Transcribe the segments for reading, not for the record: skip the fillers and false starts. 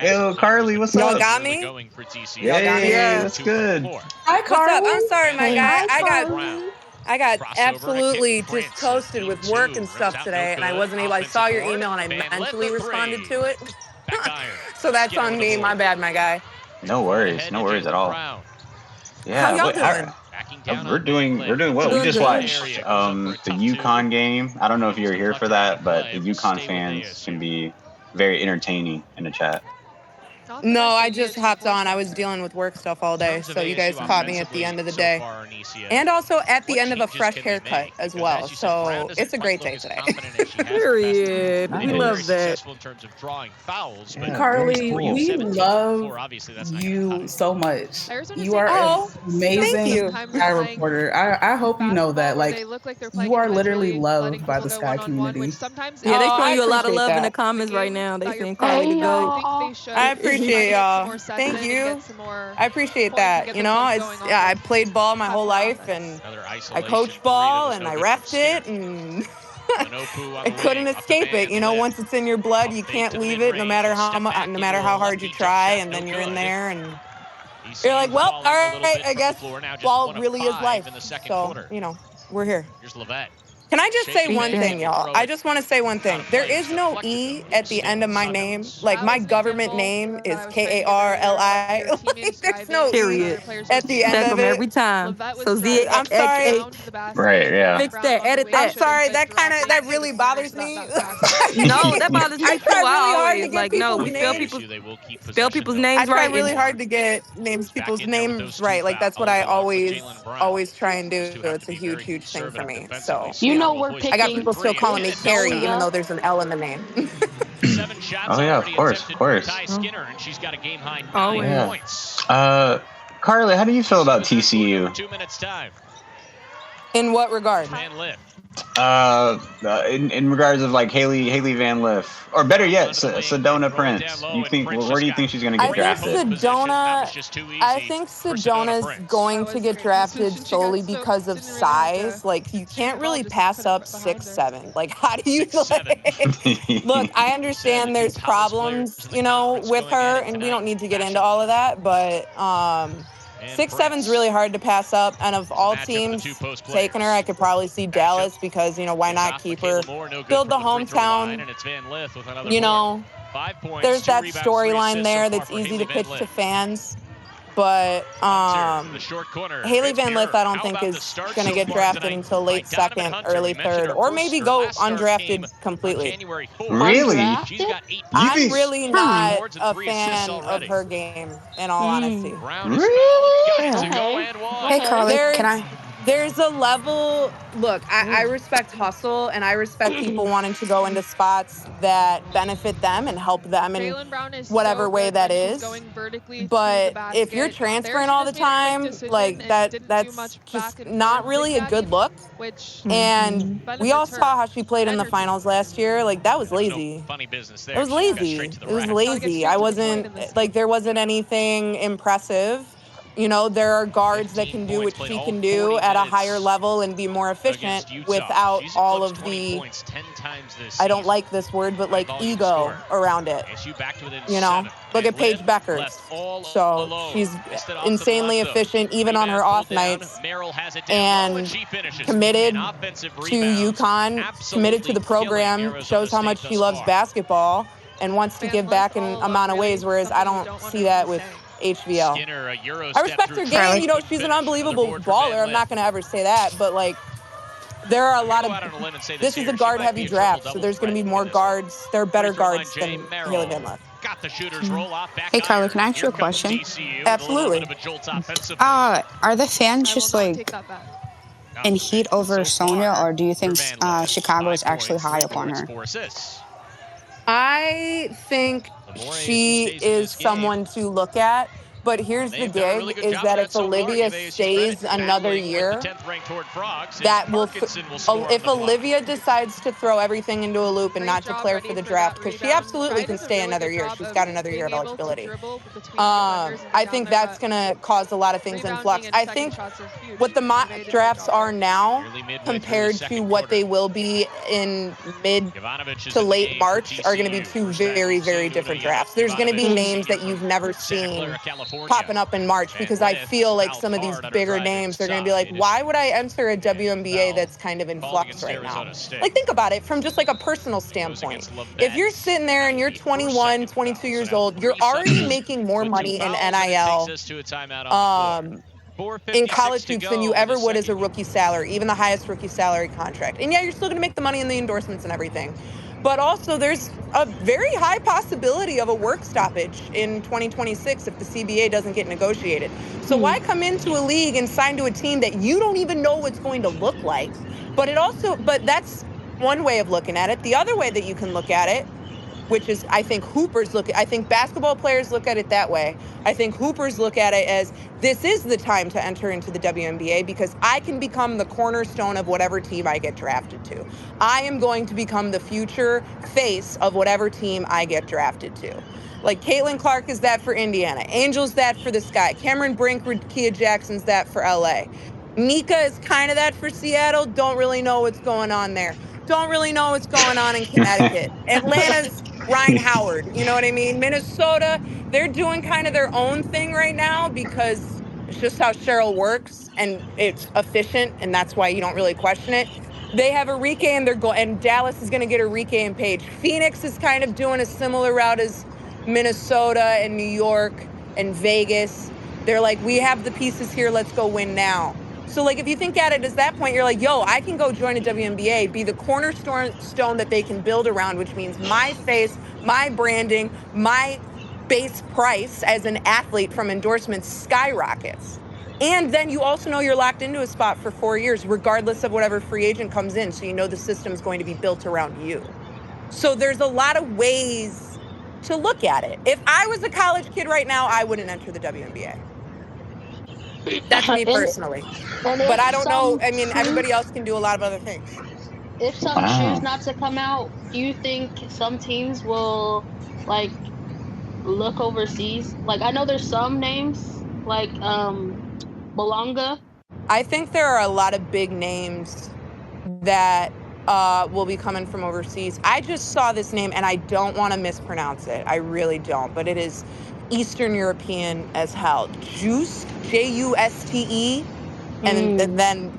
Yo, Karli, what's Y'all up? got me? Yeah, that's good. Hi, Karli. What's up? I'm sorry, my guy. Hi, I got absolutely just toasted with work and stuff today, and I wasn't able. I saw your email and I mentally responded to it. So that's on me. My bad, my guy. No worries at all. Yeah, How y'all doing? we're doing well. We just watched the UConn game. I don't know if you're here for that, but the UConn fans can be very entertaining in the chat. No, I just hopped on. I was dealing with work stuff all day, so you guys caught me at the end of the day. And also at the end of a fresh haircut as well. So it's a great day today. Period. We love that. Yeah, Karli, very cool. we love you so much. You are an amazing Sky reporter. I hope you know that. Like, you are literally loved by the Sky community. Yeah, they showing you a lot of appreciate love in the that. comments right now. They saying Karli to go. I appreciate y'all. Thank you. I appreciate that. You know, I played ball my whole life, and I coached ball, and I refed it, and I couldn't escape it. You know, once it's in your blood, you can't leave it, no matter how hard you try, and then you're in there, and you're like, well, all right, I guess ball really is life. So, you know, we're here. Can I just say one thing, y'all? I just want to say one thing. There is no E at the end of my name. Like, my government name is Karli. Like, there's no Period. E at the end Check of them it. every time. So Z, I'm sorry. Right, yeah. Fix that. Edit that. I'm sorry. That really bothers me. No, that bothers me I too. try really I hard to always get like, no, we people's spell people's I names try right. really hard to get people's names right. Like, that's what I always try and do. It's a huge thing for me. So You know we're picking. I got people still calling me Carrie, even though there's an L in the name. Oh yeah, of course. Oh, Yeah. Karli, how do you feel about TCU? In what regard? In regards of like Haley Van Liff, or better yet, Sedona Prince. Where do you think she's going to get drafted? I think Sedona's going to get drafted solely because of size. Like, you can't really pass up 6'7". Like, how do you look? I understand there's problems, you know, with her, and we don't need to get into all of that, but 6'7's really hard to pass up, and of all teams taking her, I could probably see Dallas because, you know, why not keep her? Build the hometown. You know, there's that storyline there that's easy to pitch to fans. But Haley Van Lith, I don't think is going to get drafted until late second, early third, or maybe go undrafted completely. Really? I'm really not a fan of her game, in all honesty. Really? Hey, Karli, There's a level. Look, I respect hustle, and I respect people wanting to go into spots that benefit them and help them in whatever way that is. But if you're transferring all the time, like that's just not really a good look. And we all saw how she played in the finals last year. Like, that was lazy. It was lazy. It was lazy. I wasn't like, there wasn't anything impressive. You know, there are guards that can do what she can do at a higher level and be more efficient without all of the, I don't like this word, but like ego around it. You know, look at Paige Beckers. So she's insanely efficient even on her off nights, and committed to UConn, committed to the program, shows how much she loves basketball and wants to give back in amount of ways, whereas I don't see that with HVL. I respect her game. You know, she's an unbelievable baller. I'm not going to ever say that. But, like, there are a lot of... This is a guard-heavy draft, so there's going to be more guards. There are better guards than Haley Van Lith. Hey, Karli, can I ask you a question? Absolutely. Are the fans just, like, in heat over Sonia, or do you think Chicago is actually high up on her? I think she is someone to look at But here's the dig, is that if Olivia stays another year, that will, if Olivia decides to throw everything into a loop and not declare for the draft, because she absolutely can stay another year. She's got another year of eligibility. I think that's going to cause a lot of things in flux. I think what the mock drafts are now compared to what they will be in mid to late March are going to be two very, very different drafts. There's going to be names that you've never seen popping up in March, because I feel like some of these bigger names are going to be like, why would I enter a WNBA that's kind of in flux right now? Like, think about it from just like a personal standpoint. If you're sitting there and you're 21, 22 years old, you're already making more money in NIL in college hoops than you ever would as a rookie salary, even the highest rookie salary contract. And yeah, you're still going to make the money in the endorsements and everything. But also there's a very high possibility of a work stoppage in 2026 if the CBA doesn't get negotiated. So why come into a league and sign to a team that you don't even know what's going to look like? But that's one way of looking at it. The other way that you can look at it, which is, I think I think basketball players look at it that way. I think hoopers look at it as, this is the time to enter into the WNBA because I can become the cornerstone of whatever team I get drafted to. I am going to become the future face of whatever team I get drafted to. Like Caitlin Clark is that for Indiana. Angel's that for the Sky. Cameron Brink, Kia Jackson's that for LA. Nika is kind of that for Seattle. Don't really know what's going on there. Don't really know what's going on in Connecticut. Atlanta's Ryan Howard, you know what I mean? Minnesota, they're doing kind of their own thing right now because it's just how Cheryl works and it's efficient, and that's why you don't really question it. They have Arike and Dallas is going to get Arike and Paige. Phoenix is kind of doing a similar route as Minnesota and New York and Vegas. They're like, we have the pieces here, let's go win now. So, like, if you think at it at that point, you're like, yo, I can go join a WNBA, be the cornerstone that they can build around, which means my face, my branding, my base price as an athlete from endorsements skyrockets. And then you also know you're locked into a spot for 4 years, regardless of whatever free agent comes in. So you know the system's going to be built around you. So there's a lot of ways to look at it. If I was a college kid right now, I wouldn't enter the WNBA. That's me personally. But I don't know. I mean, everybody else can do a lot of other things. If some choose not to come out, do you think some teams will, like, look overseas? Like, I know there's some names, like Bolonga. I think there are a lot of big names that will be coming from overseas. I just saw this name, and I don't want to mispronounce it. I really don't. But it is Eastern European as hell. Juste, Juste, and then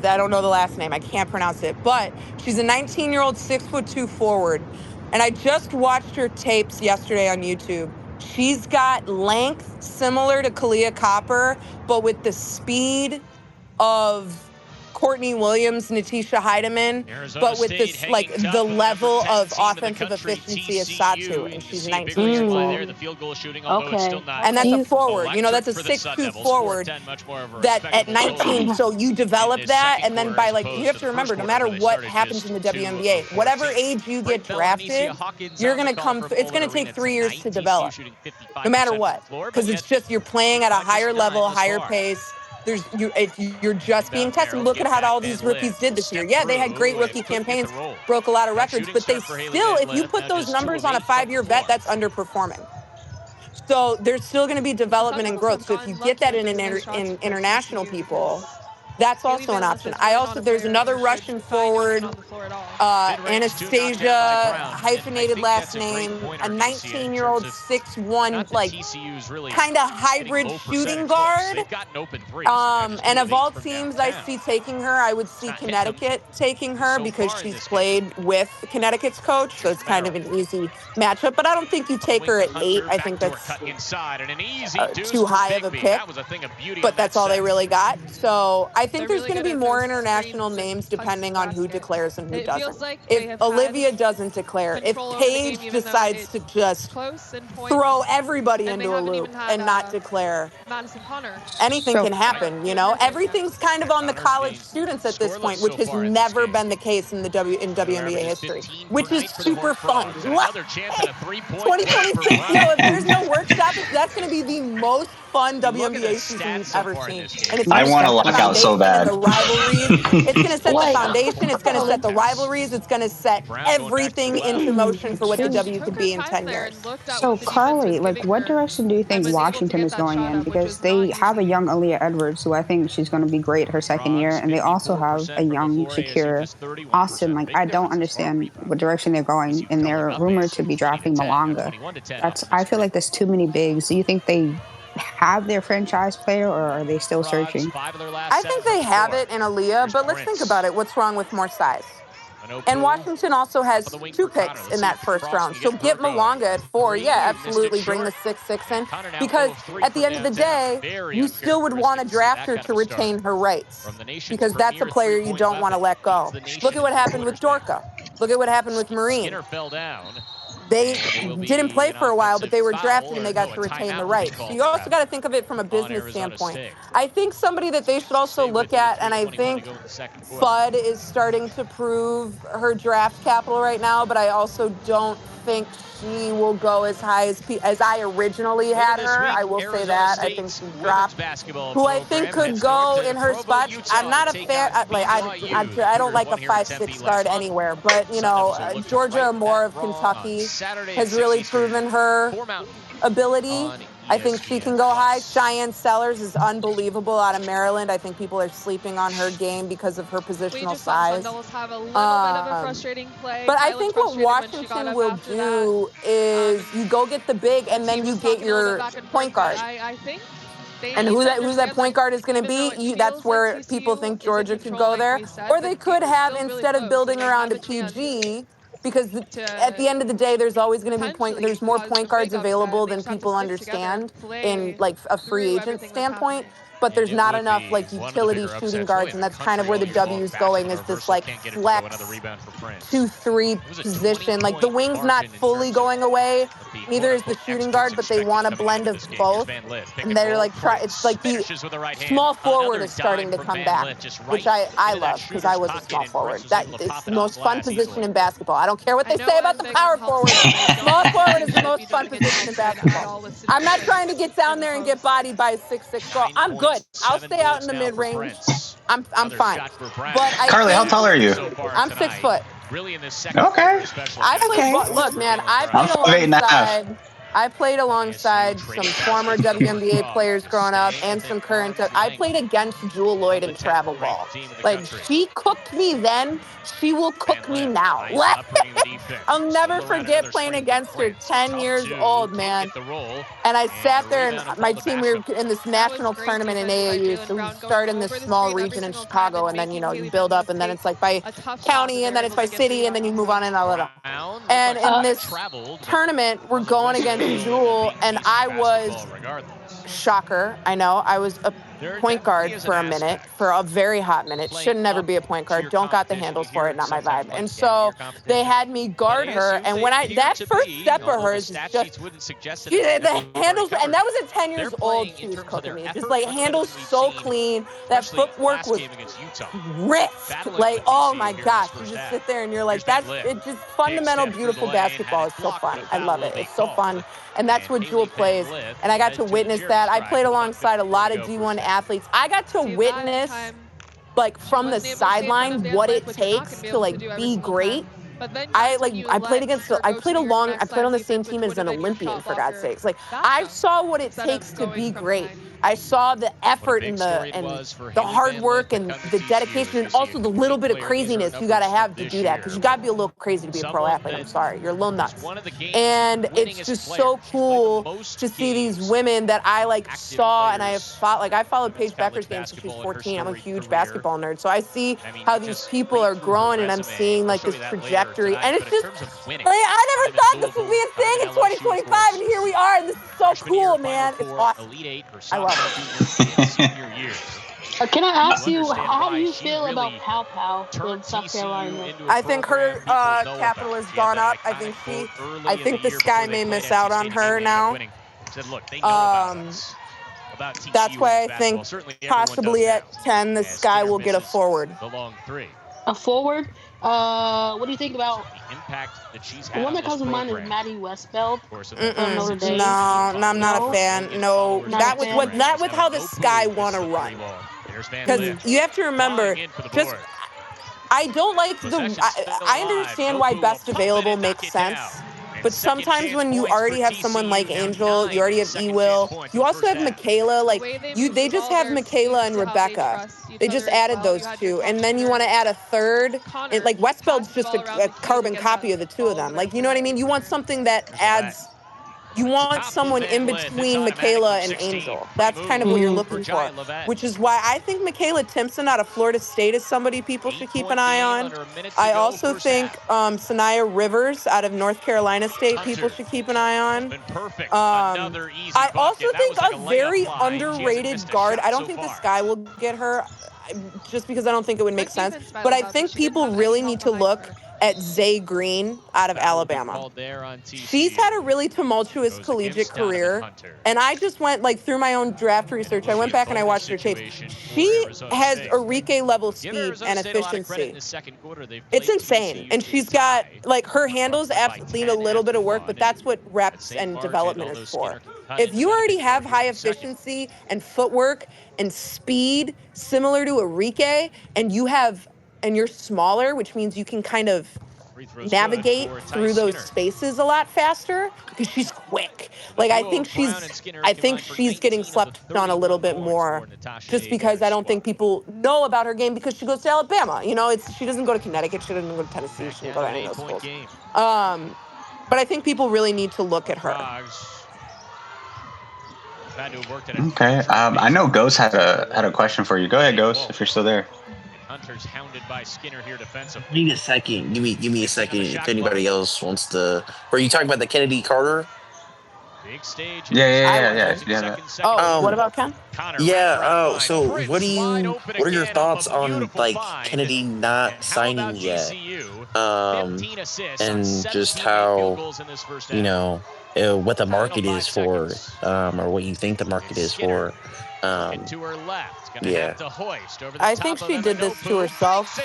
I don't know the last name. I can't pronounce it. But she's a 19-year-old 6'2" forward. And I just watched her tapes yesterday on YouTube. She's got length similar to Kalia Copper, but with the speed of Courtney Williams, Natisha Heidemann, but with this, like, the level of offensive efficiency as Satu, and she's 19 years old. Okay. And that's a forward, you know, that's a 6'2" forward that at 19, so you develop that, and then by, like, you have to remember, no matter what happens in the WNBA, whatever age you get drafted, you're going to come, it's going to take 3 years to develop, no matter what, because it's just, you're playing at a higher level, higher pace. You're just being tested. Look at how all these rookies did this year. Yeah, they had great rookie campaigns, broke a lot of records, but they still, if you put those numbers on a 5-year vet, that's underperforming. So there's still going to be development and growth. So if you get that in international people, that's also an option. There's another Russian forward, Anastasia, hyphenated last name, a 19-year-old 6'1", like, kind of hybrid shooting guard. And of all teams I see taking her, I would see Connecticut taking her because she's played with Connecticut's coach, so it's kind of an easy matchup. But I don't think you take her at 8. I think that's too high of a pick. But that's all they really got. So I I think there's going to be more international names depending on who declares and who doesn't. If Olivia doesn't declare, if Paige decides to just throw everybody into a loop and not declare, anything can happen, you know? Everything's kind of on the college students at this point, which has never been the case in WNBA history, which is super fun. What? 2026, yo, if there's no workshop, that's going to be the most fun WNBA season we've ever seen. And it's I want to lock out so bad. The rivalries. It's going to set the foundation. It's going to set the rivalries. It's going to set everything into motion for what the W could be in 10 years. So, Karli, like, what direction do you think Washington is going in? Because they have a young Aaliyah Edwards, who I think she's going to be great her second year, and they also have a young Shakira Austin. Like, I don't understand what direction they're going, and they're rumored to be drafting Malanga. I feel like there's too many bigs. Do you think they have their franchise player, or are they still searching? I think they have it in Aaliyah, but let's think about it. What's wrong with more size? And Washington also has 2 picks in that first round. So get Malanga at 4. Yeah, absolutely. Bring the 6'6" in. Because at the end of the day, you still would want to draft her to retain her rights. Because that's a player you don't want to let go. Look at what happened with Dorka. Look at what happened with Marine. They didn't play for a while, but they were drafted and they got to retain the rights. So you also got to think of it from a business standpoint. I think somebody that they should also look at, and I think Fudd is starting to prove her draft capital right now, but I also don't think she will go as high as I originally had her. I will say that. I think she dropped. Who I think could go in her spot. I'm not a fan. I don't like a 5'6" guard anywhere. But you know, Georgia Moore of Kentucky has really proven her ability. I think she can go high. Cheyenne Sellers is unbelievable out of Maryland. I think people are sleeping on her game because of her positional size. But I think what Washington will do is you go get the big and then you get your point guard. And who that point guard is going to be, that's where people think Georgia could go there. Or they could have, instead of building around a PG, because at the end of the day, there's always going to be there's more point guards available than people understand in like a free agent standpoint. But there's not enough like utility shooting guards, and that's kind of where the W is going, is this like flex 2-3 position. Like the wing's not fully going away, neither is the shooting guard, but they want a blend of both. And they're like it's like the small forward is starting to come back, which I love because I was a small forward. That is the most fun position in basketball. I don't care what they say about the power forward. Small forward is the most fun position in basketball. I'm not trying to get down there and get bodied by a 6'6" girl. I'm good. I'll stay out in the mid-range. I'm fine. But Karli, how tall are you? I'm 6 foot. Okay. Look, man, I played alongside some former WNBA players growing up and some current. I played against Jewel Lloyd in travel ball. Like, she cooked me then. She will cook me now. I'll never forget playing against her, 10 years old, man. And I sat there, and my team, we were in this national tournament in AAU. So we start in this small region in Chicago, and then, you know, you build up, and then it's like by county, and then it's by city, and then you move on and all that. And in this tournament, we're going against Jewel, and I was, shocker, I know, I was a point guard for a minute, for a very hot minute. Should never be a point guard. Don't got the handles for it, not my vibe. And so they had me guard her, and when that first step of hers is just, the handles, and that was at 10 years old, she was cooking me. Just like handles so clean, that footwork was ripped. Like, oh my gosh, you just sit there and you're like, it's just fundamental, beautiful basketball. It's so fun. I love it. It's so fun. And that's what Jewel plays. And I got to witness that. I played alongside a lot of D1 athletes. I got to witness, like, from the sideline what it takes to, like, be great. I played on the same team as an Olympian, for God's sakes. Like, I saw what it takes to be great. I saw the effort and the hard work and the dedication, and also the little bit of craziness you got to have to do that, because you got to be a little crazy to be a pro athlete. I'm sorry, you're a little nuts. And it's just so cool to see these women that I saw, and I followed Paige Becker's games since she was 14. I'm a huge basketball nerd, so I see how these people are growing, and I'm seeing like this trajectory, and it's just like, I never thought this would be a thing in 2025, and here we are, and this is so cool, man. It's awesome. I love it. Can I ask you, how do you feel about Pow Pow from South Carolina? I think her capital has gone up. I think the Sky may miss out on her now. That's why I think possibly at 10, the Sky will get a forward. A forward? What do you think about the impact that she's had? The one that comes to mind is Maddie Westbeld from Notre Dame. No, I'm not a fan. No, not with how the Sky want to run. Because you have to remember, I don't like I understand why best available makes sense. But sometimes when you already have someone like Angel, you already have E-Will, you also have Michaela, they just have Michaela and Rebecca. They just added those two. And then you want to add a third. Westfeld's just a carbon copy of the two of them. You know what I mean? You want something that adds... You want someone in between Michaela and Angel. That's kind of what you're looking for, which is why I think Michaela Timpson out of Florida State is somebody people should keep an eye on. I also think Sanaya Rivers out of North Carolina State people should keep an eye on. I also think a very underrated guard. I don't think the Sky will get her just because I don't think it would make sense. But I think people really need to look at Zay Green out of Alabama. She's had a really tumultuous collegiate career, and I just went through my own draft research. I went back and I watched her tapes. She has Enrique level speed and efficiency. It's insane, and she's got her handles absolutely need a little bit of work, but that's what reps and development is for. If you already have high efficiency and footwork and speed similar to Enrique, and you're smaller, which means you can kind of navigate through those spaces a lot faster because she's quick. I think she's getting slept on a little bit more just because I don't think people know about her game because she goes to Alabama. She doesn't go to Connecticut. She doesn't go to Tennessee. She doesn't go to any of those schools. But I think people really need to look at her. Okay. I know Ghost had a question for you. Go ahead, Ghost, if you're still there. Hunter's hounded by Skinner here defensively. Give me a second. Give me a second. If anybody else wants to, were you talking about the Chennedy Carter? Big stage. Yeah. What about Ken? Yeah. So what are your thoughts on Chennedy not signing yet? And just how what the market is for, or what you think the market is for. To her left. I think she did this to herself,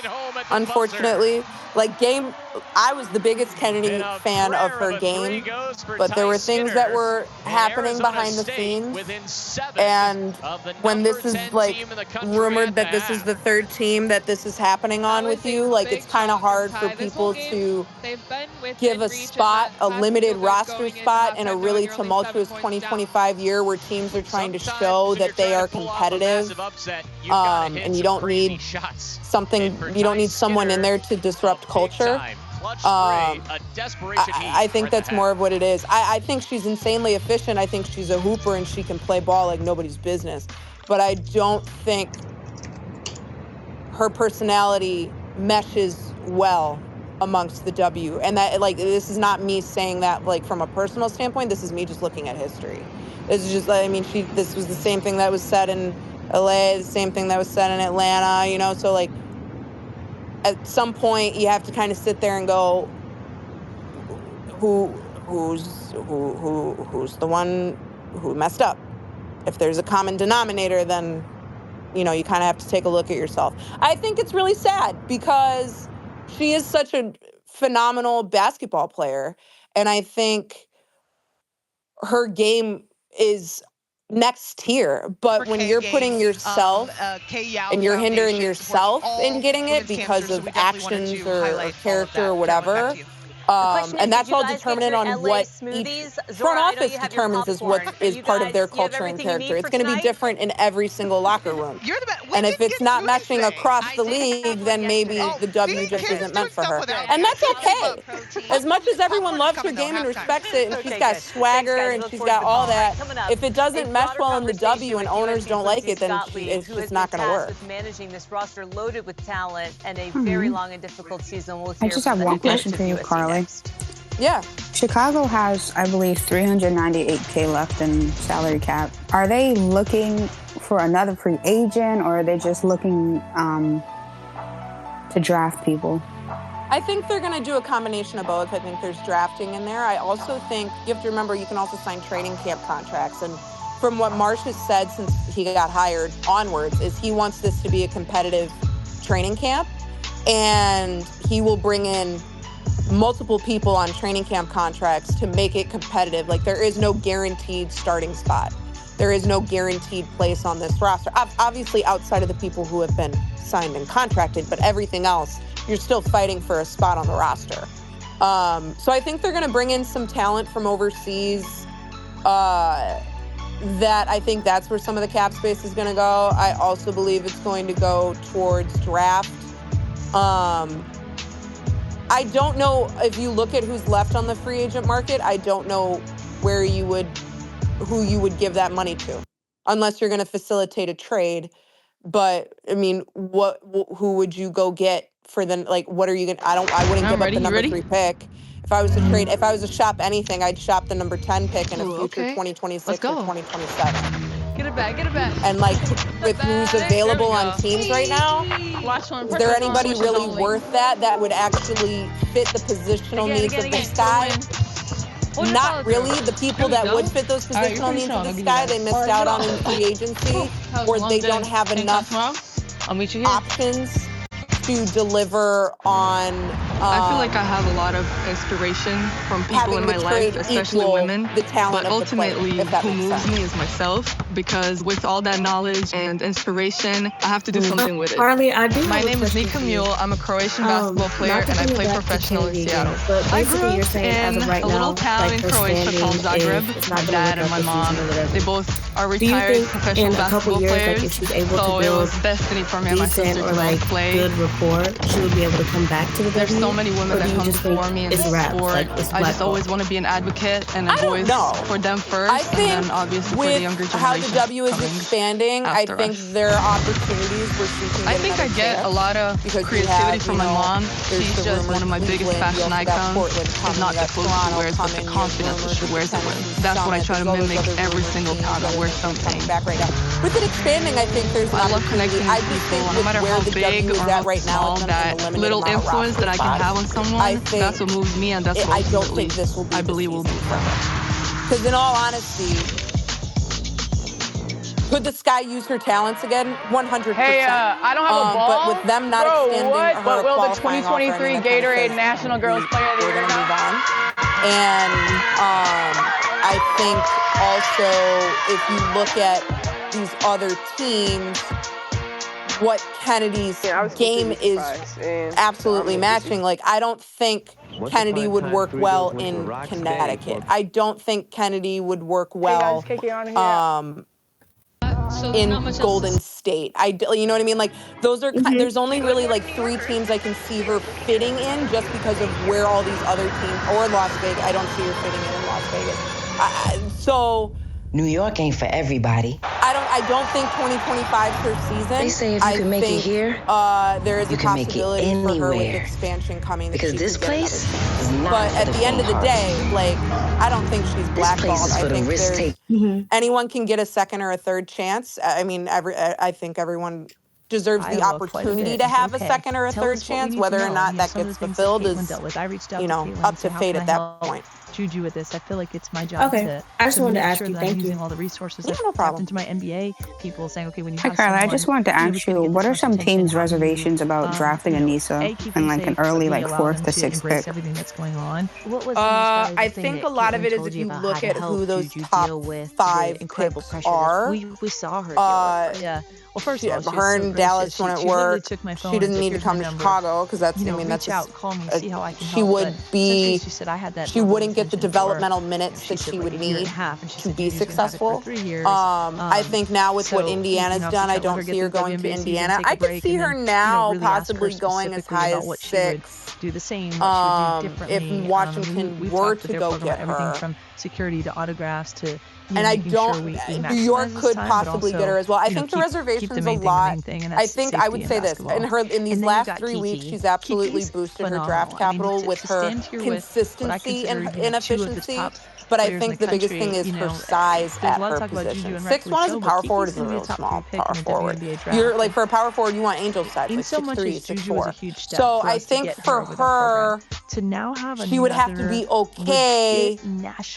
unfortunately. I was the biggest Chennedy fan of her game, but there were things that were happening behind the scenes. And when this is rumored that this is the third team that this is happening on with you, it's kind of hard for people to give a spot, a limited roster spot in a really tumultuous 2025 year where teams are trying to show that they are competitive. And you don't need someone in there to disrupt culture. I think that's more of what it is. I think she's insanely efficient. I think she's a hooper and she can play ball like nobody's business. But I don't think her personality meshes well amongst the W. And that this is not me saying that from a personal standpoint. This is me just looking at history. This is just this was the same thing that was said in LA, the same thing that was said in Atlanta, so at some point you have to kind of sit there and go, who's the one who messed up? If there's a common denominator, then you kind of have to take a look at yourself. I think it's really sad because she is such a phenomenal basketball player, and I think her game is next tier, but when you're putting yourself and you're hindering yourself in getting it because of actions or character or whatever, and that's all determined on what each front office determines is what is part of their culture and character. It's going to be different in every single locker room. And if it's not meshing across the league, then maybe the W just isn't meant for her. And that's okay. As much as everyone loves her game and respects it, and she's got swagger and she's got all that, if it doesn't mesh well in the W and owners don't like it, then it's just not going to work. Managing this roster loaded with talent and a very long and difficult season. I just have one question for you, Karli. Yeah. Chicago has, I believe, $398K left in salary cap. Are they looking for another free agent, or are they just looking to draft people? I think they're going to do a combination of both. I think there's drafting in there. I also think you have to remember you can also sign training camp contracts. And from what Marsh has said since he got hired onwards is he wants this to be a competitive training camp. And he will bring in multiple people on training camp contracts to make it competitive. Like, there is no guaranteed starting spot. There is no guaranteed place on this roster. Obviously, outside of the people who have been signed and contracted, but everything else, you're still fighting for a spot on the roster. So I think they're going to bring in some talent from overseas. That I think that's where some of the cap space is going to go. I also believe it's going to go towards draft. I don't know if you look at who's left on the free agent market. I don't know who you would give that money to, unless you're going to facilitate a trade. But I mean, who would you go get for the, like, what are you going to, I wouldn't give up the number 3 pick. If I was to trade, if I was to shop anything, I'd shop the number 10 pick in a future 2026 or 2027. Get it back, get it back. And like with who's available on teams right now, is there anybody really worth that would actually fit the positional needs of the Sky? Not really. The people that would fit those positional needs of the Sky, they missed out on in free agency, or they don't have enough options to deliver on. I feel like I have a lot of inspiration from people in my life, especially women. But ultimately, who moves me is myself, because with all that knowledge and inspiration, I have to do something with it. Karli, I do. My name is Nika Mule. I'm a Croatian basketball player, and I play professional in Seattle. I grew up in a little town in Croatia called Zagreb. My dad and my mom, they both are retired professional basketball players. So it was destiny for me and my sister to both play. She would be able to come back to the There's so many women that come before me in this sport. I just always want to be an advocate and a voice for them first, I think and then obviously for the younger generation. How the W is expanding, I think there are opportunities we're seeking. I think I get a lot of creativity from my mom. She's just one of my biggest fashion icons. It's not the clothes she wears, but the confidence that she wears it with. That's what I try to mimic every single time I wear something. With it expanding, I think there's I love connecting with people, no matter how big or how small, that little influence that I can have on someone, that's what moves me, and that's what I believe will move them. Because in all honesty, could the Sky use her talents again? 100%. Hey, I don't have a ball. But with them not extending her but will the qualifying 2023 offer, Gatorade National Girls Player of the Year move on? And I think also if you look at these other teams, what Kennedy's game is absolutely matching. Like, I don't think Chennedy would work well in Connecticut. I don't think Chennedy would work well in Golden State. You know what I mean? Like, those are there's only really like 3 teams I can see her fitting in, just because of where all these other teams, or Las Vegas. I don't see her fitting in Las Vegas. So New York ain't for everybody. I don't think 2025 is her season. They say if you can make it here, there is a possibility for her with expansion coming. Because this place is not. But at the end of the day, like, I don't think she's blackballed. I think there's anyone can get a second or a third chance. I mean, I think everyone deserves the opportunity to have a second or a third chance. Whether or not that gets fulfilled is, up to fate at that point. Juju with this. I feel like it's my job to I just wanted to make ask sure you, that thank I'm you. using all the resources Yeah, I've no tapped problem. into my NBA people, saying, okay, when you Hi, have Karla. I someone just wanted to ask you, what are some teams' reservations about drafting Anissa in like an early, like 4th to 6th pick? Everything that's going on. I think a lot of it is if you look at who those top 5 picks are. We saw her. Well, first of all, her in Dallas wouldn't work. Took my phone She doesn't and need to come to Chicago because that's, I mean, that's reach out, call me, see how I can she help. would be. She said I had that. She wouldn't get get the developmental minutes that she would need to be successful. I think now with what Indiana's done, I don't see her going to Indiana. I could see her now possibly going as high as 6. Do the same. What she would do differently. If Washington were to go get her, everything from security to autographs to. And I don't. New York could possibly get her as well. I think the reservation's a lot. I think I would say this in these last 3 weeks, she's absolutely boosted her draft capital with her consistency and efficiency. But I think the biggest thing is her size at her position. 6'1" as a power forward is a real small power forward. You're like for a power forward, you want angel size, like 6'3", 6'4". So I think for her to now have she would have to be okay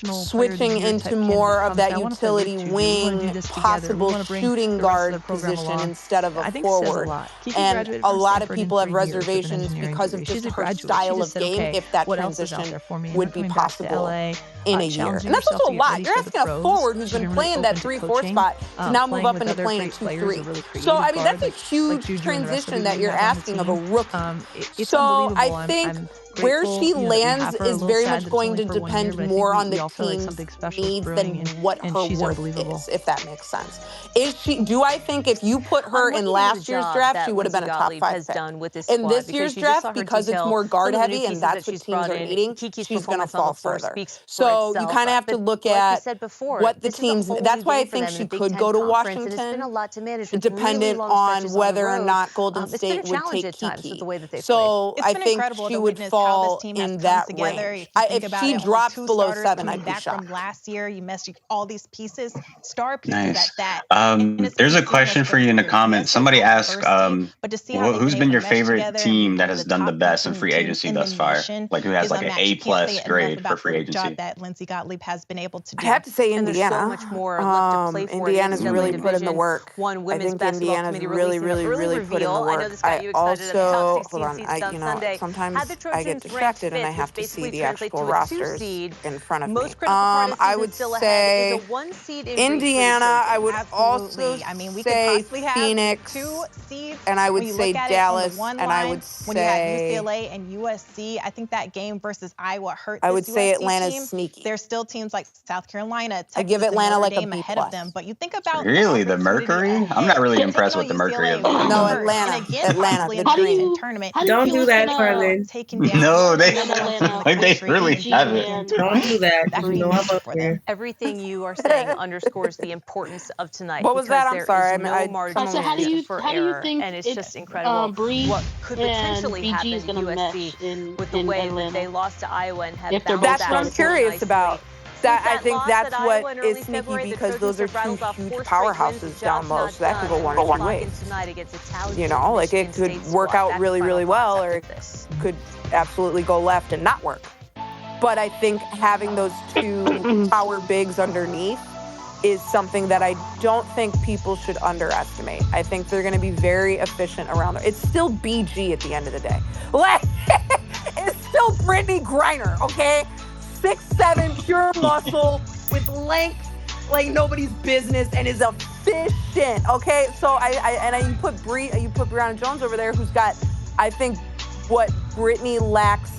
switching into more of that utility wing, possible shooting guard position instead of a forward. And a lot of people have reservations because of just her style of game if that transition would be possible in a year. And that's also a lot. You're asking a forward who's been playing that 3-4 spot to now move up into playing a 2-3. So, I mean, that's a huge transition that you're asking of a rookie. So, I think where she lands is very much going to depend more on the team's needs than what her worth is, if that makes sense. Do I think if you put her in last year's draft, she would have been a top 5 pick? In this year's draft, because it's more guard heavy and that's what teams are needing, she's going to fall further. So you kind of have to look at what the teams, that's why I think she could go to Washington, dependent on whether or not Golden State would take Kiki. So I think she would fall in that range. If she drops below 7, I'd be shocked. From last year, you messed all these pieces, star pieces at that. There's a question for you in the comments. Somebody asked, who's been your favorite team that has done the best in free agency thus far? Like who has like an A+ grade for free agency? That Lindsay Gottlieb has been able to do. I have to say Indiana. So much more left to play for. Indiana's really put in the work. I think Indiana's really put in the work. I also, hold on, sometimes I get distracted and I have to see the actual rosters in front of me. I would say Indiana. I would also say Phoenix, 2 seeds, and I would say Dallas, and I would say when you have UCLA and USC. I think that game versus Iowa hurt. I would say USC Atlanta's team. sneaky. There's still teams like South Carolina, Texas, I give Atlanta like a B+ ahead of them. But you think about really the Mercury. I'm not really impressed with the Mercury. No, Atlanta. The dream. Don't do that, Karlan. No, they really haven't. Don't do that. Everything you are saying underscores the importance of tonight. What was that? I'm sorry. No margin so how do you think and it's just incredible what could potentially happen to USC with the way that they lost to Iowa and had that's what I'm curious about. I think that's what is sneaky because those are 2 huge powerhouses down low, so that could go one of 2 ways. You know, like it could work out really, really well, or it could absolutely go left and not work. But I think having those 2 power bigs underneath is something that I don't think people should underestimate. I think they're going to be very efficient around there. It's still BG at the end of the day. Like, it's still Brittany Griner, okay? 6'7", pure muscle with length like nobody's business and is efficient. Okay, so you put Brianna Jones over there, who's got, I think, what Brittany lacks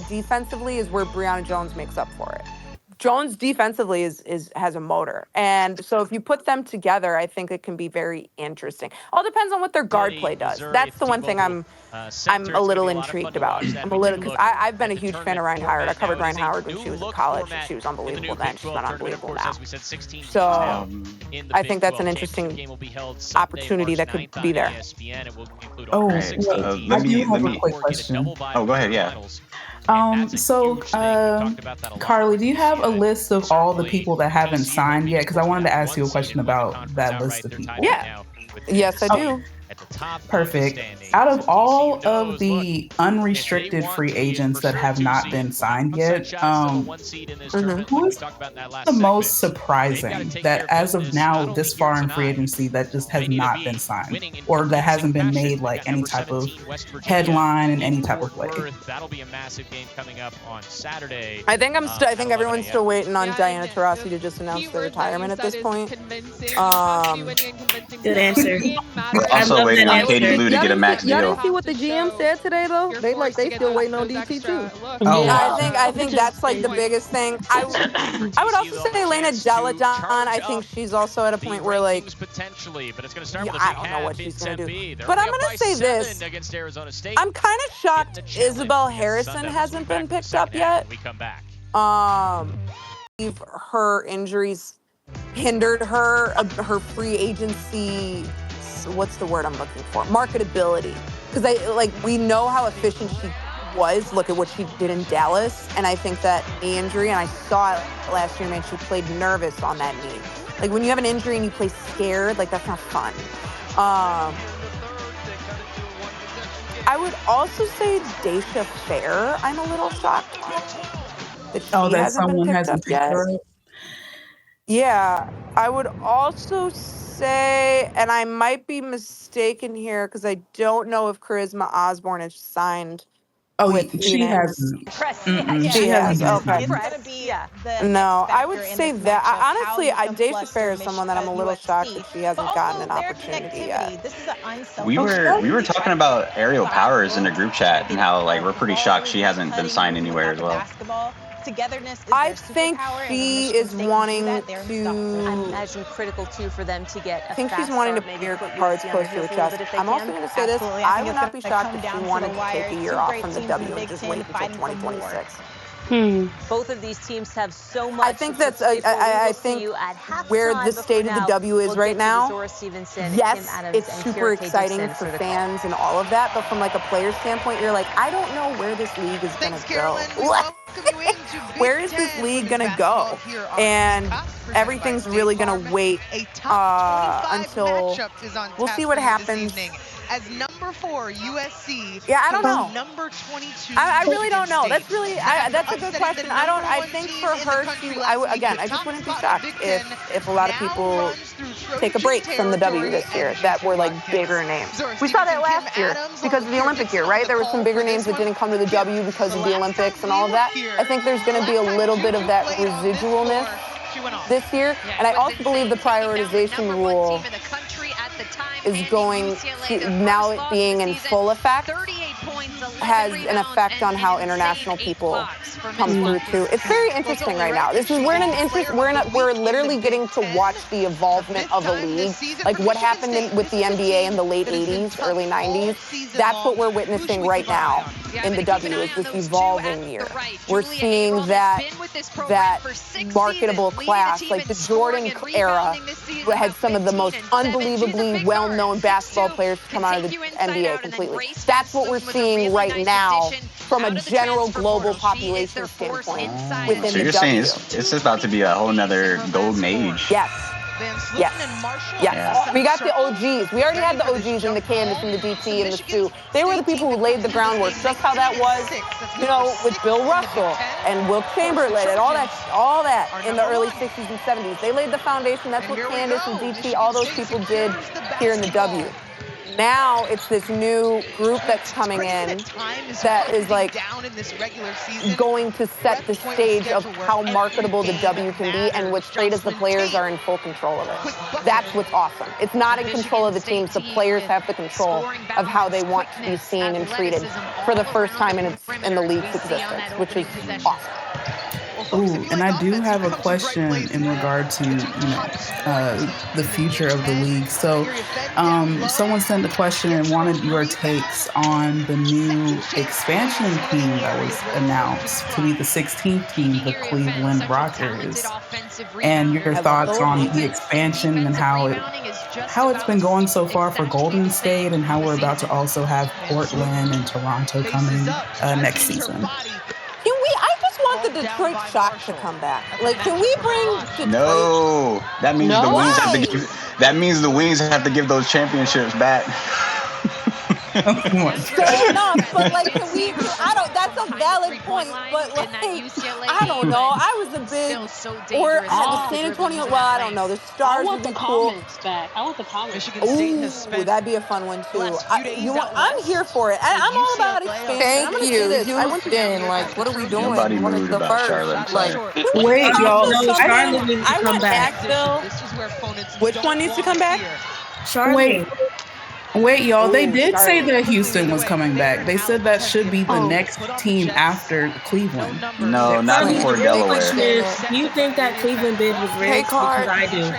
defensively is where Brianna Jones makes up for it. Jones defensively has a motor, and so if you put them together, I think it can be very interesting. All depends on what their guard play does. That's the one thing I'm a little intrigued about. Because I've been a huge fan of Ryan Howard. I covered Ryan Howard when she was in college, and she was unbelievable then. She's not unbelievable now. So I think that's an interesting opportunity that could be there. Oh, I do have a quick question. Oh, go ahead. Yeah. Karli, do you have a list of all the people that haven't signed yet? Because I wanted to ask you a question about that list of people. Yeah. Yes, I do. Perfect. Out of all of the unrestricted free agents that have not been signed yet, who is the most surprising that as of now, this far in free agency, that just has not been signed, or that hasn't been made like any type of headline in any type of way? I think everyone's still waiting on Diana Taurasi to just announce their retirement at this point. Good answer. Also waiting on Katie Lou to get a max Y'all deal. didn't see what the GM said today though? They still waiting on DT too. Oh, Yeah, wow. I think that's like the biggest thing. I would also say Elena Delajon. I think she's also at a point where like potentially, but it's going to start yeah, with I don't know what she's gonna do. But I'm gonna say this: I'm kind of shocked Isabel Harrison hasn't been picked up yet. We come back. Her injuries hindered her free agency. What's the word I'm looking for? Marketability. Because we know how efficient she was. Look at what she did in Dallas, and I think that knee injury, and I saw it last year, man. She played nervous on that knee. Like when you have an injury and you play scared, like that's not fun. I would also say Daisha Fair. I'm a little shocked that she someone hasn't picked her up. Yeah, I would also say, and I might be mistaken here because I don't know if Charisma Osborne is signed. Oh, with she Phoenix. hasn't. She has. Okay. It's gonna be No, I would say that. Honestly, Daisha Fair is someone that I'm a little shocked that she hasn't gotten an opportunity yet. This is an We were talking about Aerial Powers in the group chat and how like we're pretty shocked she hasn't been signed anywhere as well. Togetherness is I their think superpower, she and is they can wanting do that, they're unstoppable. I to. imagine critical too for them to get. I think she's wanting to put your cards close to her chest. I'm also going to say this: I would not be shocked if she wanted to take a year off from the W and just wait until 2026. Both of these teams have so much. I think that's. I think where the state of the W is right now. Yes, it's super exciting for fans and all of that, but from like a player standpoint, you're like, I don't know where this league is going to go. Where is this league going to go? And everything's really going to wait until we'll see what happens. As number 4 USC. Yeah, I don't know. Number 22. I really don't know. That's really that's a good question. I think for her, I just wouldn't be shocked if a lot of people take a break from the W this year that were like bigger names. We saw that last year because of the Olympic year, right? There were some bigger names that didn't come to the W because of the Olympics and all of that. I think there's going to be a little bit of that residualness this year, and I also believe the prioritization rule is going to, now it being in full effect, has an effect on how international people come through too. It's very interesting right now. We're literally getting to watch the evolvement of a league, like what happened with the NBA in the late 80s, early 90s. That's what we're witnessing right now in the W, is this evolving year. We're seeing that marketable class, like the Jordan era, had some of the most unbelievably well-known basketball players come out of the NBA completely. That's what we're seeing right now from a general global population standpoint within the W. So you're saying it's about to be a whole nother golden age. Yes. Yes. We got the OGs. We already had the OGs in the Candace and the DT and the Stu. They were the people who laid the groundwork. Just how that was, with Bill Russell and Wilt Chamberlain and all that in the early 60s and 70s. They laid the foundation. That's what Candace and DT, all those people did here in the W. Now it's this new group that's coming in that is like going to set the stage of how marketable the W can be and what's great is the players are in full control of it. That's what's awesome. It's not in control of the teams. The players have the control of how they want to be seen and treated for the first time in the league's existence, which is awesome. Ooh, and I do have a question in regard to, the future of the league. So someone sent a question and wanted your takes on the new expansion team that was announced to be the 16th team, the Cleveland Rockers, and your thoughts on the expansion and how it's been going so far for Golden State and how we're about to also have Portland and Toronto coming next season. The Detroit Shock to come back. Like, can we bring Detroit? No, that means the Wings have to give those championships back. Fair enough, but like, can we? That's a valid point, but like, I don't know. I was a big, or at the San Antonio. Well, I don't know. The Stars would be cool. I want the comments. Ooh, that'd be a fun one too. I'm here for it. I'm all about expansion. Thank you, Houston. Like, what are we doing? Nobody moved about Charlotte. Wait, y'all. Charlotte needs to come back. Which one needs to come back? Charlotte. Wait, y'all, they did say that Houston was coming back. They said that should be the next team after Cleveland. No, not before Delaware. Do you think that Cleveland bid was rigged? Because I do.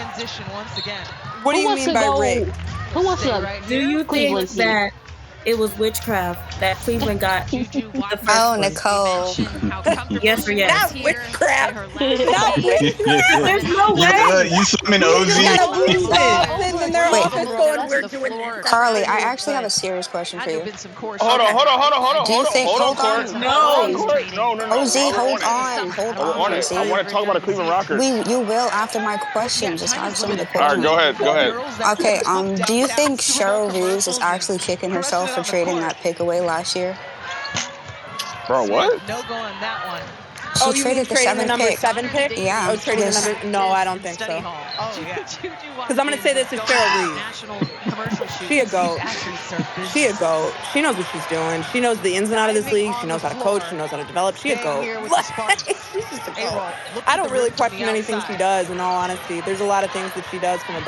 What do you mean by rigged? Who wants to? Do you think that it was witchcraft that Cleveland got the first place? Nicole. Yes or yes? Not witchcraft. Not witchcraft. There's no way. You summon OZ. Karli, I actually have a serious question for you. Hold on. Do you think? Hold on. No. OZ, hold on. OZ. I want to talk about the Cleveland Rockets. You will after my question. Just have some of the questions. All right, go ahead. Okay. Do you think Cheryl Reeves is actually kicking herself for trading that pick away last year? Bro, what? No go on that one. She traded the number 7 pick? Yeah. Oh, trading the number. No, I don't think so. Because I'm gonna say this is Cheryl Reeves. She a goat. She a goat. She knows what she's doing. She knows the ins and outs of this league. She knows how to coach. She knows how to develop. She a goat. She's just a goat. I don't really question anything she does. In all honesty, there's a lot of things that she does from a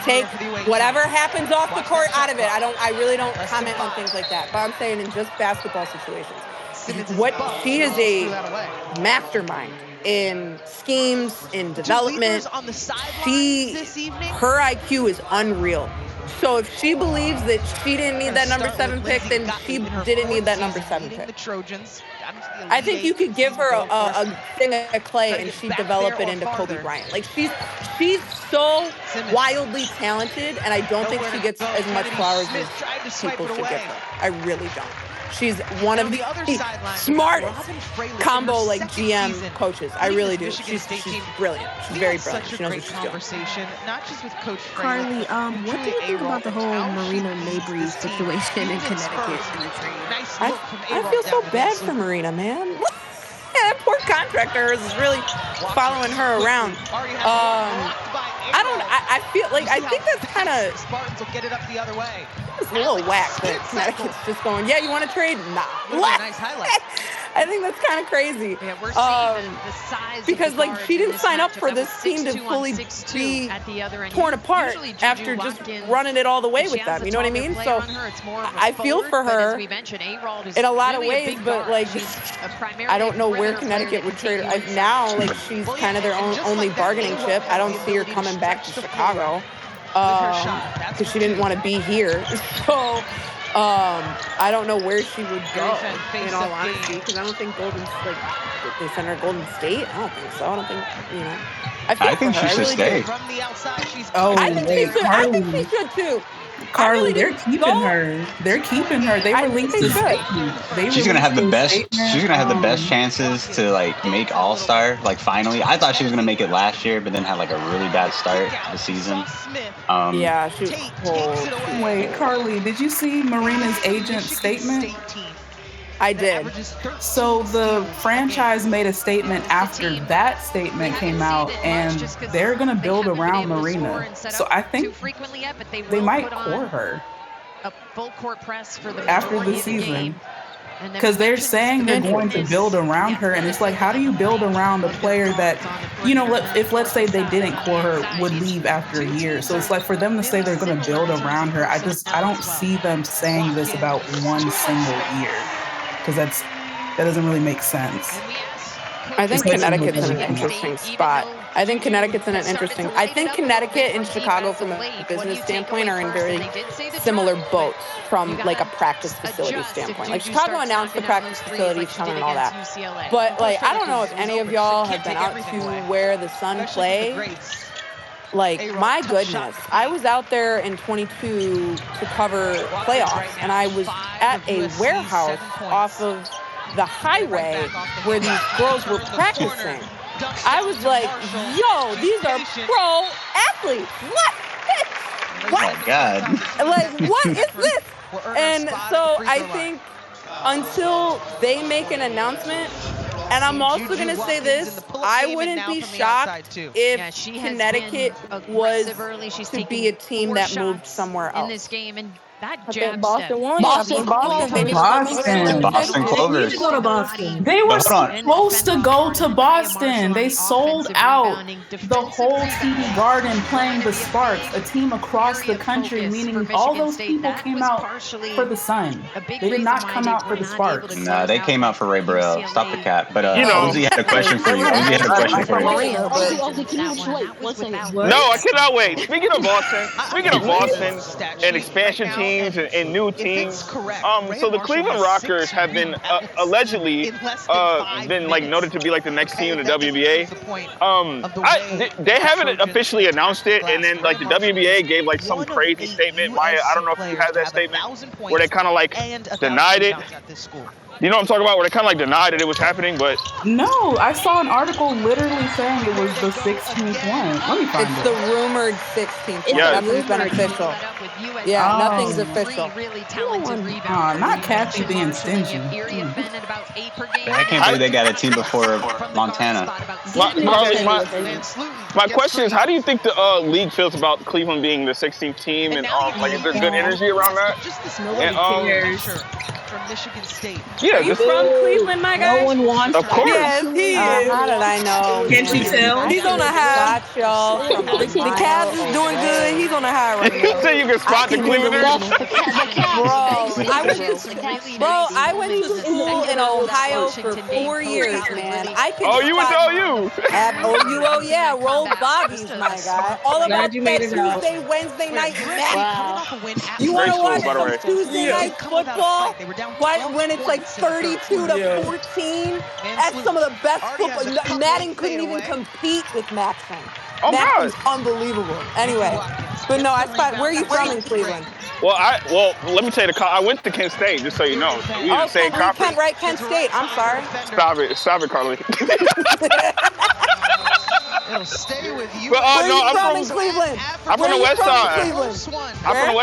take whatever happens off the court out of it. I really don't comment on things like that. But I'm saying in just basketball situations. She is a mastermind in schemes, in development. Her IQ is unreal. So if she believes that she didn't need that number 7 pick, then she didn't need that number 7 pick. I think you could give her a thing of clay and she'd develop it into Kobe Bryant. Like she's so wildly talented, and I don't think she gets as much flowers as people should give her. I really don't. She's one of the smartest combo GM coaches. I really do. She's brilliant. She's very brilliant. She knows what she's doing. Not just with Coach Karli, what do you think about the whole Marina Mabry situation in Connecticut in the trade? I feel so bad for Marina, man. That poor contractor of hers is really following her around. I think that's kind of Spartans will get it up the other way. It's a little whack that Connecticut's just going, yeah, you want to trade? Nah. Nice highlight. I think that's kind of crazy. Yeah, we're seeing the size because she didn't sign up for this team to fully be torn apart after just running it all the way with them. You know what I mean? So I feel for her in a lot of ways, but I don't know where Connecticut would trade her. Now she's kind of their only bargaining chip. I don't see her coming back to Chicago because she didn't want to be here. So I don't know where she would go, in all honesty, because I don't think they sent her Golden State. I don't think so. I don't think, I think she should stay. I think she should too. Karli, they're keeping her. They're keeping her. They released the statement. She's gonna have the best. She's gonna have the best chances to make All-Star. Finally, I thought she was gonna make it last year, but then had a really bad start this season. Yeah, she was cold. Wait, Karli, did you see Marina's agent's statement? I did. So the franchise made a statement after that statement came out, and they're going to build around Marina. So I think they might core her after the season. Because they're saying they're going to build around her, and it's how do you build around a player that, if let's say they didn't core her, would leave after a year. So it's for them to say they're going to build around her, I don't see them saying this about one single year. Because that doesn't really make sense. I think Connecticut's in an interesting spot. I think Connecticut and Chicago, from a business standpoint, are in very similar boats from a practice facility standpoint. Chicago announced the practice facilities coming and all that. But I don't know if any of y'all have been out to where the Sun play. My goodness, I was out there in 22 to cover playoffs, and I was at a warehouse off of the highway where these girls were practicing. I was yo, these are pro athletes. What? Oh my God. What is this? And so I think until they make an announcement, and I'm also going to say this, I wouldn't be shocked if Connecticut was to be a team that moved somewhere else. That jab Boston won. Boston Clovers. Go to Boston. They were supposed to go to Boston. They sold out the whole TD Garden playing the Sparks, a team across the country, meaning all those people came out for the Sun. They did not come out for the Sparks. Nah, they came out for Ray Burrell. Stop the cap. But Uzi had a question for you. No, I cannot wait. Speaking of Boston and expansion teams and new teams, so the Cleveland Rockers have been allegedly been like noted to be like the next team in the WNBA. They haven't officially announced it, and then like the WNBA gave like some crazy statement. Maya, I don't know if you had that statement where they kind of like denied it. You know what I'm talking about? Where they kind of like denied that it was happening, but no, I saw an article literally saying it was the 16th one. Let me find it. It's the rumored 16th. Yeah, nothing's been official. Yeah, nothing's official. Not Kathy being stingy. I can't believe they got a team before Montana. My question is, how do you think the league feels about Cleveland being the 16th team, and like is there good energy around that? From Michigan State. Yeah, you from Cleveland, my guy? No one wants. Of course. Yes, he is. How did I know? Can't you tell? He's on a high. Got y'all. The Cavs is doing good. He's on a high right now. So you can spot the Clevelanders. I went to school in Ohio for 4 years, man. Oh, you went to OU. At OU, oh yeah, roll bobbies, my guy. All about you made that it out. Tuesday, Wednesday night match. Wow. You want to watch by the way. some Tuesday night football? When it's like 32 to 14? That's some of the best football. Madden couldn't even compete with Maxson. Oh, Maxson's unbelievable. Anyway, but no, where are you from in Cleveland? Well, let me tell you, I went to Kent State, just so you know. We in the same conference. Kent State. I'm sorry. Stop it, Karli. It'll stay with you. But, Where no, are you from I'm in Cleveland? I'm from the west side. I'm Where? from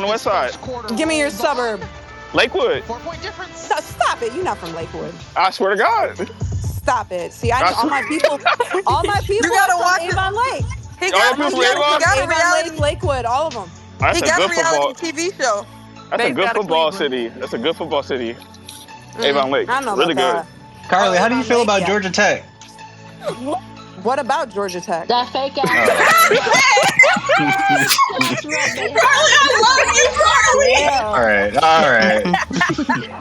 the west side. Give me your suburb. Lakewood. 4-point difference. Stop it. You're not from Lakewood. I swear to God. Stop it. See, I know all my people You gotta are watch from Avon Lake. He got a reality. Lake, Lakewood, all of them. That's He got a reality TV show. That's a good football city. That's a good football city. Avon Lake. I know really good. that. Carly, how do you feel about Georgia Tech? What about Georgia Tech? That fake ass. All right.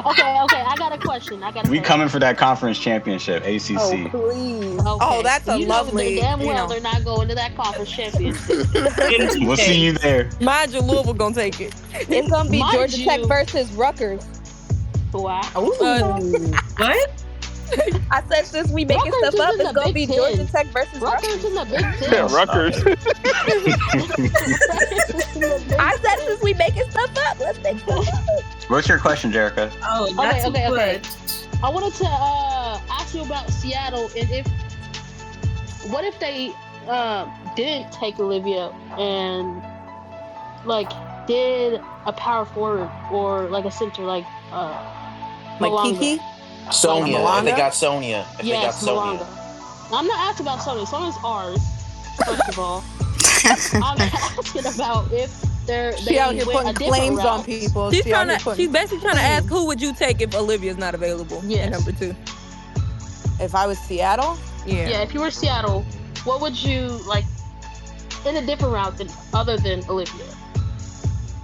Okay, I got a question. We coming for that conference championship, ACC. Oh, please. Okay. Oh, that's a lovely. You know damn well they're not going to that conference championship. We'll see you there. Mind you, Louisville gonna take it. It's gonna be Georgia Tech versus Rutgers. Wow. What? I said since we making Rutgers stuff up, is in it's the gonna Big be Ten. Georgia Tech versus Rutgers Rutgers. in the Big Ten. Yeah, Rutgers. I said since we making stuff up, let's make stuff up. What's your question, Jerica? Oh, that's Okay. I wanted to ask you about Seattle, and what if they didn't take Olivia and like did a power forward or like a center like Kiki? Sonia. Malanga? If they got Sonia. Malanga. I'm not asking about Sonia. Sonia's ours, first of all. I'm asking about if She out here putting claims on people. She's basically trying to ask who would you take if Olivia's not available. Yes. Number 2. If I was Seattle? Yeah, if you were Seattle, what would you like in a different route other than Olivia?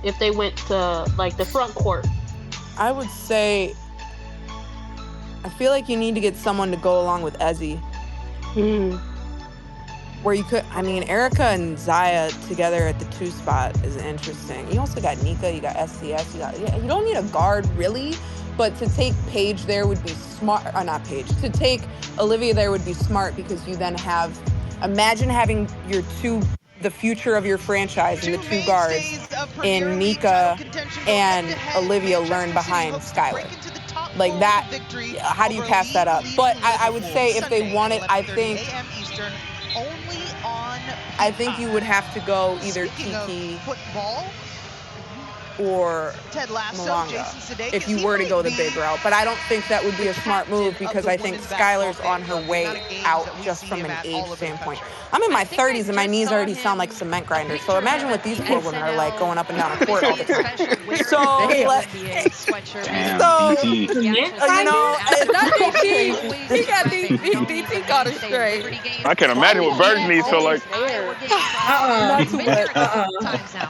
If they went to like the front court. I would say I feel like you need to get someone to go along with Ezzy. Where you could, Erica and Zaya together at the 2 spot is interesting. You also got Nika, you got SCS, you don't need a guard really, but to take Paige there would be smart, not Paige, to take Olivia there would be smart because you then imagine having the future of your franchise and the 2 guards in Nika and Olivia learn behind Skylar. Like that, how do you pass that up? But I would say if they want it, I think you would have to go either Kiki or Malanga if you were to go the big route. But I don't think that would be a smart move because I think Skylar's on her way out just from an age standpoint. I'm in my 30s and my knees already sound like cement grinders. So imagine what these poor women are like going up and down a court all the time. So, you know, it's not DT. He got DT got it straight. I can imagine what Bird's knees feel like.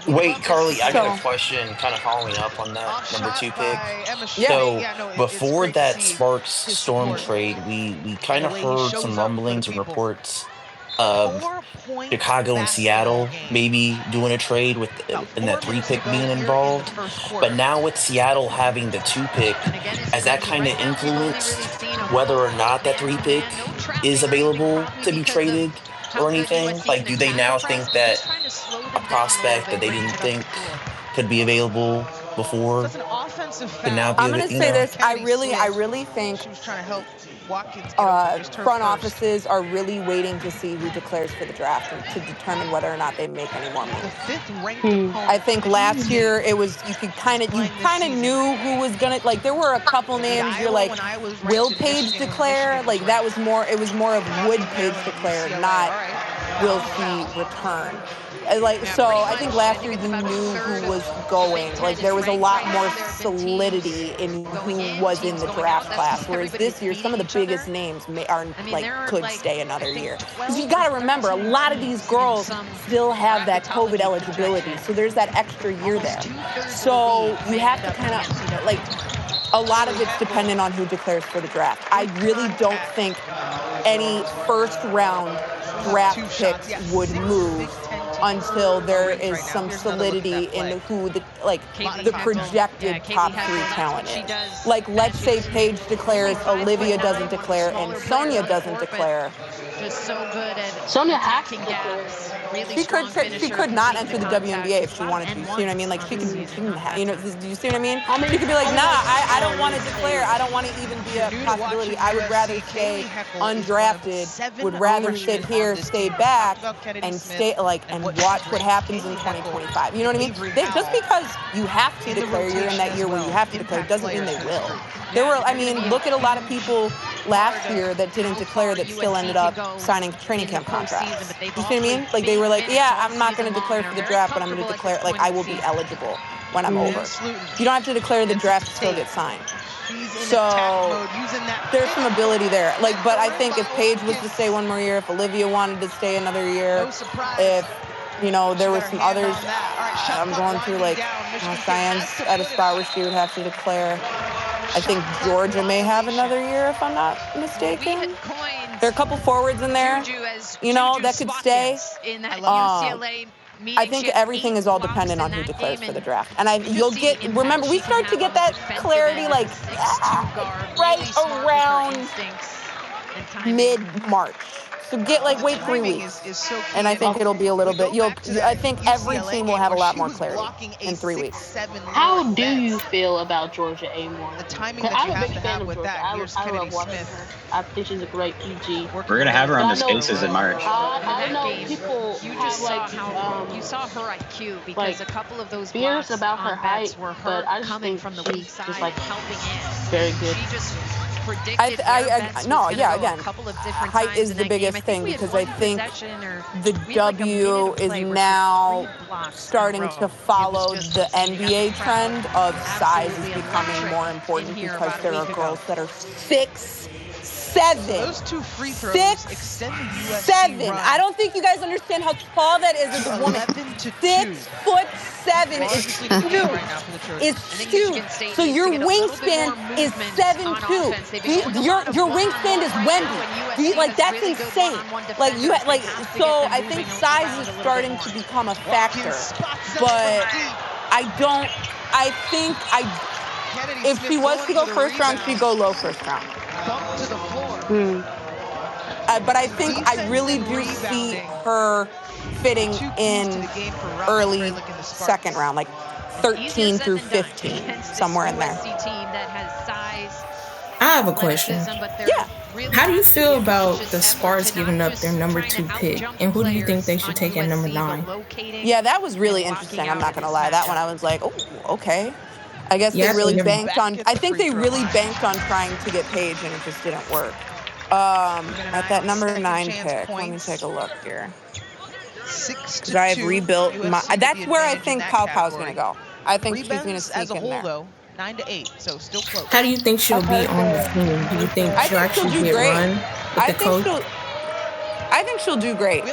Wait, Karli, I got a question kind of following up on that number 2 pick. So before that Sparks Storm trade, we kind of heard some rumblings and reports of Chicago and Seattle maybe doing a trade with and that 3 pick being involved. But now with Seattle having the 2 pick, has that kind of influenced whether or not that 3 pick is available to be traded or anything? Like, do they now think that a prospect that they didn't think could be available before could now be? I'm going to say this. I really think front offices are really waiting to see who declares for the draft and to determine whether or not they make any more moves. I think last year it was you kind of knew who was gonna, like, there were a couple names you're like, will Page declare? Like, that was more, it was more of would Page declare, not will she return. Like, so I think last year you knew who was going. Like, there was a lot more solidity in who was in the draft class. Whereas this year, some of the biggest names could stay another year. Because you got to remember, a lot of these girls still have that COVID eligibility. So there's that extra year there. So you have to kind of, like, a lot of it's dependent on who declares for the draft. I really don't think any first round draft picks would move until there is some solidity in who the projected top 3 talent is. Like, let's say Paige declares, Olivia doesn't declare, and Sonia doesn't declare. Just so good at Sonia hacking gaps. Really she could not enter the WNBA if she wanted to. You see what I mean? Like, she can you know, do you see what I mean? She could be like, nah, I don't want to declare. I don't want to even be a possibility. I would rather stay undrafted, would rather sit here, stay back, and stay, like, and watch what happens in 2025. You know what I mean? Just because you have to declare, you're in that year where you have to declare, doesn't mean they will. There were, I mean, look at a lot of people last year that didn't declare that still ended up signing training camp contracts. You see what I mean? Like, they were like, yeah, I'm not going to declare for the draft, but I'm going to declare, like, I will be eligible when I'm over. You don't have to declare the draft to still get signed. So there's some ability there. Like, but I think if Paige was to stay one more year, if Olivia wanted to stay another year, if, you know, there were some others, I'm going through, like, Cheyenne's at a spot where she would have to declare. I think Georgia may have another year, if I'm not mistaken. There are a couple forwards in there, you know, that could stay. I think everything is all dependent on who declares for the draft. And you'll get, remember, we start to get that clarity, like, right around mid-March. So wait 3 weeks, and I think it'll be a little bit. I think every team will have a lot more clarity in 3 weeks. How do you feel about Georgia Amore? I'm a big fan of Georgia. I love watching her. I think she's a great PG. We're gonna have her on the Spaces in March. I know people have, like, you saw her IQ, because a couple of those fears blocks about her height, were but her I just coming think from the she's weak side, just, like, helping in. very good. She just predicted again, height is the biggest thing, because I think the W is now starting to follow the NBA trend of size is becoming more important, because there are girls that are 6'7". Those 2 free throws extend the USC 6'7". run. I don't think you guys understand how tall that is as a woman. 6'7" is huge. It's huge. So your wingspan is 7'2". Your wingspan is Wendy. Like, that's insane. So I think size is starting to become a factor. But if she was to go first round, she'd go low first round. To the floor. But I think I really do see her fitting in early second round, like 13 through 15, somewhere in there. I have a question. Yeah. How do you feel about the Sparks giving up their number 2 pick? And who do you think they should take at number 9? Yeah, that was really interesting. I'm not going to lie. That one I was like, oh, okay. I guess they really banked on, I think they really banked on trying to get Paige, and it just didn't work. At that number 9 pick, let me take a look here. Because I have rebuilt my, that's where I think Pow Pow's going to go. I think she's going to sneak in there. 9-8, so still close. How do you think she'll be on the team? Do you think she'll actually get run with the coach? I think she'll do great.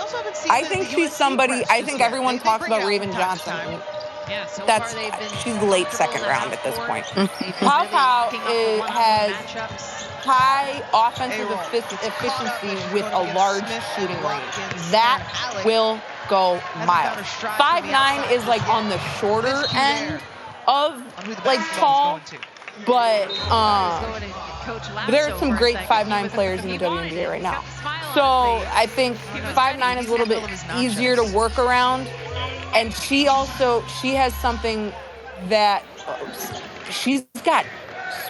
I think she's somebody, I think everyone talks about Raven Johnson. That's, she's late second round at this point. Pow Pow has high offensive efficiency with a large shooting range. That will go miles. 5'9" is like on the shorter end of like tall, but there are some great 5'9" players in the WNBA right now. So I think 5'9" is a little bit easier to work around, and she has something that she's got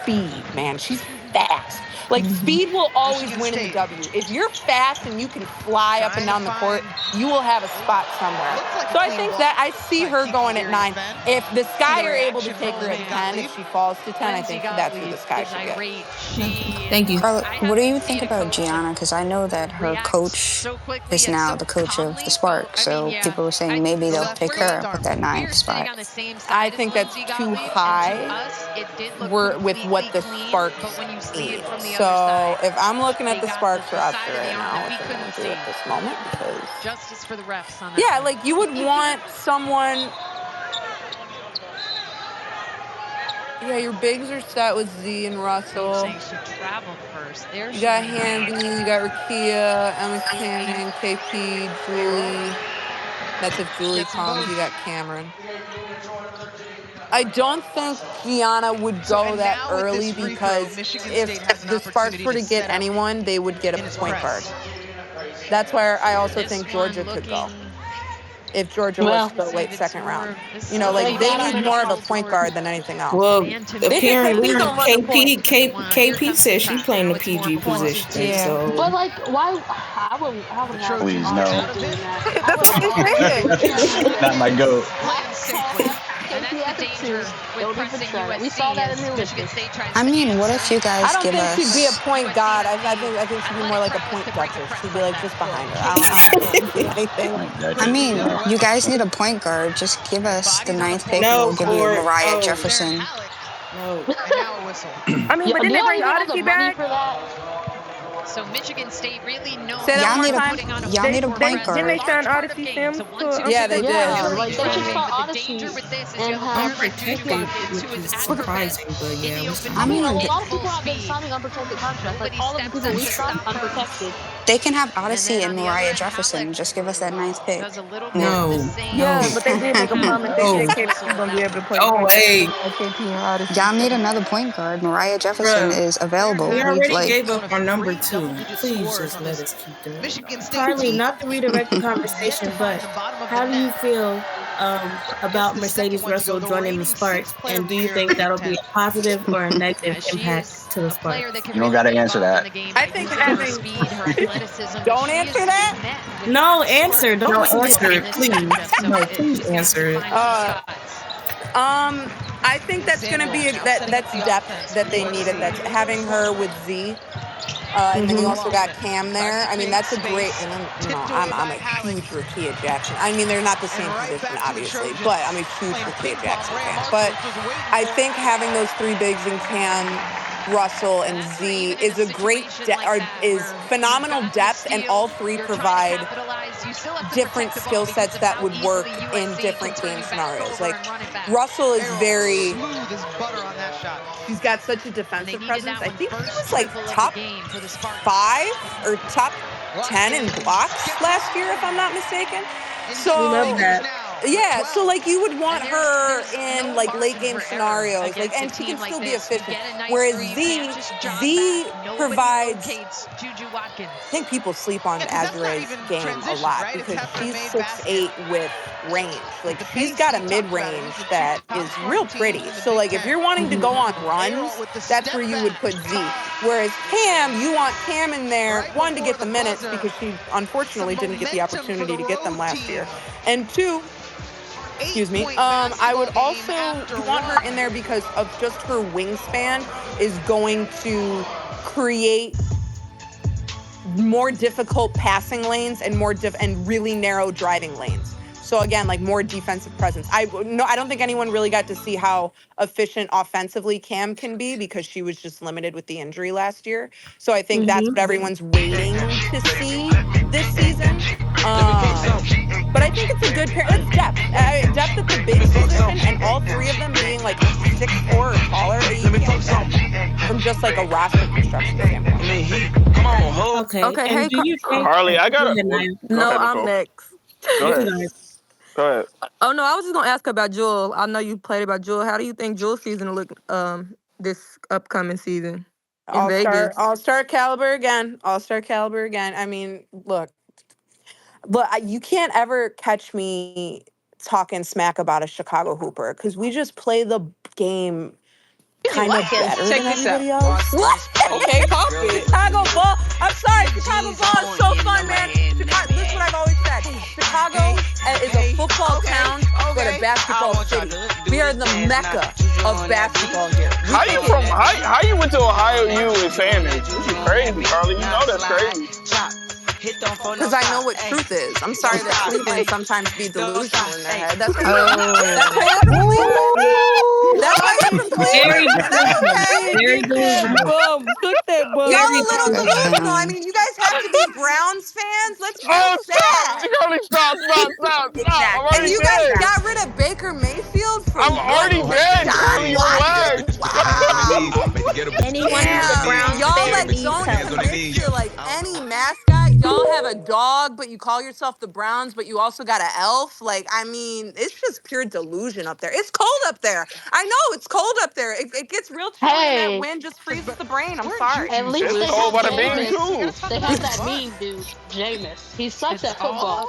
speed, man. She's fast. Like, speed will always win in the W. If you're fast and you can fly up and down the court, you will have a spot somewhere. So I think that I see her going at 9. If the Sky are able to take her at 10, if she falls to 10, I think that's who the Sky should get. Thank you. Karla, what do you think about Gianna? Because I know that her coach is now the coach of the Spark. So people were saying maybe they'll pick her up at that 9th spot. I think that's too high with what the Sparks need. So if I'm looking at the Sparks roster right now, which I'm going to do at this moment, because justice for the refs on that. Yeah, like you would want someone. Yeah, your bigs are set with Z and Russell. You got Handy, you got Rakia, Emma Cannon, KP, Julie. That's if Julie comes. You got Cameron. I don't think Gianna would go that early because if the Sparks were to get anyone, they would get a point guard. That's where I also think Georgia could go. If Georgia was still late second round. You know, like they need more of a point guard than anything else. Well, apparently KP says she's playing the PG position. Yeah. So. But like, why? I would please, no. Not my goat. And that's the danger with pressing USC. We saw that in the Michigan State tries I mean, what if you guys give us... I don't think she'd be a point guard. I think she'd be more like a point duchess. She'd be like just behind her. I don't see anything. I mean, you guys need a point guard. Just give us the 9th pick and we'll give you Mariah Jefferson. I mean, but didn't they bring Odyssey back? So Michigan State really knows y'all need a point guard. Didn't they sign Odyssey Sims? Yeah, they did. Like, they should start Odyssey and unprotected, which is surprising, but yeah. I mean, a lot of people have been signing unprotected contracts. Like, all of the people we signed unprotected. They can have Odyssey and Mariah Jefferson. Just give us that 9th pick. No. Yeah, but they did make a promise. They said KP was going to be able to play. Oh, hey. Y'all need another point guard. Mariah Jefferson is available. We already gave up our number 2. Please just let us keep doing it. Karli, not to redirect the conversation, but how do you feel about Mercedes Russell joining the Sparks? And do you think that'll be a positive or a negative impact to the Sparks? You don't got to answer that. I think having... Don't answer that? No, answer. Don't answer it, please. No, please answer it. I think that's going to be that's depth that they needed. That's having her with Z, and then you also got Cam there. I mean, that's a great. And I'm a huge Rakia Jackson. I mean, they're not the same position, obviously, but I'm a huge Rakia Jackson fan. But I think having those 3 bigs in Cam, Russell, and Z is a great is phenomenal depth, and all 3 provide different skill sets that would work in different game scenarios. Like Russell is very, he's got such a defensive presence. I think he was like top 5 or top 10 in blocks last year, if I'm not mistaken. So we love that. Yeah, so like you would want her in like late game scenarios, like, and she can still be efficient. Whereas Z provides. I think people sleep on Azure's game a lot because she's 6'8" with range. Like she's got a mid range that is real pretty. So like if you're wanting to go on runs, that's where you would put Z. Whereas Cam, you want Cam in there, one, to get the minutes because she unfortunately didn't get the opportunity to get them last year. And two, I would also want her in there because of just her wingspan is going to create more difficult passing lanes and and really narrow driving lanes. So again, like more defensive presence. I don't think anyone really got to see how efficient offensively Cam can be because she was just limited with the injury last year. So I think that's what everyone's waiting to see this season. But I think it's a good pair. It's depth. Depth at the big position, and all three of them being like 6'4" or taller. You can't get from just like a roster construction standpoint. Come on, Okay. Hey, Karli, I got to. No, I'm next. Go ahead. Go ahead. Oh no, I was just gonna ask about Jewel. I know you played about Jewel. How do you think Jewel's season will look this upcoming season in Vegas? All-star caliber again. All-star caliber again. I mean, look, you can't ever catch me talking smack about a Chicago Hooper because we just play the game kind of better than everybody else. Okay, copy. Chicago ball. I'm sorry, Chicago ball is so fun, man. Chicago, this is what I've always said. Chicago is a football town, but a basketball city. We are the mecca of basketball here. How you went to Ohio U and saying this? This is crazy, Karli. You know that's crazy. Because I know what truth is. I'm sorry that Cleveland sometimes be delusional in their head. That's why you're from Cleveland. Very delusional. Y'all a little delusional. I mean, you guys have to be Browns fans. Let's face that. Stop. And you guys got rid of Baker Mayfield for I'm already dead. Y'all like don't commit to like any mascot. Y'all have a dog, but you call yourself the Browns, but you also got an elf. Like, I mean, it's just pure delusion up there. It's cold up there. I know it's cold up there. It gets real chilly. And that wind just freezes the brain. I'm sorry. At least it's they cold have by the bean too. They have that mean dude, Jameis. He sucks at football.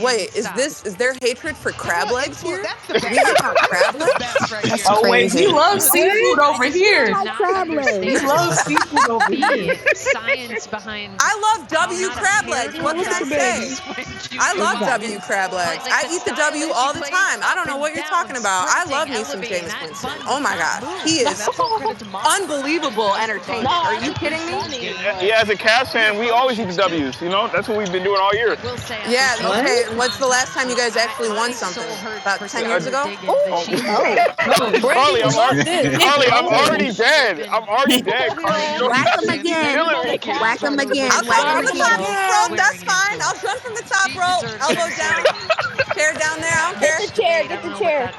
Wait. Is there hatred for crab legs here? We hate on crab legs? Oh wait, he loves seafood over here. He loves seafood over here. Science behind. I love W crab legs. What can I say? I love W crab legs. I eat the W all the time. I don't know what you're talking about. I love me some Jameis Winston. Oh my God, he is unbelievable entertainment. Are you kidding me? Yeah, as a Cavs fan, we always eat the W's. You know, that's what we've been doing all year. Yeah. Okay. What's the last time you guys actually won something? About 10 years ago? Karli, I'm already dead. Whack him again. I'll jump from the top rope. That's fine. I'll jump from the top rope. Elbow down. Chair down there. I don't care. Get the chair.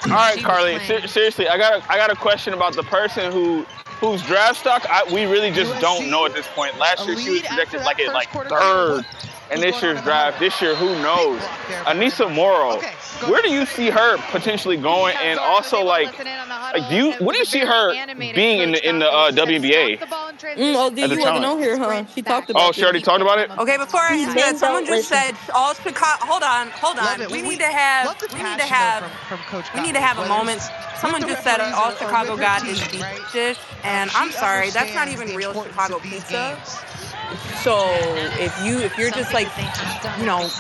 All right, Karli. Seriously, I got a question about the person whose draft stock we really just don't know at this point. Last year she was projected like third in this year's draft. This year, who knows? Anissa Morrow. Where do you see her potentially going? And also, what do you see her being in the WNBA? You wasn't on here, huh? She talked about it. Oh, she already talked about it? Okay, before I answer that, someone just said all Chicago. Hold on. We need to have a moment. Someone just said all Chicago got is beef dish, and I'm sorry, that's not even real Chicago pizza. So if you're just like,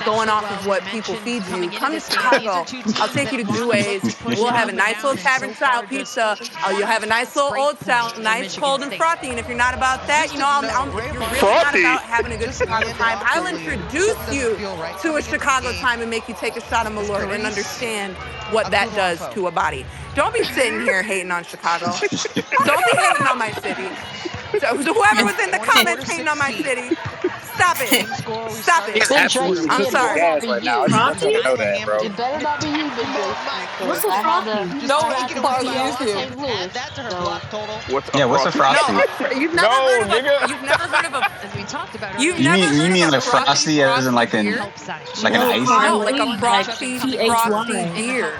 going off of what people feed you, come to Chicago. I'll take you to Duays. We'll have a nice little tavern style pizza. You'll have a nice little old style, nice, cold, and frothy. And if you're not about that, if you're really not about having a good Chicago time, I'll introduce you to a Chicago time and make you take a shot of Malort and understand what that does to a body. Don't be sitting here hating on Chicago. Don't be hating on my city. So whoever was in the comments hating on my city, stop it. Stop it. I'm sorry. Right now. I just want you to know that, bro. It better not be you, big boy. What's a frothy? No, Karli used to. Add that to her block total. What's a frosty? You've never heard of a. As we talked about it. You mean like frosty as in like an ice? No, like a frosty beer.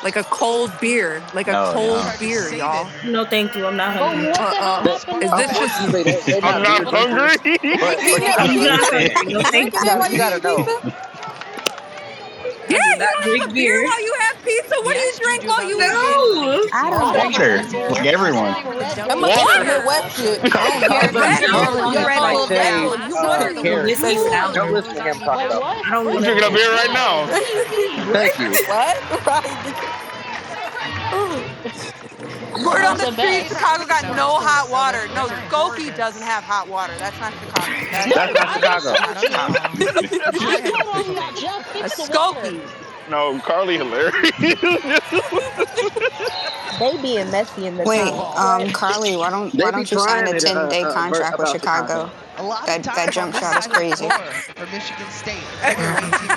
Like a cold beer. Like a cold beer, y'all. No, thank you. I'm not hungry. Is this just... I'm not hungry. No, thank you. You gotta know. Yeah, you don't have a beer while you have pizza. What do you drink while you eat? No. I don't Water, like everyone. That must be your wet shit. I don't know. You're Red Bull, Red Bull. Carrie, don't listen to him talk about. I don't I'm want drinking a beer right now. Thank you. What? Word on the street, Chicago got no hot water. No, Skokie doesn't have hot water. That's not Chicago. That's not Chicago. A Skokie. No, Karli hilarious. They being messy in the Karli, why don't you sign a 10-day contract with Chicago? That jump shot is crazy. For Michigan State.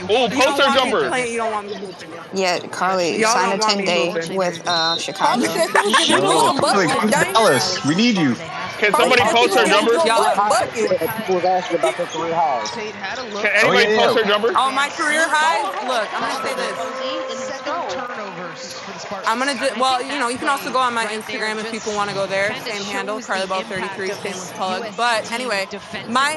Oh, poster jumper. You don't want me to Yeah, Karli, sign a 10-day with Chicago. Dallas, we need you. Can somebody post her jumper? People was asking about their career highs. Can anybody post her jumper? Oh, my career highs? Look, I'm going to say this. I'm going to just, well, you can also go on my Instagram if people want to go there. Same handle, KarliBall33, shameless plug. But anyway, my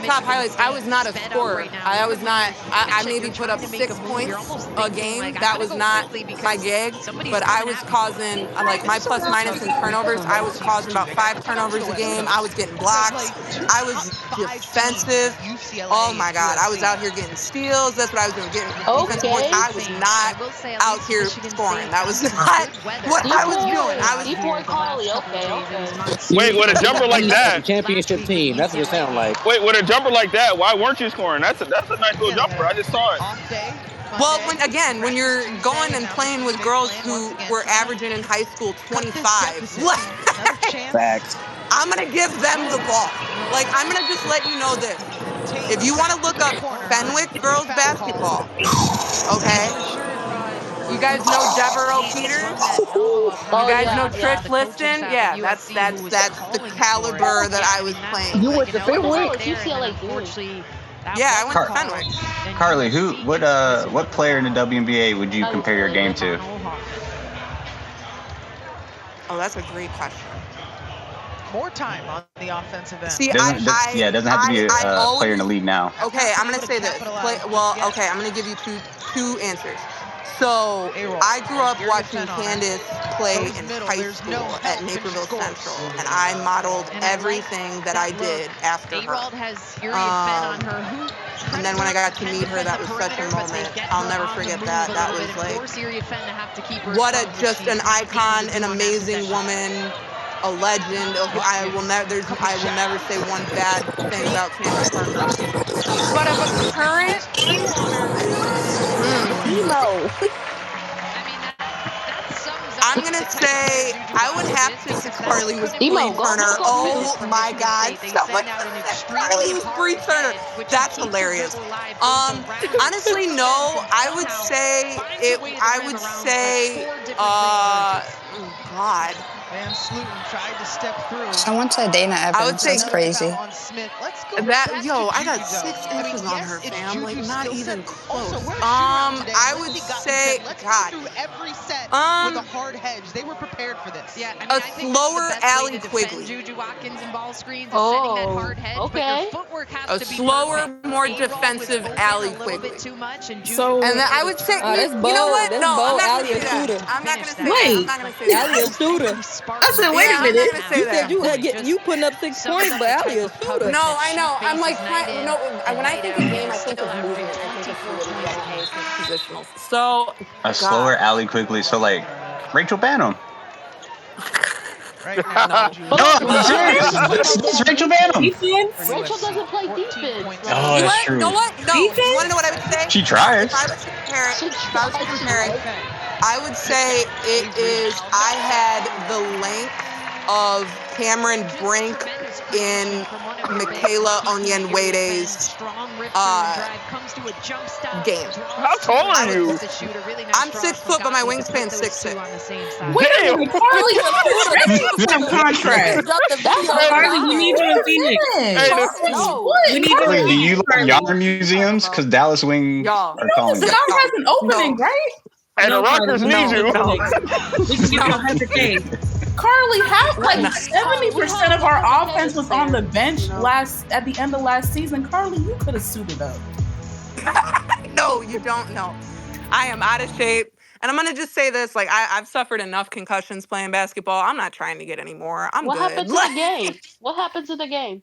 top highlights, I was not a scorer. I maybe put up 6 points a game. That was not my gig. But I was causing, like, my plus minus in turnovers, I was causing about 5 turnovers a game. I was getting blocks. I was defensive. Oh, my God. I was out here getting steals. That's what I was doing, getting defensive points. I was not out here scoring. That was not what I was doing. I was D4 Karli. Okay. Wait, with a jumper like that. Championship team. That's what it sounds like. Wait, with a jumper like that, why weren't you scoring? That's a nice little jumper. I just saw it. Well, when you're going and playing with girls who were averaging in high school 25, Facts. I'm going to give them the ball. Like, I'm going to just let you know this. If you want to look up Fenwick girls basketball, okay? You guys know Devereaux Peters? You guys know Trish Liston? Yeah, that's the caliber that I was playing. You went to Fenwick? Yeah, I went to Fenwick. Karli, what player in the WNBA would you compare your game to? Oh, that's a great question. More time on the offensive end. See, it doesn't have to be a player in the league now. Okay, I'm going to say this. Okay, I'm going to give you two answers. So, I grew up watching Candace play in high school at Naperville Central, and I modeled everything that I did after her. And then when I got to meet her, that was such a moment. I'll never forget that. That was like, just an icon, an amazing woman, a legend. I will never say one bad thing about Candace. But of a current I'm going to say I would have to since Karli was Bree Turner. Oh my God. Karli was Bree Turner. That's hilarious. Honestly, no. I would say God. Van Sluten tried to step through. Someone said Dana Evans. That's crazy. I got 6 inches on her, fam. Like, not even close. I would say, God. Every set with a hard hedge. They were prepared for this. Yeah, a slower Allie Quigley. Juju Watkins and ball screens, okay. A slower, more defensive Allie Quigley. So, and then I would say, you know what? No, I'm not going to say that. I'm not going to say that. I'm not going to say that. Allie a shooter. I said, wait a minute. You said you putting up 6 points, but Allie a shooter. No, I know. I'm like, when I think of game, I think of movement. I think of fluidity. I think positional. So a slower Allie Quigley. So like Rachel Banham. I'm serious. It's Rachel Banham. Rachel doesn't play defense. Oh, that's true. You know what? No. You want to know what I would say? She tries. If I was comparing, I would say it is. I had the length of Cameron Brink in Michaela Onyenwede's game. How tall are you? I'm 6 foot, but my wingspan's 6'6". Damn. Contract. Karli, we need you in Phoenix. We need you in Do you like yarn museums? Because Dallas Wing are calling. The number has an opening, right? And the Rockers need you. We can give you $100K. Karli, how 70% of our offense was on the bench at the end of last season. Karli, you could have suited up. No, you don't know. I am out of shape. And I'm going to just say this. Like, I've suffered enough concussions playing basketball. I'm not trying to get any more. I'm what good. Happened to the game? What happened to the game?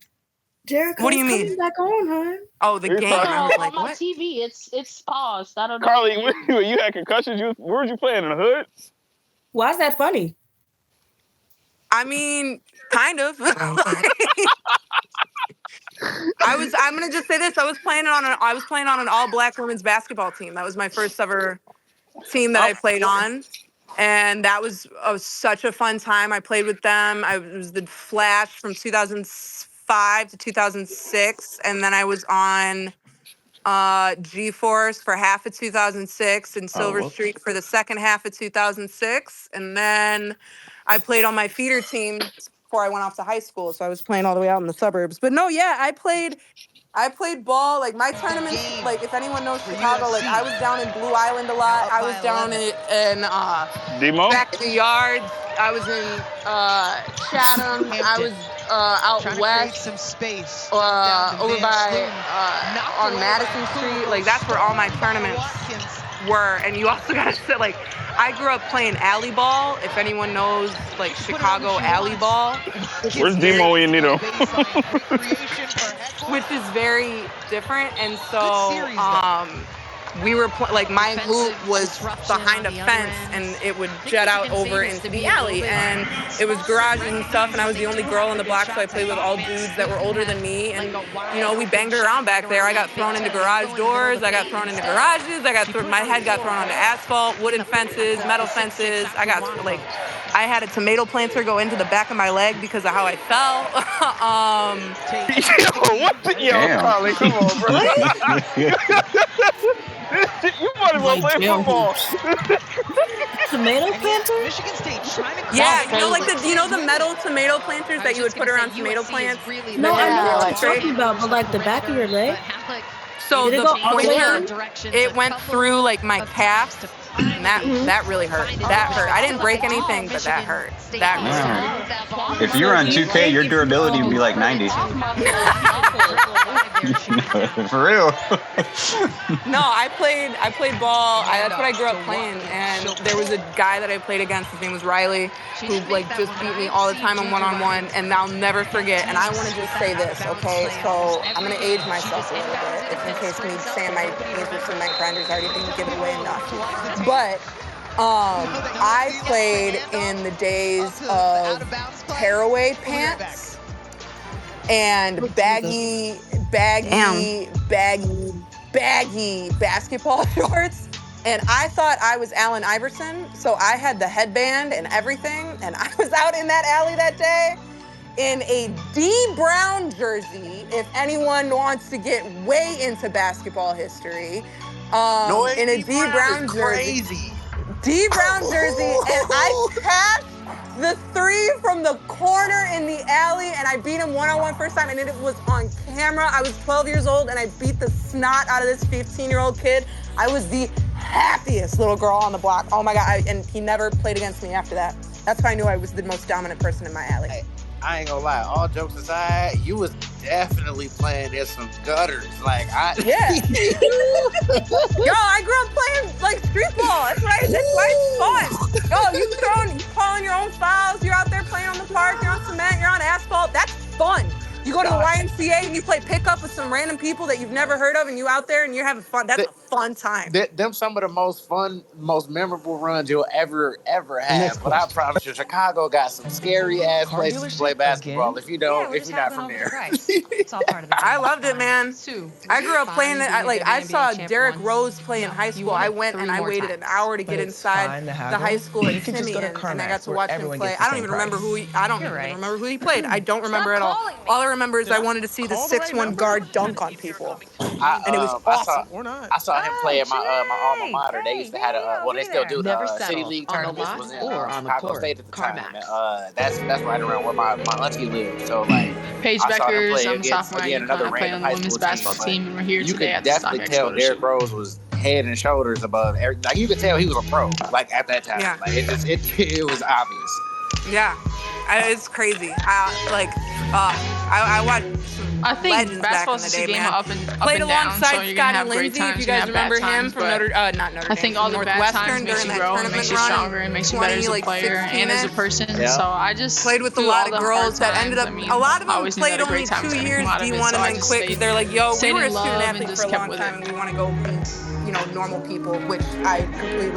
Jericho's what do you coming mean? back on, huh? Oh, the game. I was like, on my what? TV, it's paused. I don't know. Karli, you had concussions? Where were you playing, in the hood? Why is that funny? I mean, kind of. I'm gonna just say this. I was playing on an all-black women's basketball team. That was my first ever team that I played on. And that was such a fun time. I played with them. I was the Flash from 2005 to 2006. And then I was on G-Force for half of 2006 and Silver Streak for the second half of 2006. And then I played on my feeder team before I went off to high school. So I was playing all the way out in the suburbs. But no, yeah, I played ball, like my tournaments, like if anyone knows Chicago, like I was down in Blue Island a lot. I was down in back in the yards. I was in Chatham. I was out west, some space over by on Madison Street. Like that's where all my tournaments were. And you also gotta sit like I grew up playing alley ball. If anyone knows like Chicago alley ball, where's Demo when you need him? Which is very different, and so we were like my hoop was behind a fence, and it would jet out over into the alley, and it was garages and stuff, and I was the only girl on the block, so I played with all dudes that were older than me, and you know we banged around back there. I got thrown into garage doors, I got thrown into garages, my head got thrown onto asphalt, wooden fences, metal fences. I had a tomato planter go into the back of my leg because of how I fell. Karli, come on, bro. You might as well play football. Tomato planter? Michigan State trying to the metal tomato planters that you would put around tomato plants? No, I know what you're talking about, but like the back of your leg? So it went through like my calf, and that really hurt. That hurt. I didn't break anything, but that hurt. That hurt. If you were on 2K, your durability would be like 90. For real. No, I played ball. That's what I grew up playing. And there was a guy that I played against. His name was Riley, who like just beat me all the time on one-on-one. And I'll never forget. And I want to just say this, okay? So I'm gonna age myself a little bit, if in case me saying my age with some night grinders already didn't give it away enough. But I played in the days of tearaway pants and baggy basketball shorts. And I thought I was Allen Iverson, so I had the headband and everything. And I was out in that alley that day in a D. Brown jersey, if anyone wants to get way into basketball history. In a D. Brown jersey. Crazy. D. Brown jersey, and I passed the three from the corner in the alley, and I beat him one-on-one first time, and it was on camera. I was 12 years old, and I beat the snot out of this 15-year-old kid. I was the happiest little girl on the block. Oh my God, and he never played against me after that. That's how I knew I was the most dominant person in my alley. I ain't gonna lie, all jokes aside, you was definitely playing in some gutters. Yeah. Yo, I grew up playing like street ball. That's why it's fun. Yo, you calling your own fouls, you're out there playing on the park, you're on cement, you're on asphalt. That's fun. You go to the YMCA and you play pickup with some random people that you've never heard of, and you out there and you're having fun. That's a fun time. Them some of the most fun, most memorable runs you'll ever have. But I promise you, Chicago got some scary ass places to play basketball. If you're not from there. It's all part of the I loved it, man. I grew up playing it. I saw Derrick Rose play in high school. I went and I waited an hour to get inside the high school at Timmy, and I got to watch him play. I don't even remember who he played. I don't remember at all. All I remember is I wanted to see the 6'1" guard dunk on people, and it was awesome. I saw him play at my alma mater. They used to have they still do the City League tournaments. Was in Chicago State at the time. And, that's right around where my auntie lived. So Paige Beckers, I'm sophomore. Again, another playing on the women's basketball team, and we're here today at the Stock You could definitely tell Derrick Rose was head and shoulders above. You could tell he was a pro. At that time, it was obvious. Yeah. It's crazy. I watched some legends back in the day, man. Played alongside Scotty Lindsey, if you guys remember him from not Notre Dame. I think all the bad times makes you grow and makes you stronger and makes you better as a player and as a person. Yeah. So I just played with a lot of girls that ended up. A lot of them played only 2 years D1 and then quit. They're like, "Yo, we were a student athlete for a long time and we want to go be, normal people," which I completely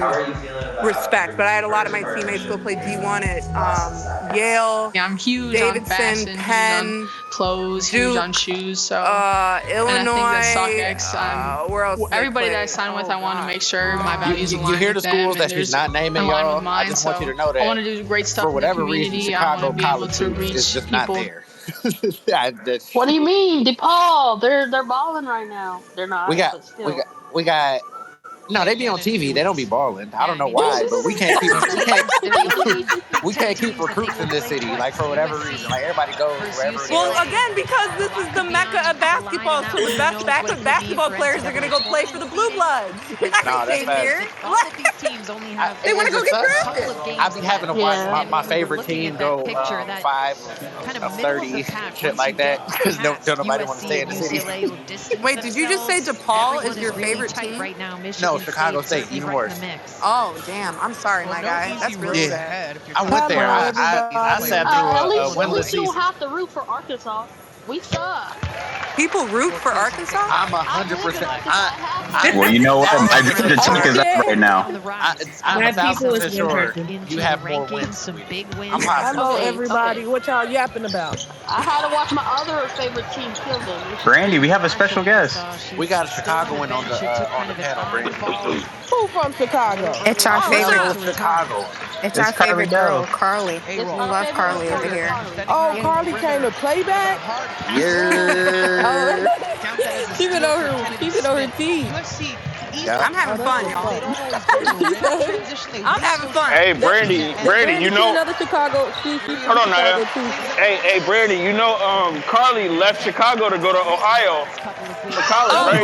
respect. But I had a lot of my teammates go play D1 at Yale. Yeah, I'm huge Davidson, on fashion, Penn, huge on clothes, huge on shoes. So Illinois. And I think that StockX, where else? Everybody that I sign with, I want to make sure my values align You hear the with schools them, that she's not naming, y'all. I just want you to know that I want to do great stuff for whatever in the community. reason, Chicago I want to be able college to reach is just people. not there. What do you mean, DePaul? They're balling right now. They're not. We got. No, they be on TV. They don't be balling. I don't know why, but we can't keep recruits in this city. Like for whatever reason, like everybody goes wherever. Well, again, because this is the mecca of basketball, so the best basketball players are gonna go play for the Blue Bloods. We're not gonna stay here. They want to go get drafted. I be having to watch my favorite team go 5 of 30, shit like that, because don't nobody want to stay in the city. Wait, did you just say DePaul is your favorite team right now? No, Chicago State, even worse. Oh, damn. I'm sorry, my guy. That's really sad. I went there. I sat through a winless season. You don't have to root for Arkansas. We suck. People root for Arkansas? I'm 100%. Well, you know what? My check is up right now. I'm 1,000% sure you have more wins. Hello, everybody. What y'all yapping about? I had to watch my other favorite team kill them. Brandy, we have a special guest. We got a Chicagoan on the panel, Brandy. Who from Chicago? It's our favorite. Chicago. It's our favorite girl, Karli. We love Karli over here. Oh, Karli came to playback? Yeah. Keep it over her team. I'm having fun, y'all. I'm having fun. Hey, Brandy, you know. Another Chicago. Hold on, Naya. Hey, Brandy, you know, Karli left Chicago to go to Ohio for college, right?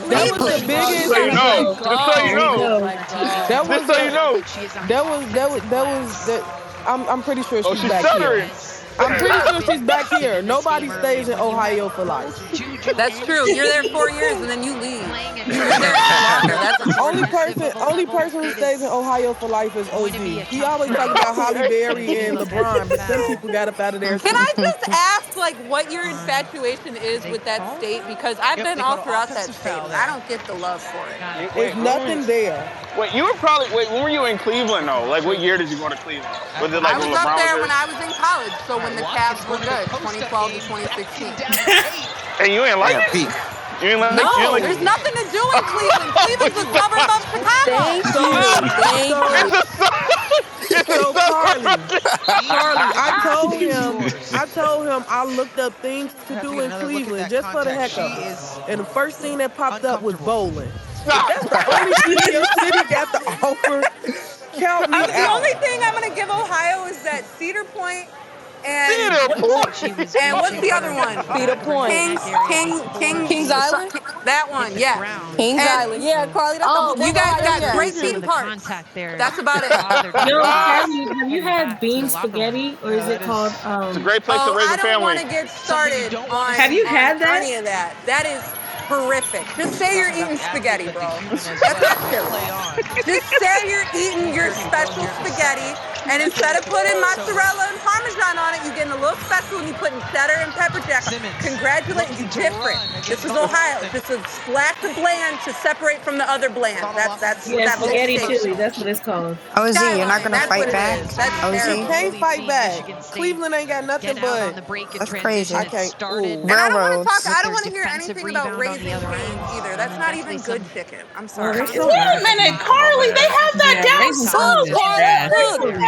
That was the biggest. Just so you know. That was. I'm pretty sure she's back stuttering. here. I'm pretty sure she's back here. Nobody stays in Ohio for life. That's true. You're there 4 years and then you leave. You're there longer. That's only person who stays in Ohio for life is OG. He always talk about Halle Berry and LeBron, but some people got up out of there. Can I just ask, what your infatuation is with that state? Because I've been all throughout that state, and I don't get the love for it. There's nothing there. Wait, you were when were you in Cleveland, though? Like, what year did you go to Cleveland? Was it I was up there when I was in college, so when the Cavs were good, 2012 to 2016. And you ain't like it? You ain't like No, there's nothing to do in Cleveland. Cleveland's a suburb of Chicago. Thank you. So Karli, I told him I looked up things to do in Cleveland just for the heck of it. And the first thing that popped up was bowling. That's the only thing your city got to offer. Count me out. The only thing I'm going to give Ohio is that Cedar Point and what's the other one? Cedar Point. Kings Island? That one, yeah. Kings Island. Yeah, Karli, you guys got great theme parks. That's about it. Yo, have you had bean spaghetti, or is it called? It's a great place to raise a family. I don't want to get started on. Have you had that? Any of that? That is horrific. Just say you're eating spaghetti, bro. That's not silly. Just say you're eating your special spaghetti, and instead of putting mozzarella and Parmesan on it, you're getting a little special and you're putting cheddar and pepper jack. Congratulations, you're different. This is Ohio. Just a splash of bland to separate from the other bland. That's yeah, spaghetti chili. That's what it's called. OZ, you're not gonna fight back. OZ, you can't fight back. Cleveland ain't got nothing but. That's crazy. I can't. Railroads. I don't want to hear anything about raising canes either. That's not even good chicken. I'm sorry. Wait a minute, Karli. They have that down south. Look,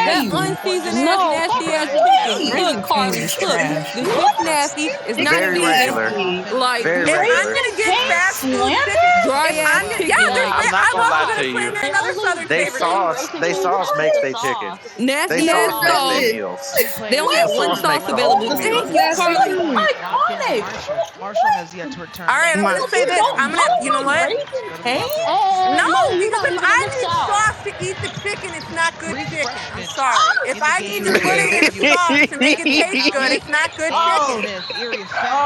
that unseasoned nasty ass chicken. Look, Karli, look, this is nasty. It's not Very regular. Like, Very if I'm regular. gonna get fast food chicken, dry ass chicken. Yeah, I'm not I'm gonna lie also to gonna you. claim another Southern favorite. They sauce makes they chicken. Nasty They ass sauce makes sauce. they meals. They only have one Sauce sauce makes the whole available. meal. Carly. Marshall has yet to return. All right, I'm gonna say this. I'm gonna, you know what? No, because if I need sauce to eat the chicken, it's not good chicken. I'm sorry. If I need to put it in sauce to make it taste good, it's not good chicken.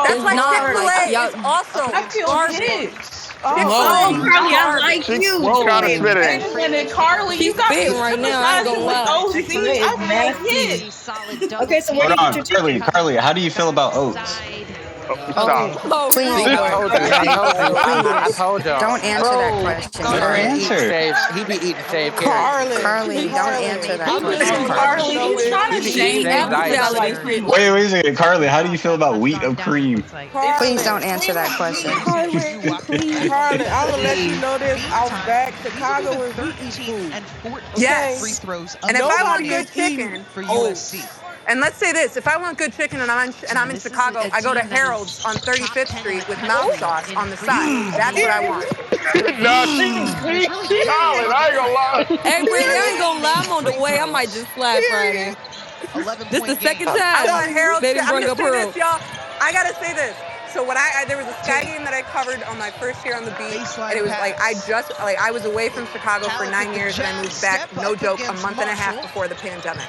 That's like Chick-fil-A is also garbage. Karli, I like you. Kind of spitting. Wait a minute, Karli, you got me right now. I ain't gonna lie. Chick-fil-A is nasty. Okay, so where Hold do you on, get your chicken? Karli, how do you feel about oats? Oh, Please. I told y'all. Don't answer that question. He be eating shaved carrots. Carli, don't answer that question. Karli, he's trying to shame salad. Wait a second, Karli, how do you feel about wheat of cream? Please don't answer that question. Karli, I'm gonna let you know this. Out back, Chicago is we eat food. Yes. Free throws. And if I want Nobody good is eating chicken, for USC. and let's say this, if I want good chicken and I'm in Chicago, I go to Harold's on 35th Street with mouth sauce on the side. That's what I want. No, she solid. I ain't gonna lie. Hey, Brittany, I ain't gonna lie. I'm on the way. I might just slide Friday. This the second time. I want Harold's. They didn't I'm bring gonna up say Harold. this, y'all. I gotta say this. So when there was a Sky game that I covered on my first year on the beat, and it was like I was away from Chicago for 9 years, and I moved back, no joke, a month and a half before the pandemic.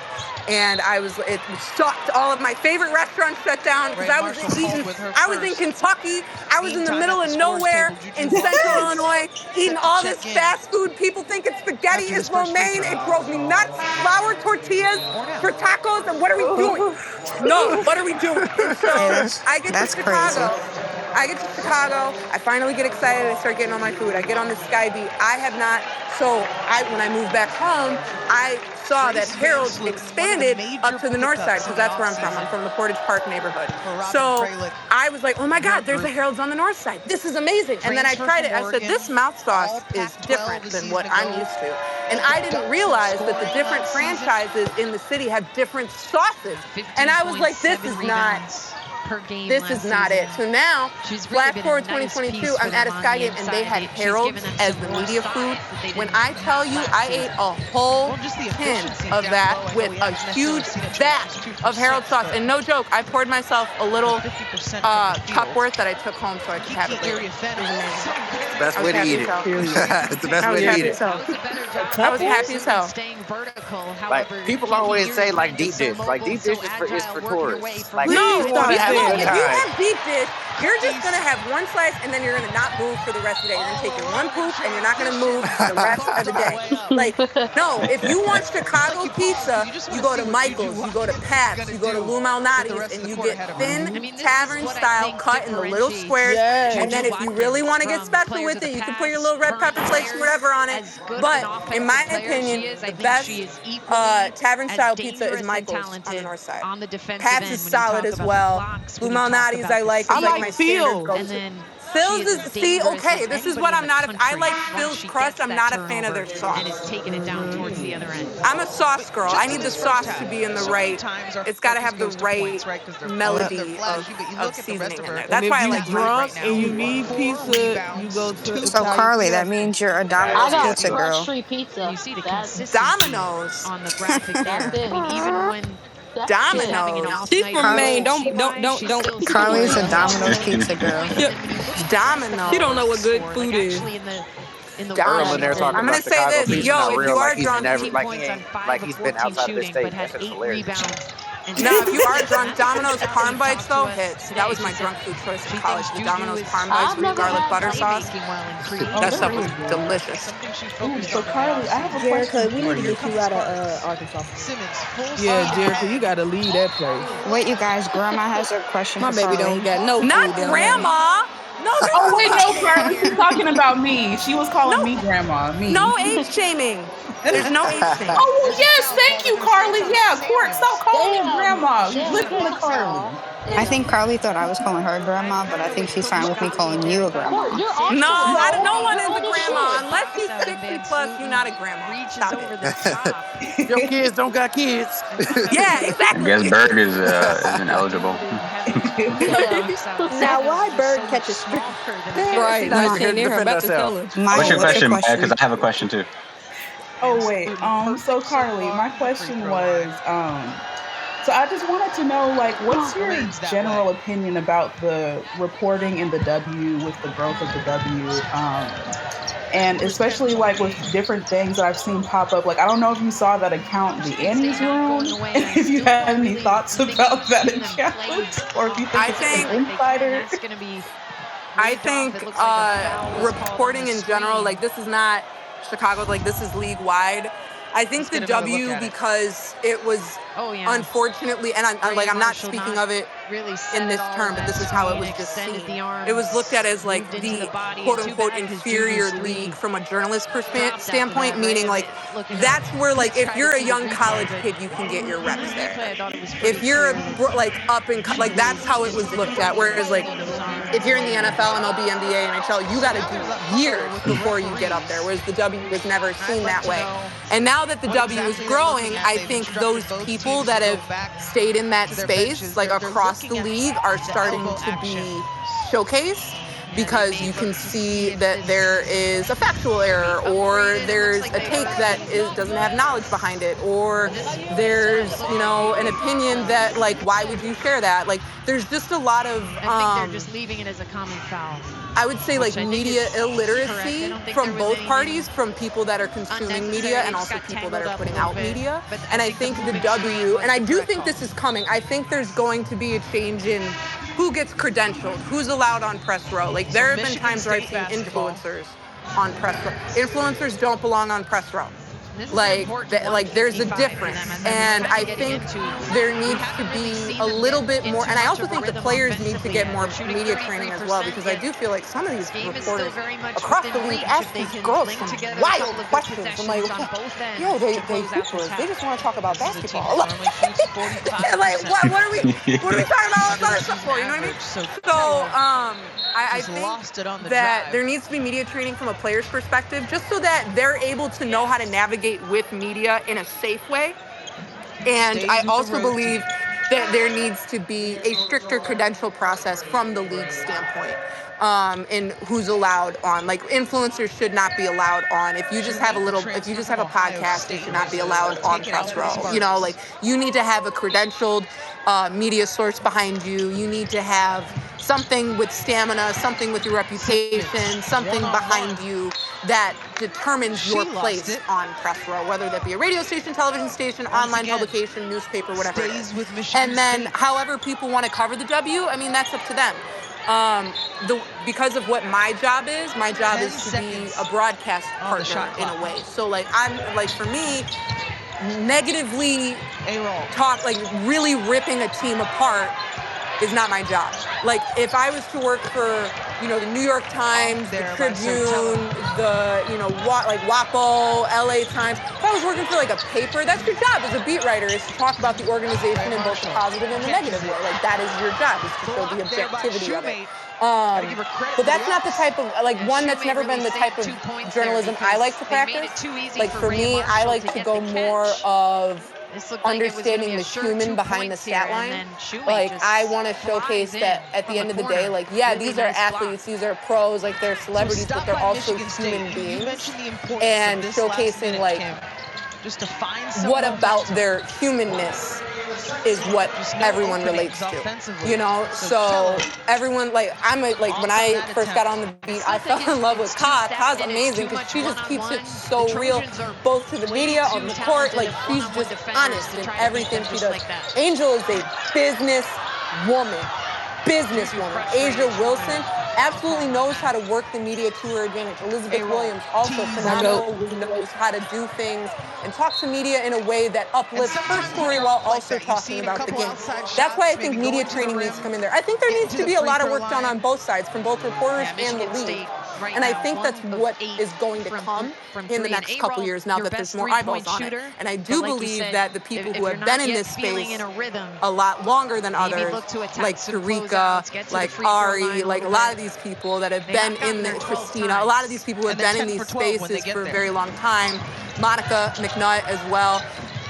And it sucked. All of my favorite restaurants shut down because I was in Kentucky. I was in the middle of nowhere in central Illinois, eating all this fast food. People think it's spaghetti, it's romaine. It drove me nuts. Flour tortillas for tacos, and what are we doing? No, what are we doing? And so I get to Chicago. I finally get excited. I start getting all my food. I get on the Sky Beat. When I moved back home, I saw that Harold's expanded up to the north side because that's where I'm from. I'm from the Portage Park neighborhood. So I was like, oh my God, there's a Harold's on the north side. This is amazing. And then I tried it. I said, this mouth sauce is different than what I'm used to. And I didn't realize that the different franchises in the city have different sauces. And I was like, this is not it. So now, Black Forward 2022, I'm at a Sky game, and they had Harold's as the media food. When I tell you, I ate a whole tin of that with a huge vat of Harold sauce. And no joke, I poured myself a little cup worth that I took home so I could have it later. It was amazing. Best way to eat it. It's the best way to eat it. I was happy as hell. Like people always say, like deep dish. Like deep dish is for tourists. Like no, if you want to have a good if you time. have deep dish, you're just gonna have one slice and then you're gonna not move for the rest of the day. You're gonna take your one poop and you're not gonna move for the rest of the day. Like, no, if you want Chicago pizza, you go to Michael's, you go to Pat's, you go to Lou Malnati's, and you get thin tavern style cut in the little squares. And then if you really want to get special with it, you can put your little red pepper flakes or whatever on it. But in my opinion, the best tavern style pizza is Michael's on the north side. Pat's is solid as well. Lou Malnati's I like. I like my standard go-to. Phil's is, okay, this is what I'm not, I like Phil's crust, I'm not a fan of their sauce. I'm a sauce girl. I need the sauce to be in the right, it's got to have the right melody of seasoning in there. That's why I like drunk and you need pizza, you go to So Karli, that means you're a Domino's pizza girl. Street pizza. You see the Domino's on the graphic there. Even when Domino's. She's from Maine. Don't. Karli's a Domino's pizza girl. Domino's. She don't know what good food is. Earl in there talking I'm gonna about say Chicago this, pizza yo, not if real, you are like he's drunk, never, like he's been outside of the state. That's just hilarious. No, if you are drunk, Domino's Parm Bites though hits. That was my drunk food choice in college. The Domino's Parm Bites with garlic butter sauce. That stuff was delicious. So Karli, I have a question. We need to get you out of Arkansas. Yeah, Jerica, you gotta leave that place. Wait, you guys, Grandma has a question. My for baby Karli. don't got no food. Not Grandma. No, oh wait, no, Karli. She's talking about me. She was calling me Grandma. Me. No age shaming. There's no age shaming. Oh well, yes, thank you, Karli. Yeah, Court, stop calling me Grandma. Listen to Karli. I think Karli thought I was calling her grandma, but I think she's fine with me calling you a grandma. No one is a grandma. Unless he's 60 plus, you're not a grandma. Stop it. Your kids don't got kids. Yeah, exactly. I guess Berg is ineligible. Now, why Bird catches strict? Right, now she near her about to tell her. What's your question, Maya? Because I have a question too. Oh wait, so Karli, my question was, so I just wanted to know, like, what's your general opinion about the reporting in the W with the growth of the W, and especially like with different things that I've seen pop up. Like, I don't know if you saw that account, the Annie's Room, if you had any thoughts about that account, or if you think it's an insider. I think reporting in general, like, this is not Chicago, like, this is league-wide. I think the W, because it was unfortunately, and I'm not speaking of it in this term, but this is how it was just seen. It was looked at as like the quote-unquote inferior league from a journalist standpoint, meaning like that's where, like, if you're a young college kid, you can get your reps there. If you're like up in, like, that's how it was looked at. Whereas like if you're in the NFL, MLB, NBA, NHL, you got to do years before you get up there. Whereas the W was never seen that way. And now that the W is growing, I think those people that have stayed in that space, like across the league, are starting to be showcased, because you can see that there is a factual error, or there's a take that doesn't have knowledge behind it, or there's, you know, an opinion that, like, why would you share that? Like, there's just a lot of I think they're just leaving it as a common foul. I would say, like, media illiteracy from both parties, from people that are consuming media and also people that are putting out media. And I think the W, and I do think this is coming, I think there's going to be a change in who gets credentialed, who's allowed on press row. Like, there have been times where I've seen influencers on press row. Influencers don't belong on press row. Like, there's a difference. And I think there needs to be a little bit more, and I also think the players need to get more media training as well, because I do feel like some of these reporters across the league ask these girls some wild questions. I'm like, yo, they hoopers. They just want to talk about basketball. Like, what are we talking about all this other stuff for? You know what I mean? So, I think that there needs to be media training from a player's perspective, just so that they're able to know how to navigate with media in a safe way. And I also believe that there needs to be a stricter credential process from the league standpoint, in who's allowed on. Like, influencers should not be allowed on. If you just have a podcast, you should not be allowed on press row. You know, like, you need to have a credentialed media source behind you. You need to have something with stamina, something with your reputation, something behind you that determines your place on press row, whether that be a radio station, television station, online publication, newspaper, whatever it is. And then however people want to cover the W, I mean, that's up to them. Because of what my job is to be a broadcast partner in a way. So, like, I'm, like, for me, negatively really ripping a team apart is not my job. Like, if I was to work for, you know, the New York Times, the Tribune, the, you know, WAPO, LA Times, if I was working for, like, a paper, that's your job as a beat writer, is to talk about the organization in both the positive and the negative way. Like, that is your job, is to show the objectivity of it. But that's not the type of, like, one, that's never been the type of journalism I like to practice. Like, for me, I like to go more of understanding the human behind the stat line. Like, I want to showcase that at the end of the day, like, yeah, these are athletes, these are pros, like, they're celebrities, but they're also human beings. And showcasing, like, what about their humanness is what everyone relates to, you know? So everyone, like, when I first got on the beat, I fell in love with Ka. Ka's amazing because she just keeps it so real, both to the media, on the court. Like, she's just honest in everything she does. Angel is a businesswoman. Asia Wilson absolutely knows how to work the media to her advantage. Elizabeth Williams, also phenomenal, who knows how to do things and talk to media in a way that uplifts her story while also talking about the game. That's why I think media training needs to come in there. I think there needs to be a lot of work done on both sides, from both reporters and the league. And I think that's what is going to come in the next couple years, now that there's more eyeballs on it. And I do believe that the people who have been in this space a lot longer than others, like Tarika, like Ari, like a lot of these people that have been in there, Christina, a lot of these people who have been in these spaces for a very long time, Monica McNutt as well,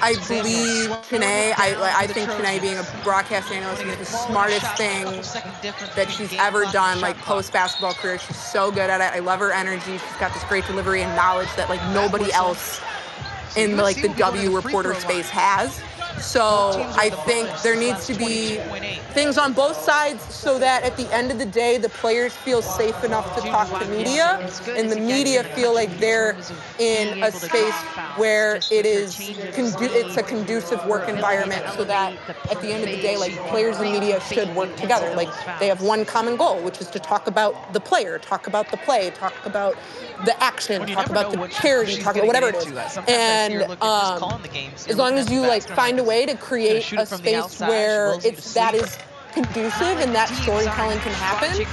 I believe Chennedy. I think Chennedy, being a broadcast analyst, is the smartest thing that she's ever done, like post-basketball career. She's so good at it. I love her energy. She's got this great delivery and knowledge that like nobody else in like the W reporter space has. So I think there needs to be things on both sides so that at the end of the day, the players feel safe enough to talk to media, and the media feel like they're in a space where it's a conducive work environment, so that at the end of the day, like players and media should work together. Like they have one common goal, which is to talk about the player, talk about the play, talk about the action, talk about the charity, talk about whatever it is. And as long as you like find a way to create a space where that is conducive and that storytelling can happen,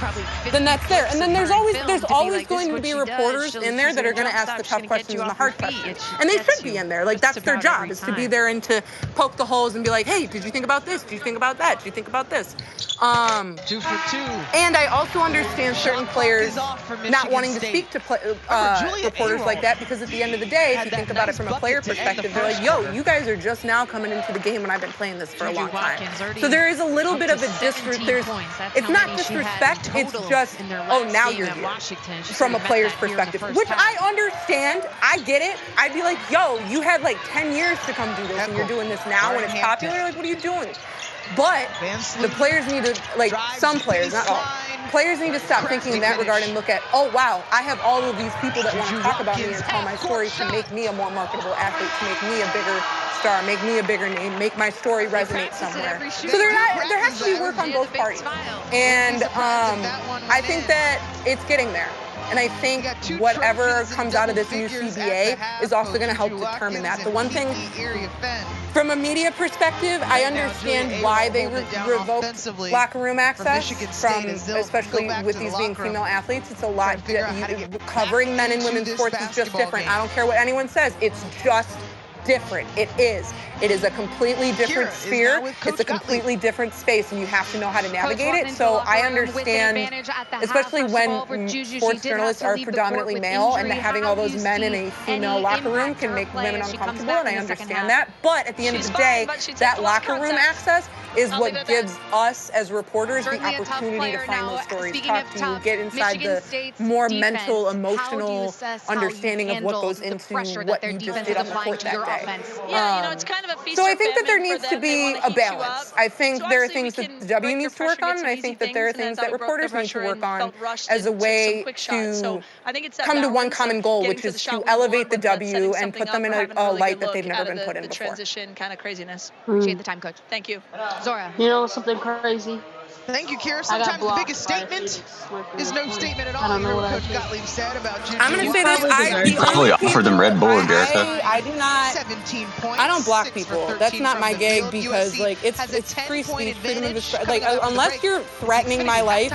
then that's there. And then there's always going to be reporters in there that are going to ask the tough questions and the hard questions. And they should be in there. Like that's their job, is to be there and to poke the holes and be like, hey, did you think about this? Did you think about that? Did you think about this? 2 for 2. And I also understand certain players not wanting to speak to reporters like that, because at the end of the day, if you think about it from a player perspective, they're like, yo, you guys are just now coming into the game and I've been playing this for a long time. So there is a little bit of a it's not disrespect, it's just, oh, now you're here, from a player's perspective, which I understand. I get it. I'd be like, yo, you had like 10 years to come do this and you're doing this now when it's popular. Like, what are you doing? But the players need to, like, some players, not all, players need to stop thinking in that regard and look at, oh, wow, I have all of these people that want to talk about me and tell my story to make me a more marketable athlete, to make me a bigger star, make me a bigger name, make my story resonate somewhere. So there has to be work on both parties. And I think that it's getting there. And I think whatever comes out of this new CBA is also going to help determine that. The one thing, from a media perspective, I understand why they revoked locker room access, especially with these being female athletes. It's a lot. Covering men and women's sports is just different. I don't care what anyone says. It's just different. It is. It is a completely different sphere. It's a completely different space, and you have to know how to navigate it. So I understand, especially when sports journalists are predominantly male, and having all those men in a female locker room can make women uncomfortable, and I understand that. But at the end of the day, that locker room access is what gives us as reporters the opportunity to find those stories, talk to you, get inside the more mental, emotional understanding of what goes into what you just did on the court that day. Yeah, it's kind of a feast. So I think that there needs to be a balance. I think there are things that the W needs to work on, and I think that there are things that reporters need to work on as a way to come to one common goal, which is to elevate the W and put them in a light that they've never been put in before. Transition kind of craziness. Appreciate the time, Coach. Thank you. Zora. You know something crazy? Thank you, Kira. Sometimes the biggest statement is no statement at all. You heard what Coach Gottlieb said about Juju. I'm going to say this. I probably offered them Red Bull, Jerica. I do not. 17 points. I don't block people. That's not my gig, because like it's free speech, freedom of expression. Like unless you're threatening my life,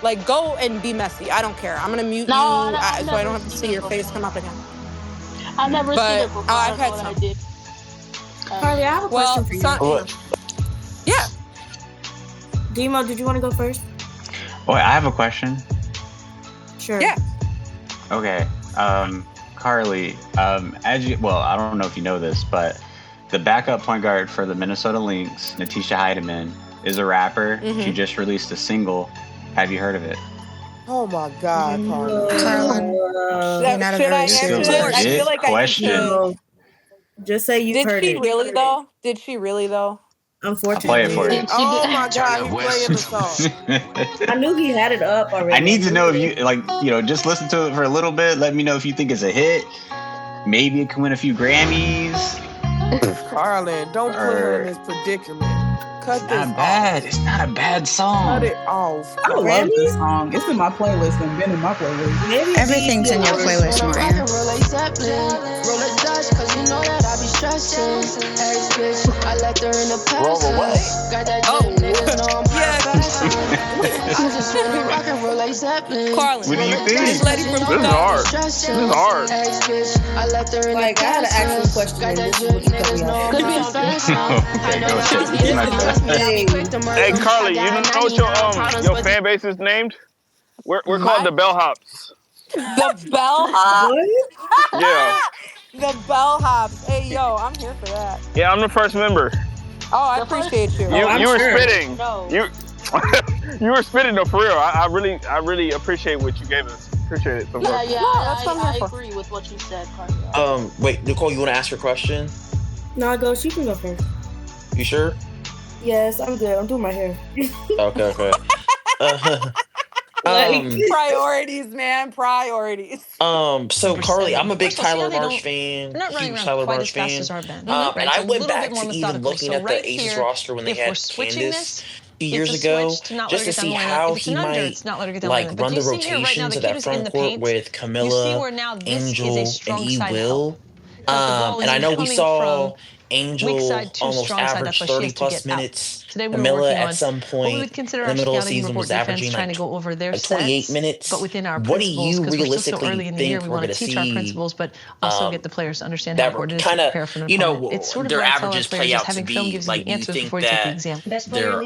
like go and be messy. I don't care. I'm going to mute you so I don't have to see your face come up again. I've never seen it before. I've had some. Karli, I have a question for you. Yeah. Demo, did you want to go first? Oh, I have a question. Sure. Yeah. Okay. Karli, I don't know if you know this, but the backup point guard for the Minnesota Lynx, Natisha Heidemann, is a rapper. Mm-hmm. She just released a single. Have you heard of it? Oh my God, Karli. Should I answer this? I feel like question. Just say you heard it. Did she really though? Unfortunately. I'll play it for you. Oh my God, he's playing the song. I knew he had it up already. I need to know if you, just listen to it for a little bit. Let me know if you think it's a hit. Maybe it can win a few Grammys. Karlan, don't put her in this predicament. Cut this off. Bad. It's not a bad song. Cut it off. I love this song. It's in my playlist and been in my playlist. Everything's in your playlist, Maria. Roll away. Karlan, what do you think? This is hard. This is hard. Like, I had an actual question. Hey, Karli, you know what your fan base is named? We're called the Bellhops. The Bellhops? Yeah. The bellhops. Hey, yo, I'm here for that. Yeah, I'm the first member. Oh, I appreciate you. You were spitting. You were spitting though, for real. I really appreciate what you gave us. Appreciate it. I agree with what you said, Karli. Wait, Nicole, you want to ask your question? No, she can go first. You sure? Yes, I'm good. I'm doing my hair. Okay. Priorities, man. Priorities. So Karli, I'm a big Tyler Marsh fan. Huge Tyler Marsh fan. And I went back to even looking at the Aces roster when they had Candace a few years ago, just to see how he might run the rotations of that front court with Camilla, Angel, and E-Will. And I know we saw Angel almost average 30-plus minutes. Camilla at some point in the middle of the season was averaging like 28 minutes. But within our what do you realistically think we're going to see? Our principles, but also get the players to understand how important it is to prepare for an opponent. It's sort of their what averages play out to be like, you think that they're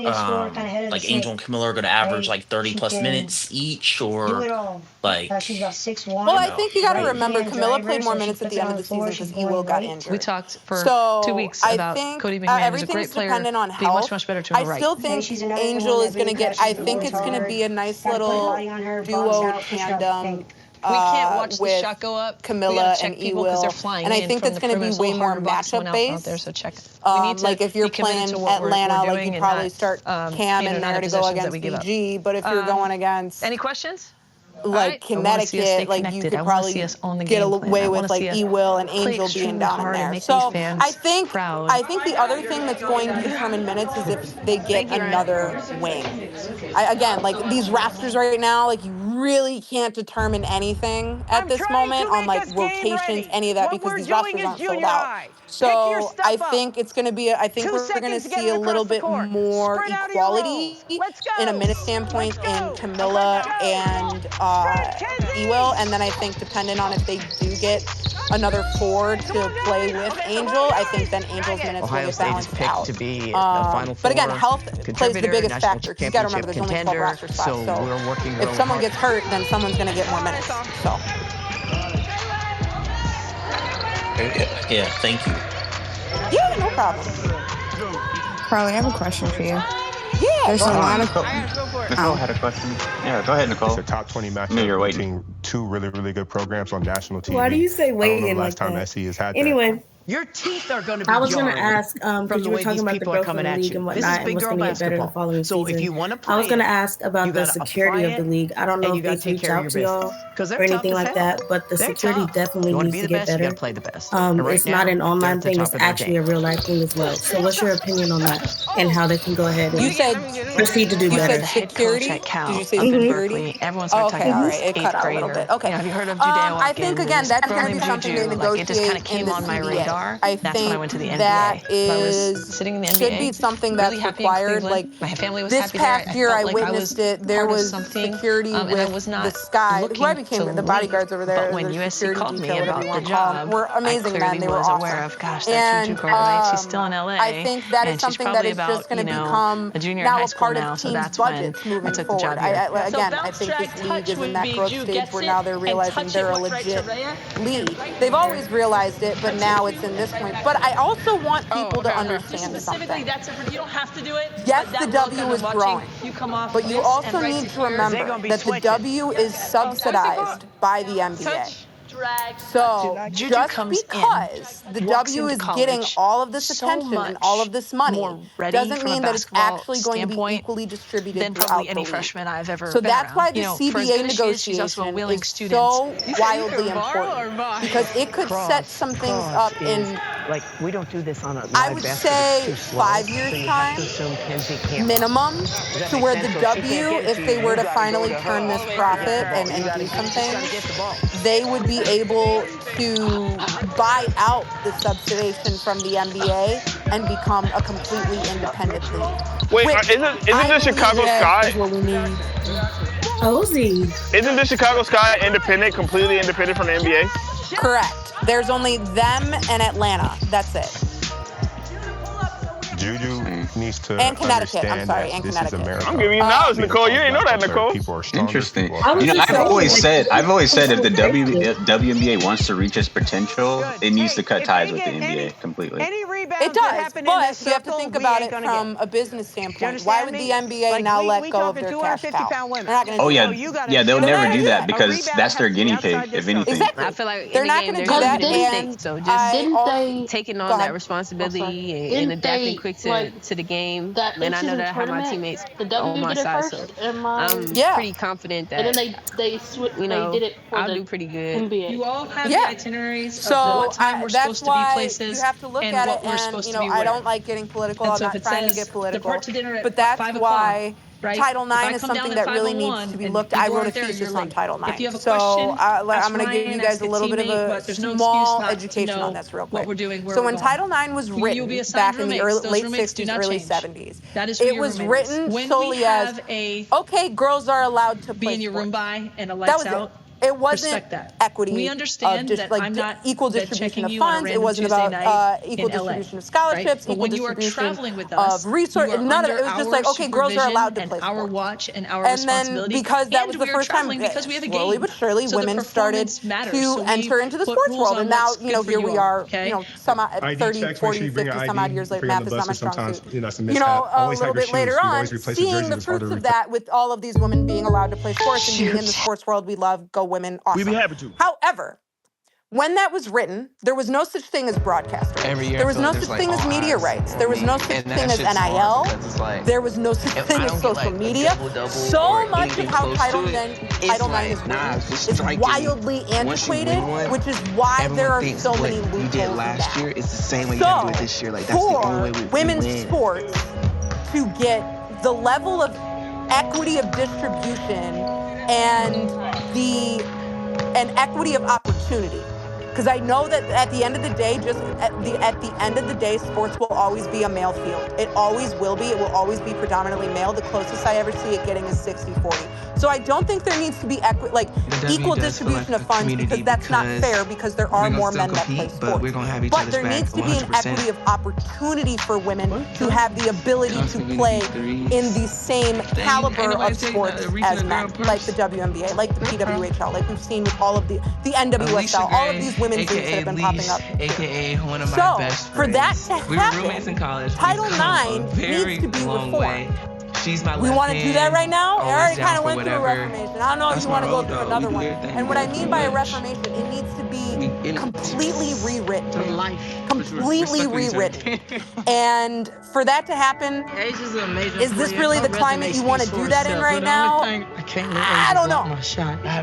like Angel and Camilla are going to average like 30-plus minutes each, or like? She's about 6'1". Well, I think you got to remember Camilla played more minutes at the end of the season because E-Will got injured. We talked for 2 weeks about Cody McMahon is a great player, being much better to her right. I still think Angel is going to get. I think it's going to be a nice little duo tandem. We can't watch the shot go up. Camilla and E-Will, and I think it's going to be way more matchup based. There, so check. Like if you're playing Atlanta, like you probably start Cam in there to go against BG. But if you're going against any questions? Like Connecticut, like you could probably get away with like E-Will and Angel being down in there. So I think the other thing that's going to determine minutes is if they get another wing. Again, like these rosters right now, like you really can't determine anything at this moment on like rotations, any of that, because these rosters aren't sold out. So I think it's going to be, I think we're going to see a little bit more equality in a minute standpoint in Camilla and E-Will. And then I think depending on if they do get another 4 to play with Angel, I think then Angel's minutes will get balanced out. To be the Final but again, Four health plays the biggest factor. You got to remember there's only 12 roster spots. So we're working if someone gets hurt, then someone's going to get more minutes. So. Yeah, thank you. Yeah, no problem. Karli, I have a question for you. Yeah, there's a lot of. Nicole had a question. Yeah, go ahead, Nicole. It's a top 20 matchup. No, you're between two really good programs on national TV. Why do you say waiting last time that? SC has had anyway. that. Your teeth are going to be I was going to jarring ask, because you were talking about the growth of the league and whatnot, and what's going to get better the following season. If you want to play, I was going to ask about the security of the league. I don't know if they've reached out to y'all or anything like that, but the security definitely needs to get better. You play the best. It's not an online thing, it's actually a real life thing as well. So what's your opinion on that and how they can go ahead and proceed to do better? You said security? Did you say security? Everyone's talking about it cut out a little bit. Okay. Have you heard of Judeo? I think, again, that's going to be something they negotiate. It just kind of came on my radar. I think went to the NBA. That sitting in the NBA. Should be something that's really required. Like my family was this happy past there. year, I witnessed it. There was security with the Sky. Who I became the bodyguards over there. But when USC called me about the job, were amazing men. They were awesome. Aware of, gosh, that Juju Carter, she's still in LA. I think that is something that is just going to become now a part of teams' budgets moving forward. Again, I think this league is in that growth stage where now they're realizing they're a legit league. They've always realized it, but now it's in this point. But I also want people to understand something. You don't have to do it. Yes, the W is growing, but you also need to remember that the W is subsidized by the NBA. So just because the W is getting all of this attention and all of this money doesn't mean that it's actually going to be equally distributed throughout the league. So that's why the CBA negotiation is so wildly important, because it could set some things up in, like, we don't do this on a live I would say 5 years time minimum, to where the W, if they were to finally turn this profit and do something, they would be able to buy out the subsidization from the NBA and become a completely independent league. Wait, isn't the Chicago Sky? What we need. Isn't the Chicago Sky independent, completely independent from the NBA? Correct. There's only them and Atlanta. That's it. Juju needs to and Connecticut. I'm understand sorry, that and this Connecticut. is America. I'm giving you knowledge, Nicole. You didn't know that, Nicole. People are stronger. Interesting. People You know, I've always said if the WNBA wants to reach its potential, it needs to cut ties with the NBA completely. It does, but you have to think about it from a business standpoint. Why would the NBA now let go of their cash cow? They're not going to do that. Yeah, they'll never do that because that's their guinea pig, if anything. Exactly. I feel like they're not going to do that. And so just taking on that responsibility and adapting quick to the game. And I know that I have my teammates on my side, so I'm pretty confident that. And then they did it for I'll do pretty good. NBA. You all have the itineraries of what time we're that's supposed to be places you have to look and at what it. we're And supposed to be I don't like getting political. And I'm so not if it trying to says get political. depart to dinner at But that's 5 why right? Title If I IX is come down something at that really 5:01 needs to be and looked you at. I go wrote a out there and thesis you're on like, Title IX. if you have a So question, I'm going to give you guys a little bit of a small education on this real quick. What we're doing, So when Title IX was written back in the late 60s, early 70s, it was written solely as, okay, girls are allowed to play in your room by and a that lights was out. It wasn't equity. We understand of that I'm not equal distribution of checking you on a funds. It random wasn't Tuesday about night equal in LA, distribution of scholarships, right? But equal when you are distribution traveling with us, of resources. None of it. It was just like, okay, girls are allowed to play our sports. watch and our And then responsibility. because that was the we are first time, traveling because we have a slowly game. but surely, So women started to enter into the sports world. And now, here we are, some 30, 40, 50 some odd years later. Math is not my strong suit. A little bit later on, seeing the fruits of that with all of these women being allowed to play sports and being in the sports world we love, go women, awesome. We be happy to. However, when that was written, there was no such thing as broadcast rights. There was no such thing as media rights. There was no such thing as NIL. There was no such thing as social media. So much of how Title IX is written is wildly antiquated, which is why there are so many loopholes you did last year, it's the same way you so do it this year. Like that's the only way we women's win. sports to get the level of equity of distribution and equity of opportunity. Because I know that at the end of the day, sports will always be a male field. It always will be. It will always be predominantly male. The closest I ever see it getting is 60-40. So I don't think there needs to be equal distribution of funds because that's not fair because there are more men that play sports. But there needs to be an equity of opportunity for women to have the ability to play in the same caliber of sports as men, like the WNBA, like the PWHL, like we've seen with all of the NWSL, all of these women's leagues that have been popping up. AKA one of my best friends. For that to happen, we were roommates in college. Title IX needs to be reformed. She's my we want to do that right now? I already kind of went whatever. through a reformation. I don't know if you want to go through another one. And what I mean by a reformation, it needs to be completely rewritten. Completely rewritten. And for that to happen, is this really the climate you want to do that in right now? I don't know.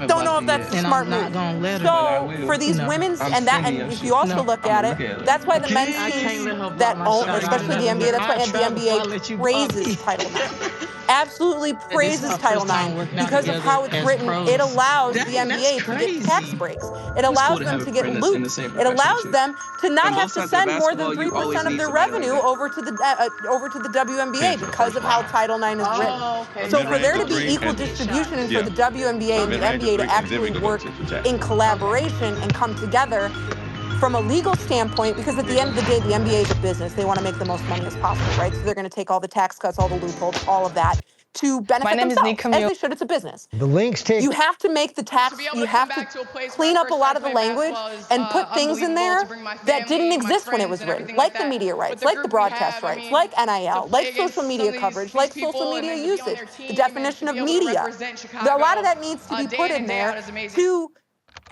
Don't know if that's a smart move. So for these women's, and if you also look at it, that's why the men's teams that own, especially the NBA, that's why the NBA praises Title IX. Absolutely praises Title IX because of how it's written. It allows the NBA to get tax breaks. It allows them to get looped. It allows them to not have to send more than 3% of their revenue over to the WNBA because of how Title IX is written. So for there to be equal distribution and for the WNBA and the NBA to actually work in collaboration and come together from a legal standpoint, because at the end of the day, the NBA is a business. They want to make the most money as possible, right? So they're going to take all the tax cuts, all the loopholes, all of that to benefit themselves, as they should. It's a business. The links take. You have to make the tax, you have to clean up a lot of the language and put things in there that didn't exist when it was written, like the media rights, like the broadcast rights, like NIL, like social media coverage, like social media usage, the definition of media. A lot of that needs to be put in there to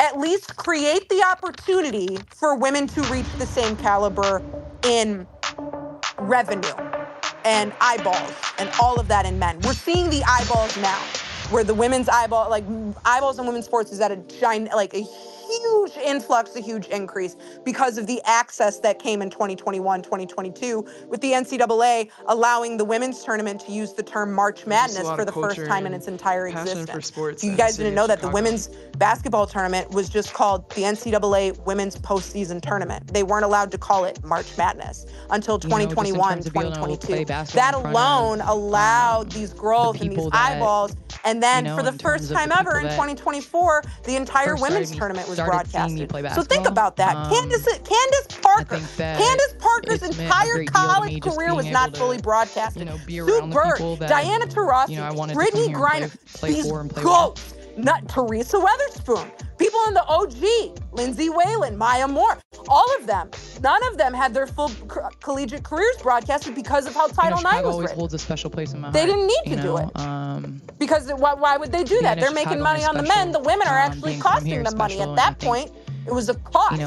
at least create the opportunity for women to reach the same caliber in revenue and eyeballs and all of that in men. We're seeing the eyeballs now, where the women's eyeballs in women's sports is at a huge influx, a huge increase because of the access that came in 2021, 2022 with the NCAA allowing the women's tournament to use the term March Madness for the first time in its entire existence. You guys didn't know that the women's basketball tournament was just called the NCAA Women's Postseason Tournament. They weren't allowed to call it March Madness until 2021, 2022. That alone allowed these growth and these eyeballs. And then for the first time ever in 2024, the entire women's tournament was broadcasted. So think about that. Candace Parker's entire college career was not fully broadcasted. Sue Bird, Diana Taurasi, Brittany Griner, these goats. Not Teresa Weatherspoon. People in the OG, Lindsay Whalen, Maya Moore, all of them. None of them had their full collegiate careers broadcasted because of how Title IX was always written. holds a special place in my They heart, didn't need to do it. Because why would they do that? They're making money on the men. The women are actually costing them money. At that point, it was a cost.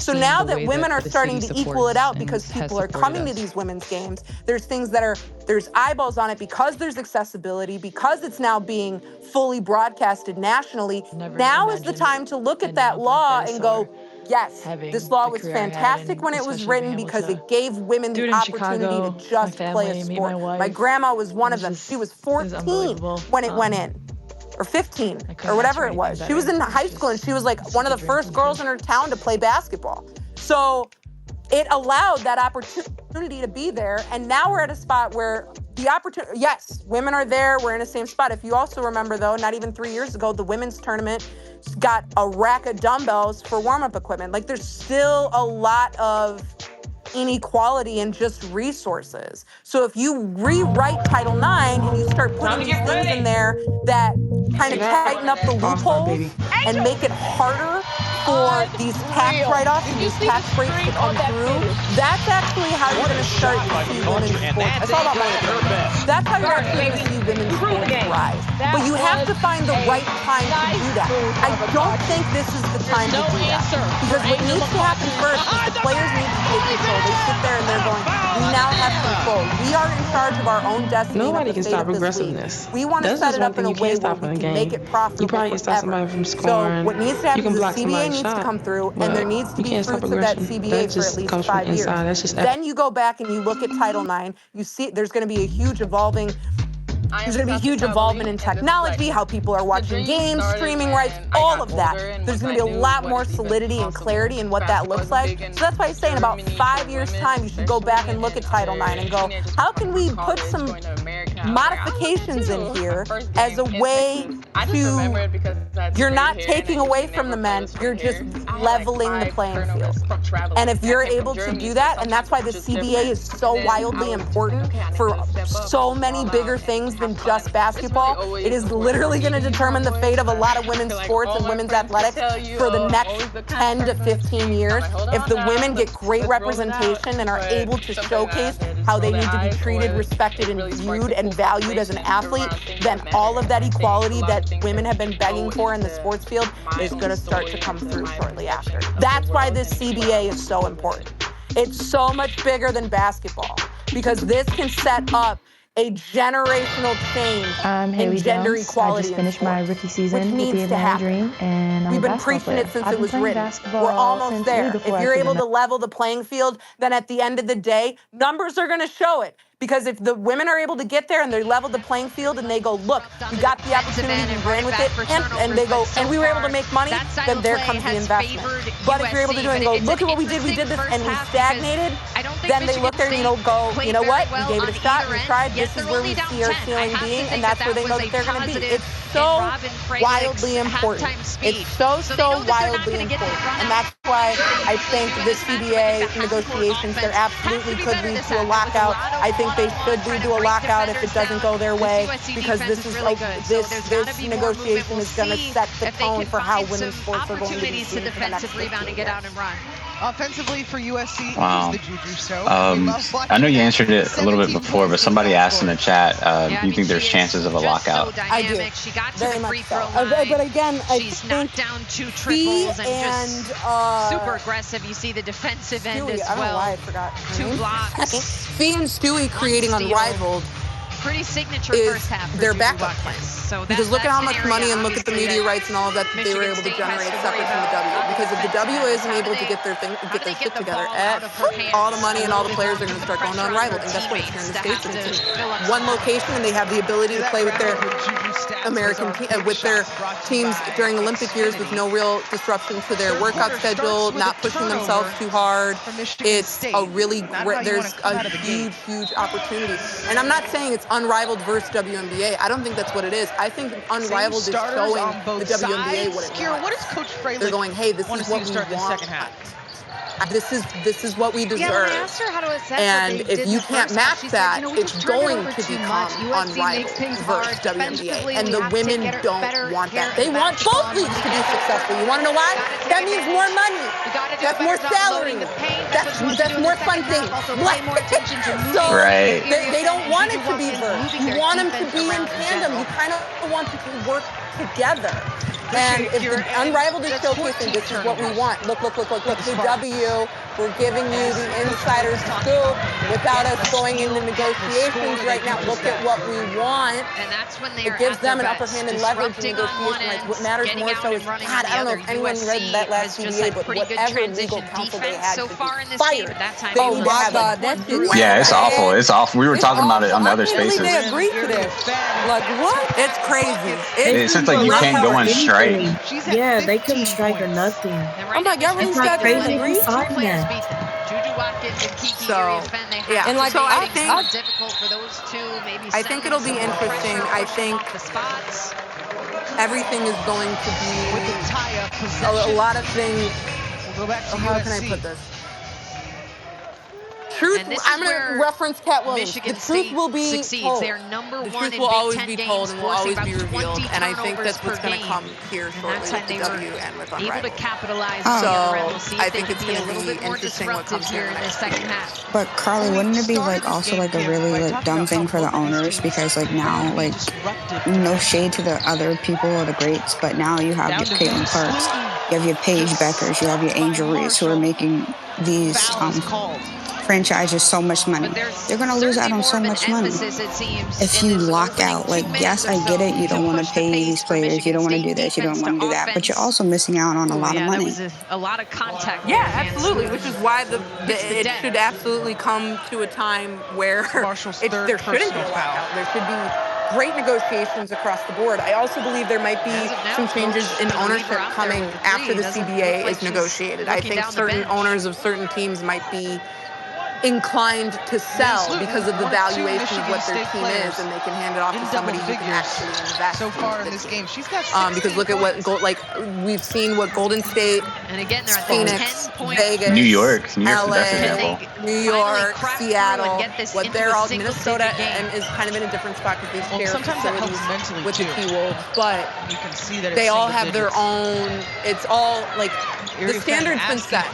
So now that women are starting to equal it out because people are coming to these women's games, there's things that there's eyeballs on it because there's accessibility, because it's now being fully broadcasted nationally. Now is the time to look at that law and go, yes, this law was fantastic when it was written because it gave women the opportunity to just play a sport. My grandma was one of them. She was 14 when it went in. Or 15, or whatever it was. She was in high school and she was like one of the first girls in her town to play basketball. So it allowed that opportunity to be there. And now we're at a spot where the opportunity, yes, women are there. We're in the same spot. If you also remember though, not even 3 years ago, the women's tournament got a rack of dumbbells for warm-up equipment. Like there's still a lot of inequality and just resources. So if you rewrite Title IX and you start putting these things in there that kind of tighten up the loopholes and make it harder for these tax write-offs and these tax breaks to come through, that's actually how you're going to start to see women's sports. It's all about money. That's how you're actually going to see women's sports rise. But you have to find the right time to do that. I don't think this is the time to do that. Because what needs to happen first is the players need to take control. They sit there and they're going, we now have control. We are in charge of our own destiny. Nobody can stop aggressiveness. We want to set it up in a way where we can make it profitable. You probably can stop somebody from scoring. So what needs to happen is the CBA needs to come through, and there needs to be fruits of that CBA for at least 5 years. Then you go back and you look at Title IX. You see there's going to be a huge evolvement in technology, how people are watching games, streaming rights, all of that. There's going to be a lot more solidity and clarity in what that looks like. So that's why I say in about 5 years' time, you should go back and look at Title IX and go, how can we put some modifications in here as a way to, you're not taking away from the men, you're just leveling the playing field. And if you're able to do that, and that's why the CBA is so wildly important for so many bigger things than just basketball, it is literally going to determine the fate of a lot of women's sports and women's athletics for the next 10 to 15 years. If the women get great representation and are able to showcase how they need to be treated, respected, and viewed and valued as an athlete, then all of that equality that women have been begging for in the sports field is going to start to come through shortly after. That's why this CBA is so important. It's so much bigger than basketball because this can set up a generational change in gender equality. I just finished my rookie season with the Atlanta Dream, and we've been preaching it since it was written. We're almost there. If you're able to level the playing field, then at the end of the day, numbers are going to show it. Because if the women are able to get there and they level the playing field and they go, look, we got the opportunity, we ran with it, and they go, and we were able to make money, then there comes the investment. But if you're able to do it and go, look at what we did this, and we stagnated, then they look there and go, you know what, we gave it a shot, we tried, this is where we see our ceiling being, and that's where they know that they're going to be. It's so wildly important. It's so wildly important. And that's why I think the CBA negotiations, there absolutely could lead to a lockout. I think they should lead to a lockout if it doesn't go their way, because this is like this negotiation is going to set the tone for how women's sports are going to be seen for the next 15 years. And get out and run. Offensively for USC, the Juju show. I know you answered it a little bit before, but somebody asked in the chat, do you think there's chances of a lockout? I do. She got to very the free much throw so. line. But again, she's knocked down 2 triples and just super aggressive. You see the defensive end as well. I don't know why I forgot. 2 blocks. Fee and Stewie creating Unrivaled. Pretty signature first half for their Juju backup Watkins. So because look at how much money and look at the media rights and all of that they were able to generate separate from the W. Because if the W isn't able to get their shit together, all the money and all the players are going to start going to Unrivaled. And guess what? It's here in the States, and it's in one location, and they have the ability to play with their with their teams during Olympic years with no real disruption to their workout schedule, not pushing themselves too hard. It's a really there's a huge opportunity. And I'm not saying it's Unrivaled versus WNBA. I don't think that's what it is. I think Unrivaled is showing the WNBA what it Kira, wants. what is Coach Fralick? They're going, hey, this is what we start want. In the second half. This is what we deserve. Yeah, when I asked her how to assess and what they if did you in the can't first match half, that, said, it's going to become Unrivaled versus WNBA. And the women don't want that. They want both leagues to be successful. You want to know why? That means more money. That's more salary. That's more fun things. So they don't want it to be verse. You want them to be in tandem. You kind of want them to work together. And if the Unrivaled is showcasing, this is what we want. Look. Hey, W, we're giving you the insider's scoop without us going into negotiations right now. Look at what we want. And that's when they it gives them an upper hand and leverage in negotiation. Like, what matters more so is, God, I don't know if anyone read that last CBA, but whatever legal counsel they had so far in this fired. game, that time Oh my God, that's Yeah, it's awful. It's awful. We were talking about it on the other I can't spaces. believe they agreed to this. Like, what? It's crazy. It seems like you can't go on strike. Yeah, they couldn't strike or nothing. I'm like, everybody's got to agree. So, yeah, and like, so I think it's more difficult for those two. Maybe I think it'll be interesting. I think everything is going to be a lot of things. We'll go back to how USC. can I put this? Truth. I'm going to reference Cat Williams. Michigan the truth will be told. They're number the one truth in will Big always Ten be games, told and will always be revealed. And I think that's what's going to come here shortly with the W and with able Unrivaled. to capitalize So on the other end. We'll see I if think they it's can be going a to little be bit more interesting what disruptive comes here here in the second half. But Karli, wouldn't it be like also like a really like dumb thing for the owners, because like now like no shade to the other people or the greats, but now you have your Caitlin Clarks, you have your Paige Beckers, you have your Angel Reese who are making these franchises so much money. They're going to lose out on so much money if you lock out. Like, yes, I get it. You don't want to pay these players. You don't want to do this. You don't want to do that. But you're also missing out on a lot of money. That was a lot of contact. Yeah, absolutely. Which is why it should absolutely come to a time where there shouldn't be a lockout. There should be great negotiations across the board. I also believe there might be some changes in ownership coming after the CBA is negotiated. I think certain owners of certain teams might be inclined to sell because of the valuation of what their team is, and they can hand it off to somebody who can actually invest so far in this game. She's got because look at what we've seen what Golden State, and again they're at Phoenix, 10 points. Vegas, New York's the LA, best example. New York, Seattle, what they're all Minnesota and is kind of in a different spot because they share facilities with the T-Wolves, but you can see that they all have their own. It's all like the standard's been set.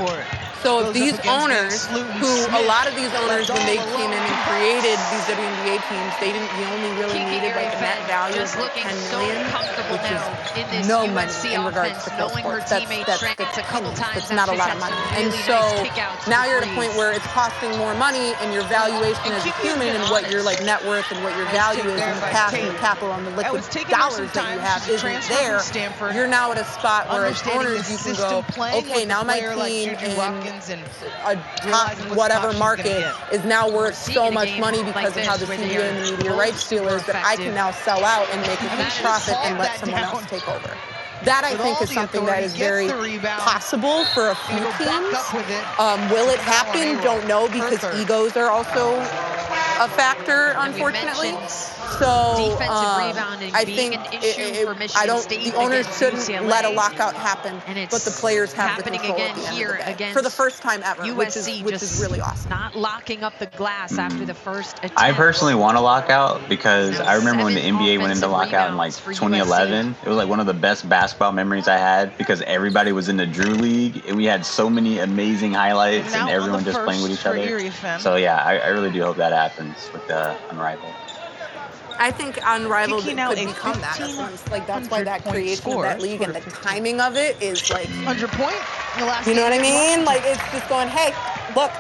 So if these owners, a lot of these owners, when they came in and created these WNBA teams, they only really needed like a net value of like $10 million, which is no money in regards to pro sports. That's not a lot of money. And so now you're at a point where it's costing more money, and your valuation as a human and what your like net worth and what your value is in the cash and the capital and the liquid dollars that you have isn't there. You're now at a spot where as owners you can go, okay, now my team in a top whatever market is now worth so much money because of how the CBA and the media rights deal is that I can now sell out and make a huge profit and let someone else take over. That I think is something that is very possible for a few teams. Will it happen? Don't know, because egos are also a factor, unfortunately. So I think the owners shouldn't let a lockout happen, but the players have the control at the end of the day. For the first time ever, which is really awesome. Not locking up the glass after the first attempt. I personally want a lockout because I remember when the NBA went into lockout in like 2011. It was like one of the best basketball memories I had because everybody was in the Drew League and we had so many amazing highlights and everyone just playing with each other. So yeah, I really do hope that happens with the Unrivaled. I think Unrivaled could become that. That's why that creation of that league and the timing of it is like 100 point. You know what I mean? Like it's just going, hey, look,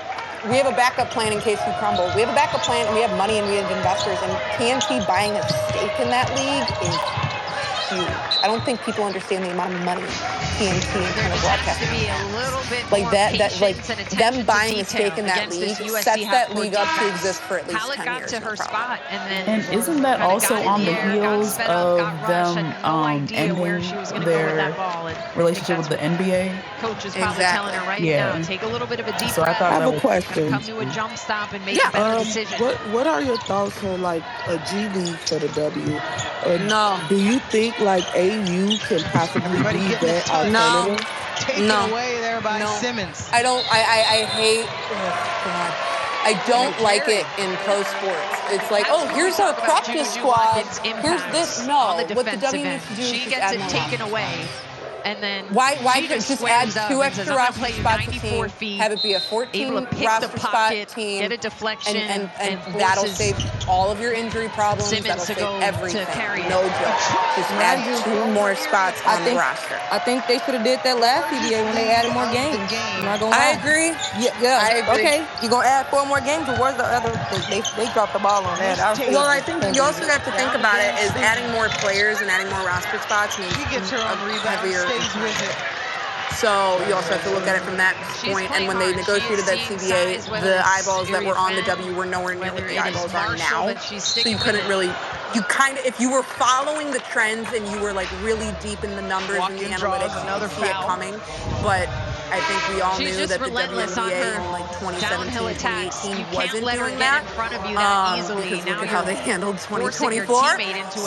we have a backup plan in case you crumble. We have a backup plan and we have money and we have investors, and TNT buying a stake in that league is huge. I don't think people understand the amount of money TNT and kind of broadcasting like them buying a stake in that league sets that league up to exist for at least 10 years. To her spot, and isn't that also on the heels of them ending their relationship with the NBA? Coach is probably telling her right now, take a little bit of a deep breath. I have a question. Come to a jump stop and make a better decision. What are your thoughts on like a G League for the W? No. Do you think like AU can possibly be that alternative? Taken away there by Simmons. I don't. I hate. Oh God. I don't like it in pro sports. It's like, oh, here's our practice squad. Here's this. No, what the W needs to do is just add more taken away. And then why can't just add 2 extra roster spots a team, have it be a 14 roster spot team, get a deflection, and that'll save all of your injury problems. That'll save everything. No joke. Just add 2 more spots on the roster. I think they should have did that last CBA when they added more games. I'm not gonna lie. I agree. Yeah. I agree. Okay, you're gonna add 4 more games, but where's the other? They dropped the ball on that. Well, I think you also have to think about it is adding more players and adding more roster spots means she gets her own rebound. Stays with it. So you also have to look at it from that point. And when they negotiated that CBA, the eyeballs that were on the W were nowhere near what the eyeballs are now. So you couldn't really, if you were following the trends and you were like really deep in the numbers and the analytics, you could see it coming. But I think we all knew that the WNBA in like 2017, 2018 wasn't doing that. Because look at how they handled 2024.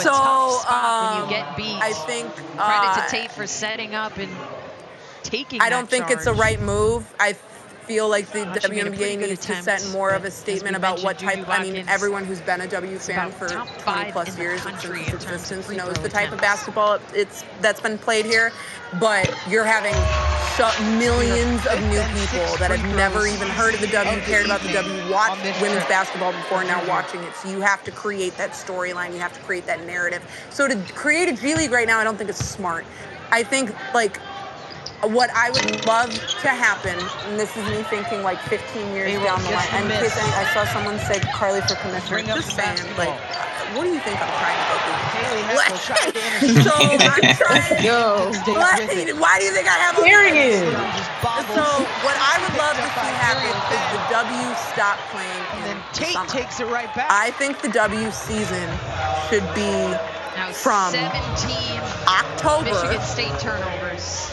So I think credit to Tate for setting up and taking. I don't think it's a right move. I feel like the WNBA needs to set more of a statement about what type. I mean, everyone who's been a W fan for 20 plus years since its existence knows the type of basketball that's been played here. But you're having millions of new people that have never even heard of the W, cared about the W, watched women's basketball before, now watching it. So you have to create that storyline. You have to create that narrative. So to create a G League right now, I don't think it's smart. I think like what I would love to happen, and this is me thinking like 15 years down the line, and in case I saw someone say Karli for commissioner, just saying, like, what do you think I'm trying to do? So I'm trying. Why do you think I have a period? So what I would love to see happen is the W stop playing, and then Tate takes it right back. I think the W season should be from 17 October Michigan State turnovers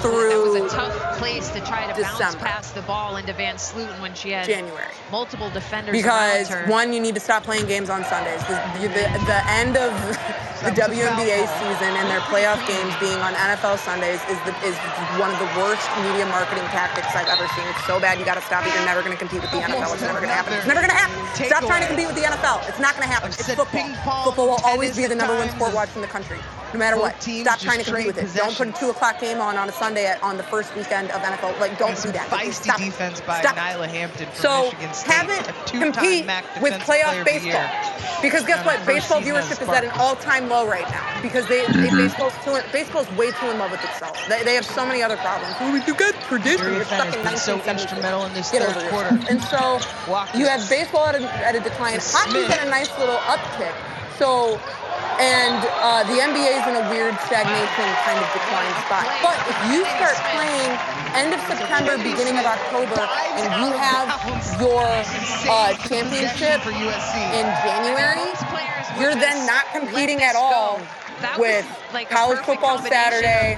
through that was a tough place to try to December. bounce past the ball into Van Sluten when she had January. Multiple defenders because around her. One, you need to stop playing games on Sundays. The end of the WNBA season and their playoff games being on NFL Sundays is one of the worst media marketing tactics I've ever seen. It's so bad. You got to stop it. You're never going to compete with the NFL. It's never going to happen. It's never going to happen. Stop trying to compete with the NFL. It's not going to happen. It's football. Football will always be the number one sport watched in the country, no matter what. Stop trying to compete with it. Don't put a 2:00 game on a Sunday on the first weekend of NFL. Like, don't do that. Feisty defense by Nyla Hampton from so Michigan State. have it compete with playoff baseball. Because guess what? Baseball viewership is at an all-time low right now. Because baseball's way too in love with itself. They have so many other problems. You got tradition. You're stuck in 1970s. So instrumental in this third quarter. And so you have baseball at a decline. Hockey's at a nice little uptick. So, and the NBA is in a weird stagnation kind of decline spot. But if you start playing end of September, beginning of October, and you have your championship in January, you're then not competing at all with college football Saturday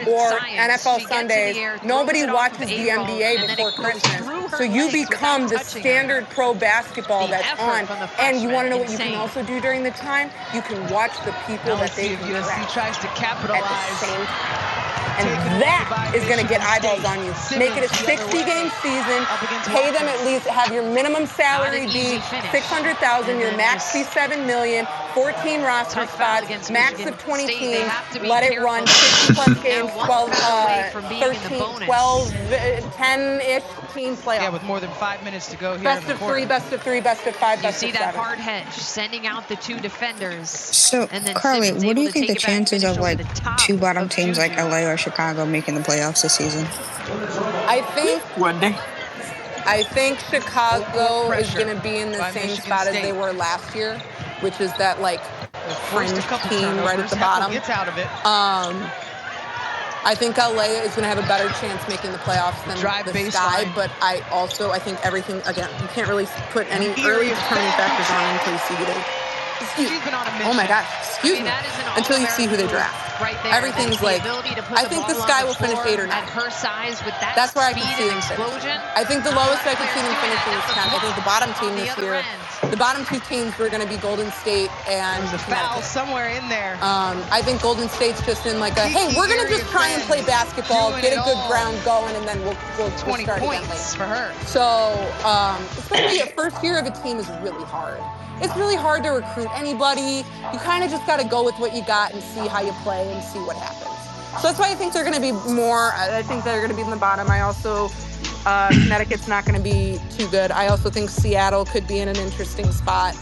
or NFL Sundays. Nobody watches the NBA before Christmas. So you become the standard pro basketball that's on. And you want to know what you can also do during the time? You can watch the people that they can USC tries to capitalize at the same time. And that is going to get eyeballs on you. Make it a 60-game season. Pay them at least. Have your minimum salary be $600,000. Your max be $7 million. 14 roster spots. Max of 20 teams. Let it run 60-plus games. 12, 13, 12, 10-ish team playoffs. Yeah, with more than 5 minutes to go here. Best of 3, best of 3, best of 5, best of 7. You see that hard hedge, sending out the 2 defenders. So, Karli, what do you think the chances of like 2 bottom teams like LA or Chicago making the playoffs this season? I think Chicago is going to be in the same spot as they were last year, which is that like fringe team right at the bottom. Gets out of it. I think LA is going to have a better chance making the playoffs than the Sky, but I think everything, again, you can't really put any early determining factors on until you see who they oh my gosh, excuse me. Until you see who they draft. Right there. Everything's like, I think the Sky will finish 8 or 9. At her size with that That's where I speed can see and them finish. explosion. I think the lowest I could see them finishing is 10. I think the bottom team this year, the bottom 2 teams were going to be Golden State and There's a foul somewhere in there. I think Golden State's just in like a, hey, we're going to just try and play basketball, get a good ground going, and then we'll 20 start points for her. So, especially the first year of a team is really hard. It's really hard to recruit anybody. You kind of just got to go with what you got and see how you play and see what happens. So that's why I think they're going to be more, I think they're going to be in the bottom. I also, Connecticut's not going to be too good. I also think Seattle could be in an interesting spot,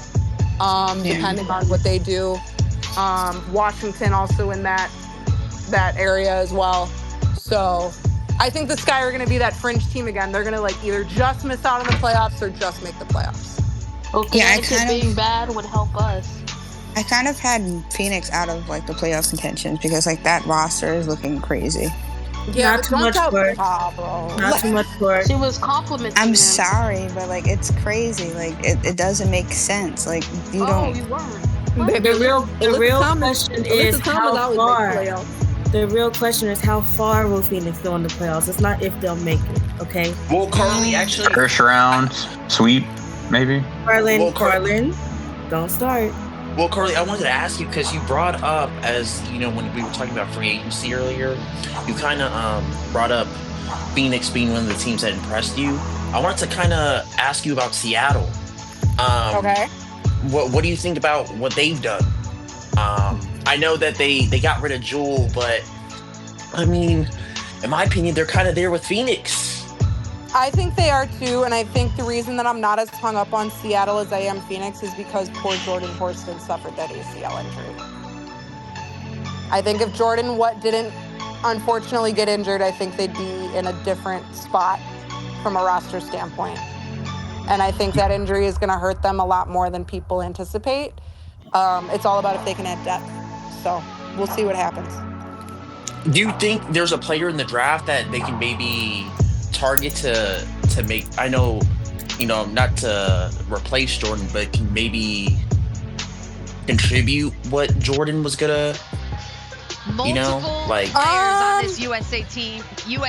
depending on what they do. Washington also in that area as well. So I think the Sky are going to be that fringe team again. They're going to like either just miss out on the playoffs or just make the playoffs. Okay, being bad would help us. I kind of had Phoenix out of like the playoff contentions because like that roster is looking crazy. Yeah, not too much work. Not too much work. She was complimenting I'm him. sorry, but like it's crazy. Like it doesn't make sense. Like you don't. You weren't. The real question is how far. The real question is how far will Phoenix go in the playoffs? It's not if they'll make it. Okay. Well, Karli actually. First round sweep, maybe. Karlan, don't start. Well, Karli, I wanted to ask you because you brought up, as you know, when we were talking about free agency earlier, you kind of brought up Phoenix being one of the teams that impressed you. I wanted to kind of ask you about Seattle. Okay. What do you think about what they've done? I know that they got rid of Jewel, but I mean, in my opinion, they're kind of there with Phoenix. I think they are too, and I think the reason that I'm not as hung up on Seattle as I am Phoenix is because poor Jordan Horston suffered that ACL injury. I think if Jordan didn't unfortunately get injured, I think they'd be in a different spot from a roster standpoint. And I think that injury is going to hurt them a lot more than people anticipate. It's all about if they can add depth. So we'll see what happens. Do you think there's a player in the draft that they can maybe target to make, I know, not to replace Jordan, but can maybe contribute what Jordan was gonna, multiple players on this USA team.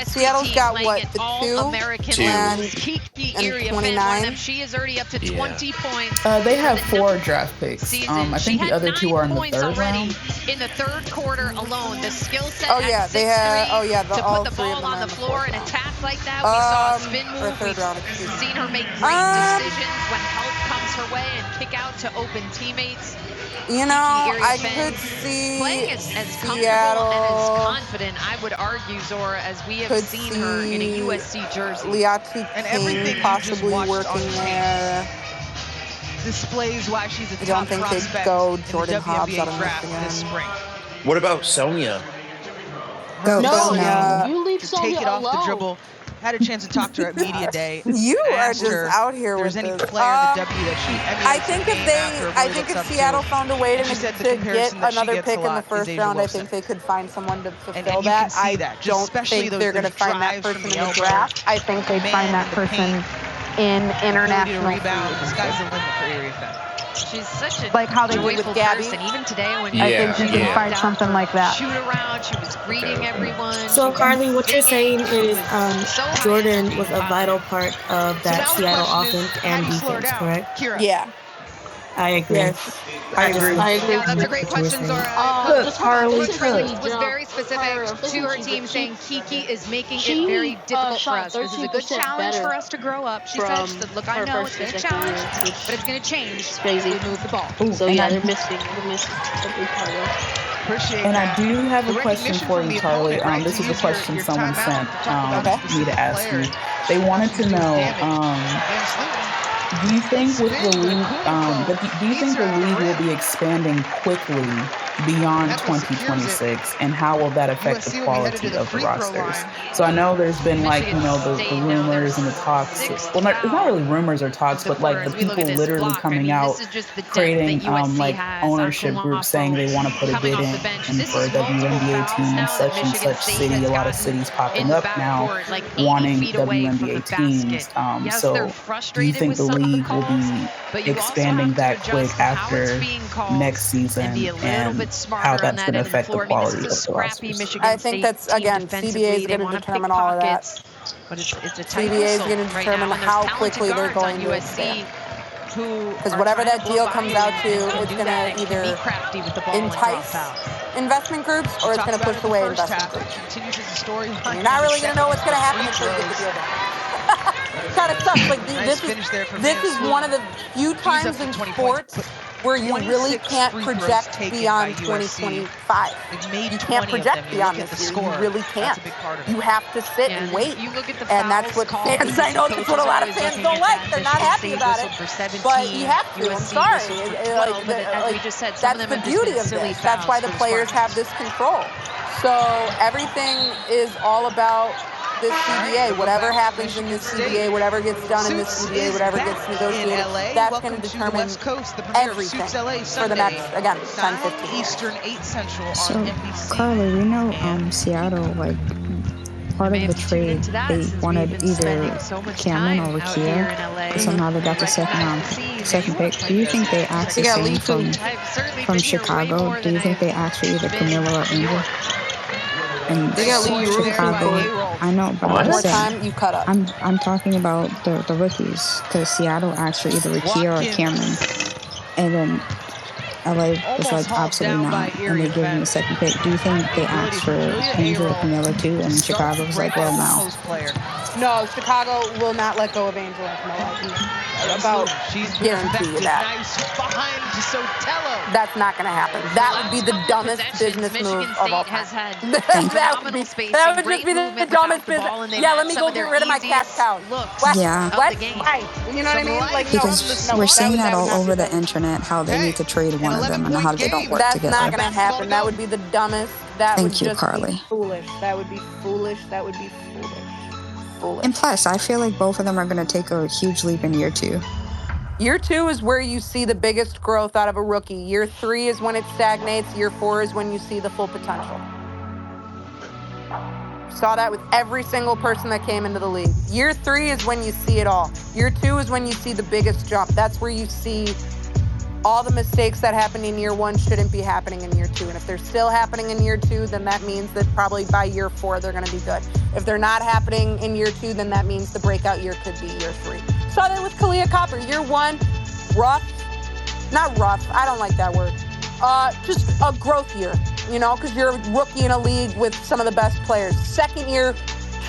Seattle's got playing what, the All-American level. Kiki Iriafen, one of them. She is already up to 20 points. They have 4 draft picks. I think the other 2 are in the third round. In the third quarter alone, the skill set to put the ball on the floor and attack like that. We saw a spin move. We've seen her make great decisions when help comes her way and kick out to open teammates. I could see playing as comfortable Seattle and as confident, I would argue, Zora, as we have seen her in a USC jersey. Liatu and everything possibly working there. Displays why she's a I don't think they'd go Jordan Hobbs out of Michigan this spring. What about Sonia? Sonia. You leave Sonia Take it off the dribble. Had a chance to talk to her at media day. You are just out here with any this. player in the W that she I think if Seattle found a way to get another pick in the first round, I think they could find someone to fulfill that. I don't think they're going to find that person in the draft. I think they'd find that person in international rebound. The sky's the limit for Iriafen. She's such a like how they did with joyful Gabby. person. Even today, when I think she can find something like that. Shoot around, she was greeting everyone. So, Karli, what you're saying is Jordan was a vital part of that Seattle offense and defense, correct? Yeah. I agree. Yes. I agree. Yeah, that's a great question, Zora. Karli was very specific to her team, saying Kiki is making it very difficult for us. This is a good challenge for us to grow up. She said, look, I know it's been a challenge, but it's going to change. We move the ball. So yeah, they're missing. Appreciate and that. I do have a question for you, Karli. This is a question someone sent me to ask you. They wanted to know Do you think with the league, do you think the league will be expanding quickly beyond 2026, and how will that affect the quality of the rosters? So I know there's been like, you know, the rumors and the talks. Well, it's not really rumors or talks, but like the people literally coming out, creating like ownership groups saying they want to put a bid in for a WNBA team in such and such city. A lot of cities popping up now wanting WNBA teams. So do you think the league will be expanding that quick after next season, and how that's going to affect the quality of the rosters? I think that's, again, CBA is going to determine all of that. CBA is going to determine how quickly they're going to expand. Because whatever that deal comes out to, it's going to either entice investment groups or it's going to push away investment groups. You're not really going to know what's going to happen until you get the deal done. It kind of sucks. Like, this is one of the few times in sports where you really can't project beyond 2025. You can't project beyond this year. You really can't. You have to sit and wait. And that's what fans, I know that's what a lot of fans don't like. They're not happy about it. But you have to. I'm sorry. That's the beauty of this. That's why the players have this control. So everything is all about this CBA. Whatever happens in this CBA, whatever gets done in this CBA, whatever gets negotiated, that's going to determine everything for the next, again, 10, 15 years. So, Karli, we know Seattle, like, part of the trade, they wanted either Cameron or Rakia. Somehow they got the second pick. Do you think they asked the same from Chicago? Do you think they asked for either Camilla or Angel? And Chicago, I know, but I'm talking about the rookies, because Seattle asked for either Rakia or Cameron, and then LA was like, absolutely not, and they gave him the second pick. Do you think they asked for Angel or Camilla too, and Chicago was like, well, no. No, Chicago will not let go of Angel and Camilla. Guarantee you that. That's not going to happen. That would be the dumbest business move of all time. that would just be the dumbest business. Yeah, let me go get rid of my cash cow. Yeah. What? Why? You know what I mean? Like, because we're seeing that all over the internet, how they need to trade one of them and how they don't work together. That's not going to happen. That would be the dumbest. Thank you, Karli. Foolish. That would be foolish. That would be foolish. And plus, I feel like both of them are going to take a huge leap in year 2. Year 2 is where you see the biggest growth out of a rookie. Year 3 is when it stagnates. Year 4 is when you see the full potential. Saw that with every single person that came into the league. Year 3 is when you see it all. Year 2 is when you see the biggest jump. That's where you see all the mistakes that happened in year 1 shouldn't be happening in year 2. And if they're still happening in year 2, then that means that probably by year 4, they're going to be good. If they're not happening in year 2, then that means the breakout year could be year 3. Saw that with Chennedy Carter. Year 1, rough. Not rough. I don't like that word. Just a growth year, you know, because you're a rookie in a league with some of the best players. Second year,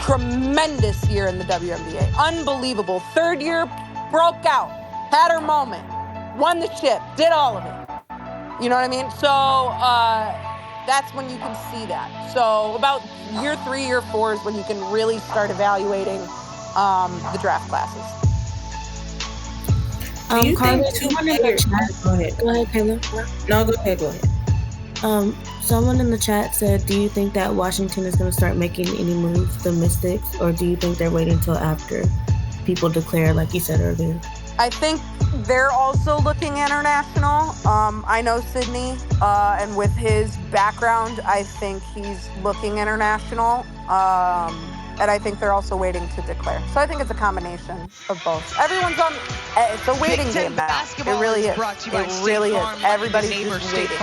tremendous year in the WNBA. Unbelievable. Third year, broke out. Had her moment. Won the ship, did all of it. You know what I mean? So that's when you can see that. So about year 3, year 4 is when you can really start evaluating the draft classes. Karli, someone in the chat. Go ahead, Kayla. No, go ahead. Someone in the chat said, do you think that Washington is going to start making any moves, the Mystics, or do you think they're waiting until after people declare, like you said earlier? I think they're also looking international. I know Sydney, and with his background, I think he's looking international. And I think they're also waiting to declare. So I think it's a combination of both. Everyone's on. It's a waiting game now. It really is. It really is. Everybody's just waiting.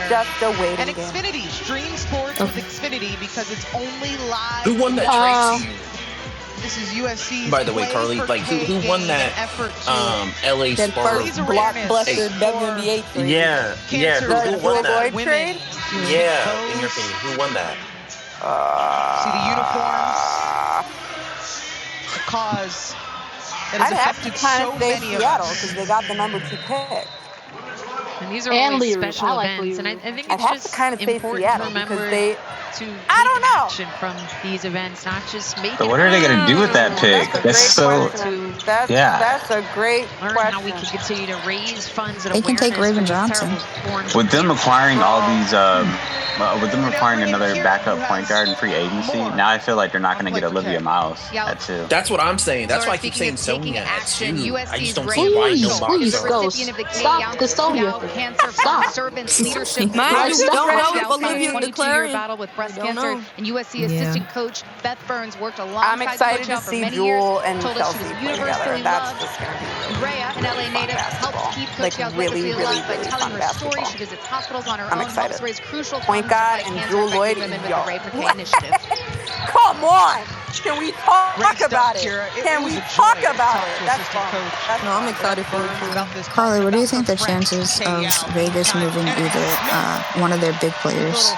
Just a waiting game. And Xfinity. Stream sports with Xfinity because it's only live. Who won that trade? This is USC. By the way, Karli, like who won that LA Sparks blockbuster WNBA trade? Yeah. Who won that? Trade? Yeah, in your opinion, who won that? See the uniforms. The cause that has affected so many of Seattle us. because they got the number 2 pick. And these are always special events, and I think it's just kind of say important Seattle to remember because to I don't know. action from these events, not just making. So what are they going to do with that pick? That's a great learn question. how we can continue to raise funds and They can take Raven Johnson. With them acquiring all these, with them acquiring another backup point guard in free agency, now I feel like they're not going to get Olivia Miles at 2. That's what I'm saying. That's why I keep saying Sonia at 2. I just don't see why no Please, box. Ghost. Stop the Sonia. Stop. Servants leadership. Mind you, don't know if Olivia 22-year battle with breast cancer, and USC assistant coach Beth Burns worked alongside I'm excited Coach to for see many Jewel years, and told us she Chelsea was play together. universally That's loved. just going to be Rhea, an LA native, helped keep Coach Yale's legacy alive by telling her story. She visits hospitals on her own, helps raise crucial Point funds to guard fight and cancer, Jewel affecting Lloyd women is with the young. Ray McKay initiative. Come on! Can we talk about it? Can we talk about it? That's fun. No, I'm excited for it too. Carly, what do you think the chances of Vegas moving either one of their big players,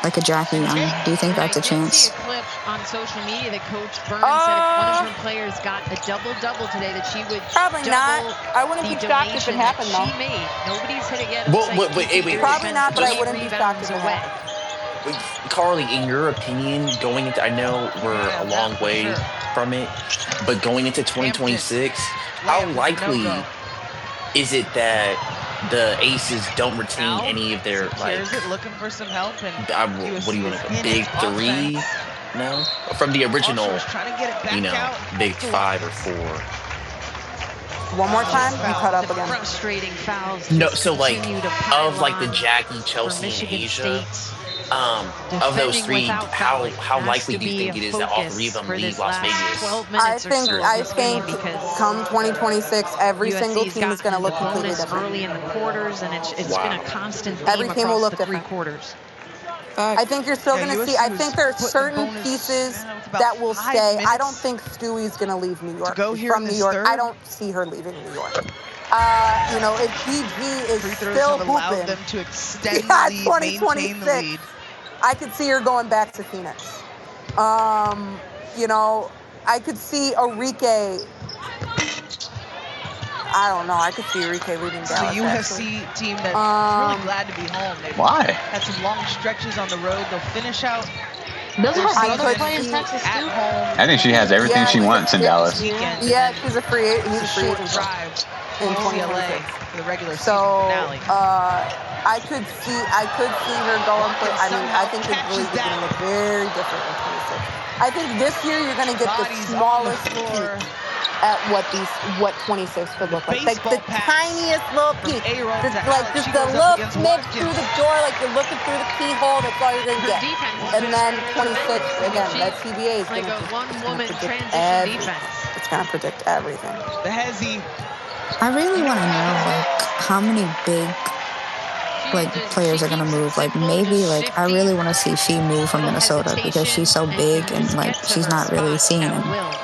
like a Jackie Young? Do you think that's a chance? I did see a clip on social media that Coach Burns said if one of her players got a double-double today, that she would Probably not. I wouldn't be shocked if it happened, though. She made. Nobody's hit it yet. Wait. Probably not, but I wouldn't be shocked if it happened. Carly, in your opinion, going into, I know we're a long way from it, but going into 2026, how likely is it that the Aces don't retain any of their, like, looking for some help? what do you want, a big 3? No? From the original, big 5 or 4. One more time, you cut up again. Frustrating fouls. No, so like, of like the Jackie, Chelsea, and Asia, of those 3, how likely do you think it is that all 3 of them leave Las Vegas? I think come 2026, every single team is going to look completely different. Early in the quarters, and it's been a constant theme every team will look the 3 different. quarters. I think you're still going to see. I think there are certain pieces that will stay. I don't think Stewie's going to leave New York. From New York, I don't see her leaving New York. If PG is still hooping, them to extend yeah, the 2026, I could see her going back to Phoenix. I could see Enrique. I don't know. I could see Enrique leaving Dallas. The USC team that's really glad to be home. Why? Had some long stretches on the road. They'll finish out. Doesn't her brother play in Texas too? I think she has everything she wants in Dallas. Yeah, he's a free agent. He's a free agent in 2026 for the regular season finale. I could see her going. I think the league is going to look very different in 26. I think this year you're going to get the smallest peek at what 26 could look like. Like the tiniest little peek. Just a little smidge through the door, like you're looking through the keyhole, that's all you're going to get. And then 26, again, that CBA is going to predict everything. It's going to predict everything. The Hezzy. I really want to know, how many big players are gonna move. Maybe I really want to see Fee move from Minnesota because she's so big and she's not really seen in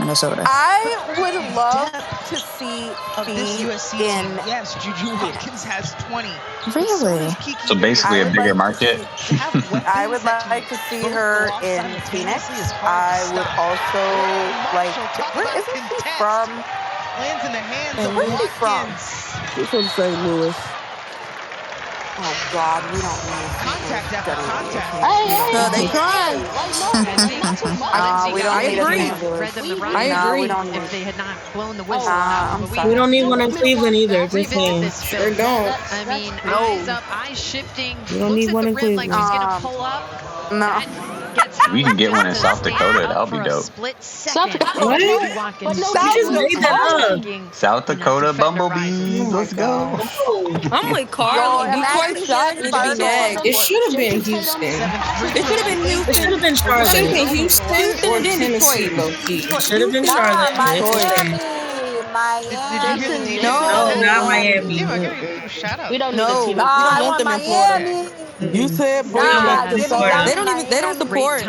Minnesota. I would love to see Fee in. Yes, Juju Watkins has 20. Really? So basically a bigger market. I would like to see her in Phoenix. I would also like. Where is she from? Lands in the hands of Where's she from? She's from St. Louis. Oh God, we don't need contact after contact. They tried. We don't need I agree. If they had not blown the whistle. We don't need one in Cleveland either. Just saying. Sure don't. I mean, eyes up, eyes shifting. We don't need one in Like Cleveland. she's gonna pull up. No. We can get one in South Dakota. That'll be dope. South Dakota? What? You just made that up. South Dakota Bumblebees. Let's go. I'm with Karli. Detroit shot need to be next. It should have been Houston. It should have been Houston. It should have been Charlotte. It should have been Houston or Tennessee, low-key. It should have been Charlotte. Miami. No, not Miami. Shout out. We don't need a team. We don't want them in Florida. You said They don't support.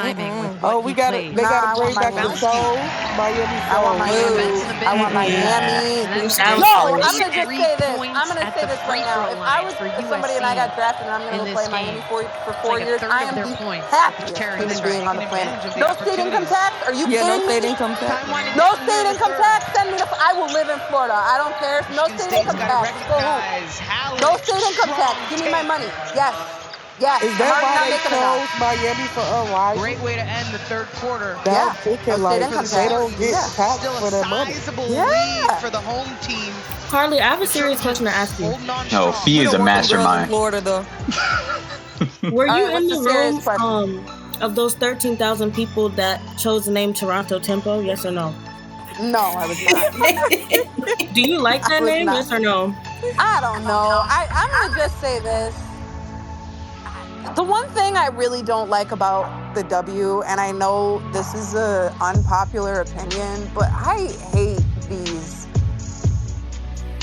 Oh, they gotta bring back the soul. Miami I want Miami. No, I'm gonna just say this. I'm gonna say this right now. If I was somebody and I got drafted and I'm gonna go play Miami for 4 years, I am the happiest human being on the planet. No state income tax? Are you kidding me? No state income tax. No state income tax? Send me I will live in Florida. I don't care. No state income tax. No state income tax. Give me my money. Yes. Yes. Is that why they chose Miami for Unlisted? Great way to end the third quarter. That chicken, like, they don't get taxed Still for a their money. sizable lead for the home team. Karli, I have a serious question to ask you. No, Fee is a mastermind. Florida, though. Were you in the room of those 13,000 people that chose the name Toronto Tempo? Yes or no? No, I was not. Do you like that name? Yes or no? I don't know. I'm going to just say this. The one thing I really don't like about the W, and I know this is an unpopular opinion, but I hate these.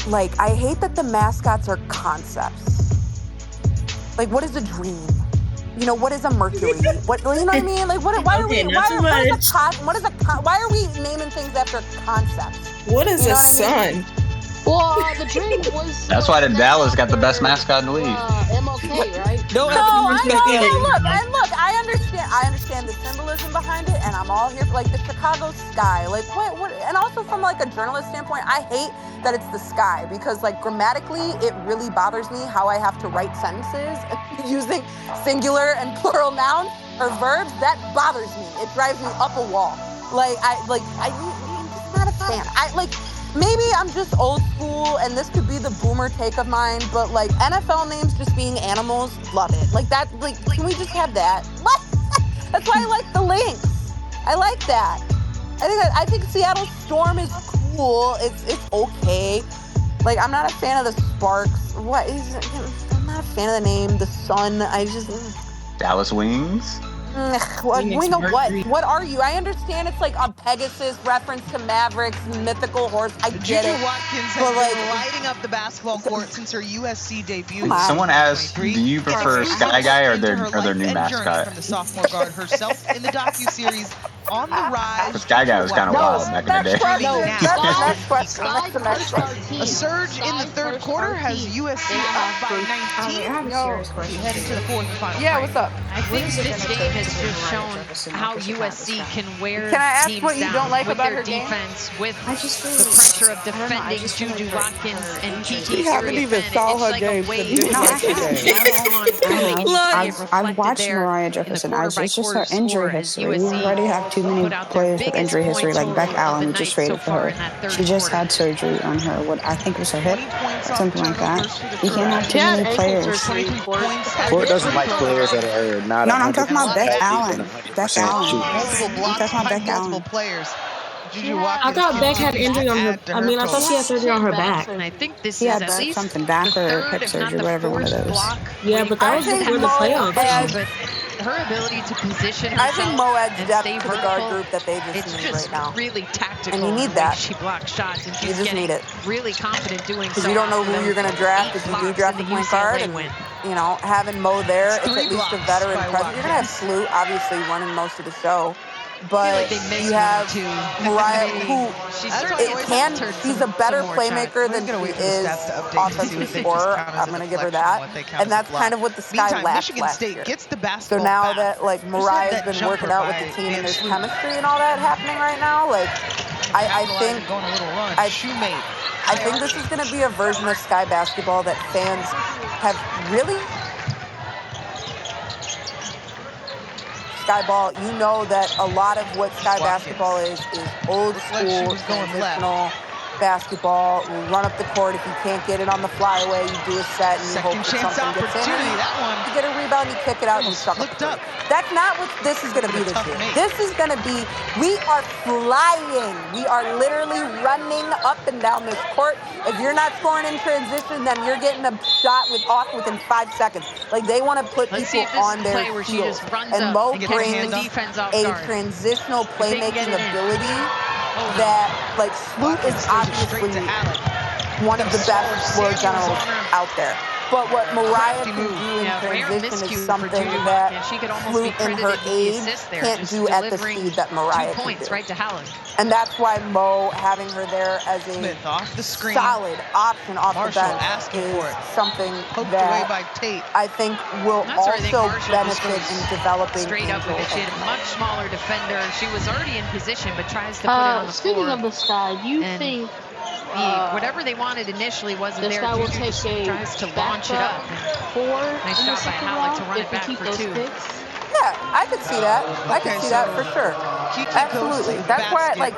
Like, I hate that the mascots are concepts. Like, what is a dream? You know, what is a Mercury? What, you know what I mean? Like, why are we naming things after concepts? What is a sun? Well, the dream was. That's why the Dallas got the best mascot in the league. MOK, right? No, I understand the symbolism behind it, and I'm all here for, like, the Chicago sky. Like, what? And also from, like, a journalist standpoint, I hate that it's the sky because, like, grammatically, it really bothers me how I have to write sentences using singular and plural nouns or verbs. That bothers me. It drives me up a wall. I'm just not a fan. Maybe I'm just old school, and this could be the boomer take of mine, but, like, NFL names just being animals, love it. Like, that, like, can we just have that? What? That's why I like the Lynx. I like that. I think Seattle Storm is cool. It's okay. Like, I'm not a fan of the Sparks. I'm not a fan of the name, the Sun. Dallas Wings? Wing of what? What are you? I understand it's like a Pegasus reference to Mavericks, mythical horse. I get it. Juju Watkins has been lighting up the basketball court since her USC debut. Someone asked, do you prefer Sky Guy or their new mascot? From the sophomore guard herself in the docu-series On the Rise. The Sky Guy was kind of wild back in the day. That's the next question. A surge in the third quarter has USC up by 19. I have a serious question. Heading to the fourth and final. Yeah, what's up? I think this game has just shown how USC can wear Can I ask teams what you down don't like with about their her game? defense, with the pressure of defending Juju Watkins and Kiki. She haven't even saw her game. I've watched Mariah Jefferson. It's just her injury history. We already have too many players with injury history, like Beck Allen, we just traded for her. She just had surgery on her, what I think was her hip, something like that. You can't have too many players. Court doesn't like players that are not. No, I'm talking about Beck Allen. Beck Allen. Multiple blocks behind multiple players. I thought Beck had injury on her. I mean, I thought she had surgery on her back. And I think this is at least something back or hip surgery, whatever one of those. Yeah, but that was before the playoffs. Her ability to position I herself think Mo adds and depth stay to the vertical, guard group that they just it's need just right now. really tactical. And you need the way that. She blocks shots, and You she's just getting need it. really confident doing so. Because you don't know who you're going to draft if you do draft a point guard. And, you know, having Mo there, it's at least a veteran presence. You're going to have Sloot, obviously, running most of the show. But you have Mariah, who she's a better playmaker than she is offensive scorer. I'm going to give her that. And that's kind of what the Sky lacked last year. So now that, like, Mariah's been working out with the team and there's chemistry and all that happening right now, like, I think this is going to be a version of Sky basketball that fans have really... Sky ball, you know that a lot of what Sky basketball is old school, transitional basketball. We run up the court. If you can't get it on the flyaway, you do a set and you hope that something gets in. You get a rebound, you kick it out, and you suck it. That's not what this is going to be this year. This is going to be, we are flying. We are literally running up and down this court. If you're not scoring in transition, then you're getting a shot within 5 seconds. Like, they want to put people on their heels. And Mo brings a transitional playmaking ability that, like, Sloot is obviously one of the best floor generals out there. But what Mariah can do in transition is something that Sloot in her age can't do at the speed that Mariah can do. And that's why Mo, having her there as a solid option off the bench, is something that I think will also benefit in developing Angel. She had a much smaller defender. She was already in position, but tries to put it on the floor. Speaking of the Sky, do you think whatever they wanted initially wasn't there. This guy will take tries to launch it up. Nice shot by Halleck to run it back for 2. Yeah, I could see that. I could see that for sure. Absolutely. That's why, like,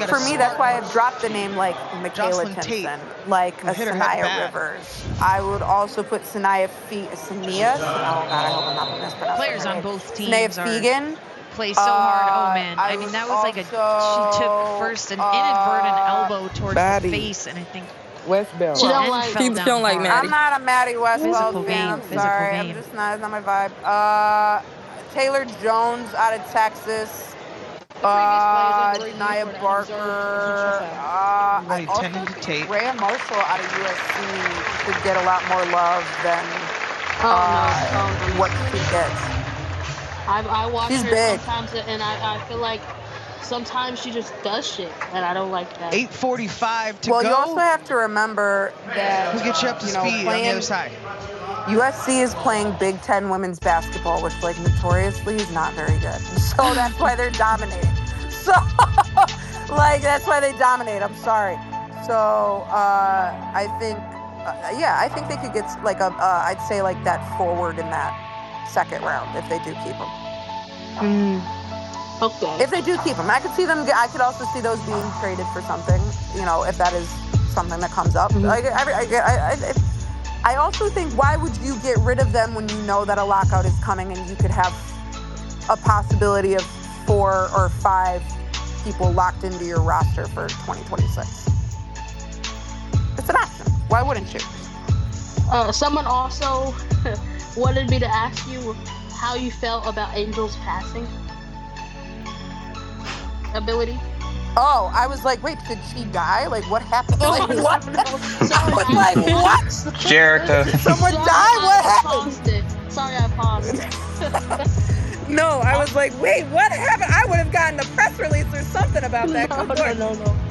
for me, that's why I've dropped the name like Michaela Timpson, like a Sanaya Rivers. I would also put Sanaya Sania. Oh God, I hope I'm not mispronouncing. Players on both teams Sanaya Fegan. Play so hard. Oh man, I mean that was like she took first an inadvertent elbow towards the face, and I think Westbell. She don't like Maddie. I'm not a Maddie Westbell fan. I'm sorry. I'm just not. It's not my vibe. Taylor Jones out of Texas. Nia Barker. I also think Rhea Marshall out of USC could get a lot more love than what she gets. I watch She's her big. sometimes, and I feel like sometimes she just does shit, and I don't like that. 8:45 to go. Well, you also have to remember that we'll get you up to speed on the other side. USC is playing Big Ten women's basketball, which, like, notoriously is not very good. So that's why they're dominating. So, like, that's why they dominate. I'm sorry. So, I think, I think they could get, like, I'd say, like, that forward in that second round if they do keep them. Okay. If they do keep them. I could see them, I could also see those being traded for something, you know, if that is something that comes up. I also think, why would you get rid of them when you know that a lockout is coming and you could have a possibility of 4 or 5 people locked into your roster for 2026? It's an option. Why wouldn't you? Someone also wanted me to ask you how you felt about Angel's passing ability. Oh, I was like, wait, did she die? Like, what happened? Like, what? I was like, what? Jericho. Someone died? What happened? Sorry, I paused. No, I was like, wait, what happened? I would have gotten a press release or something about that.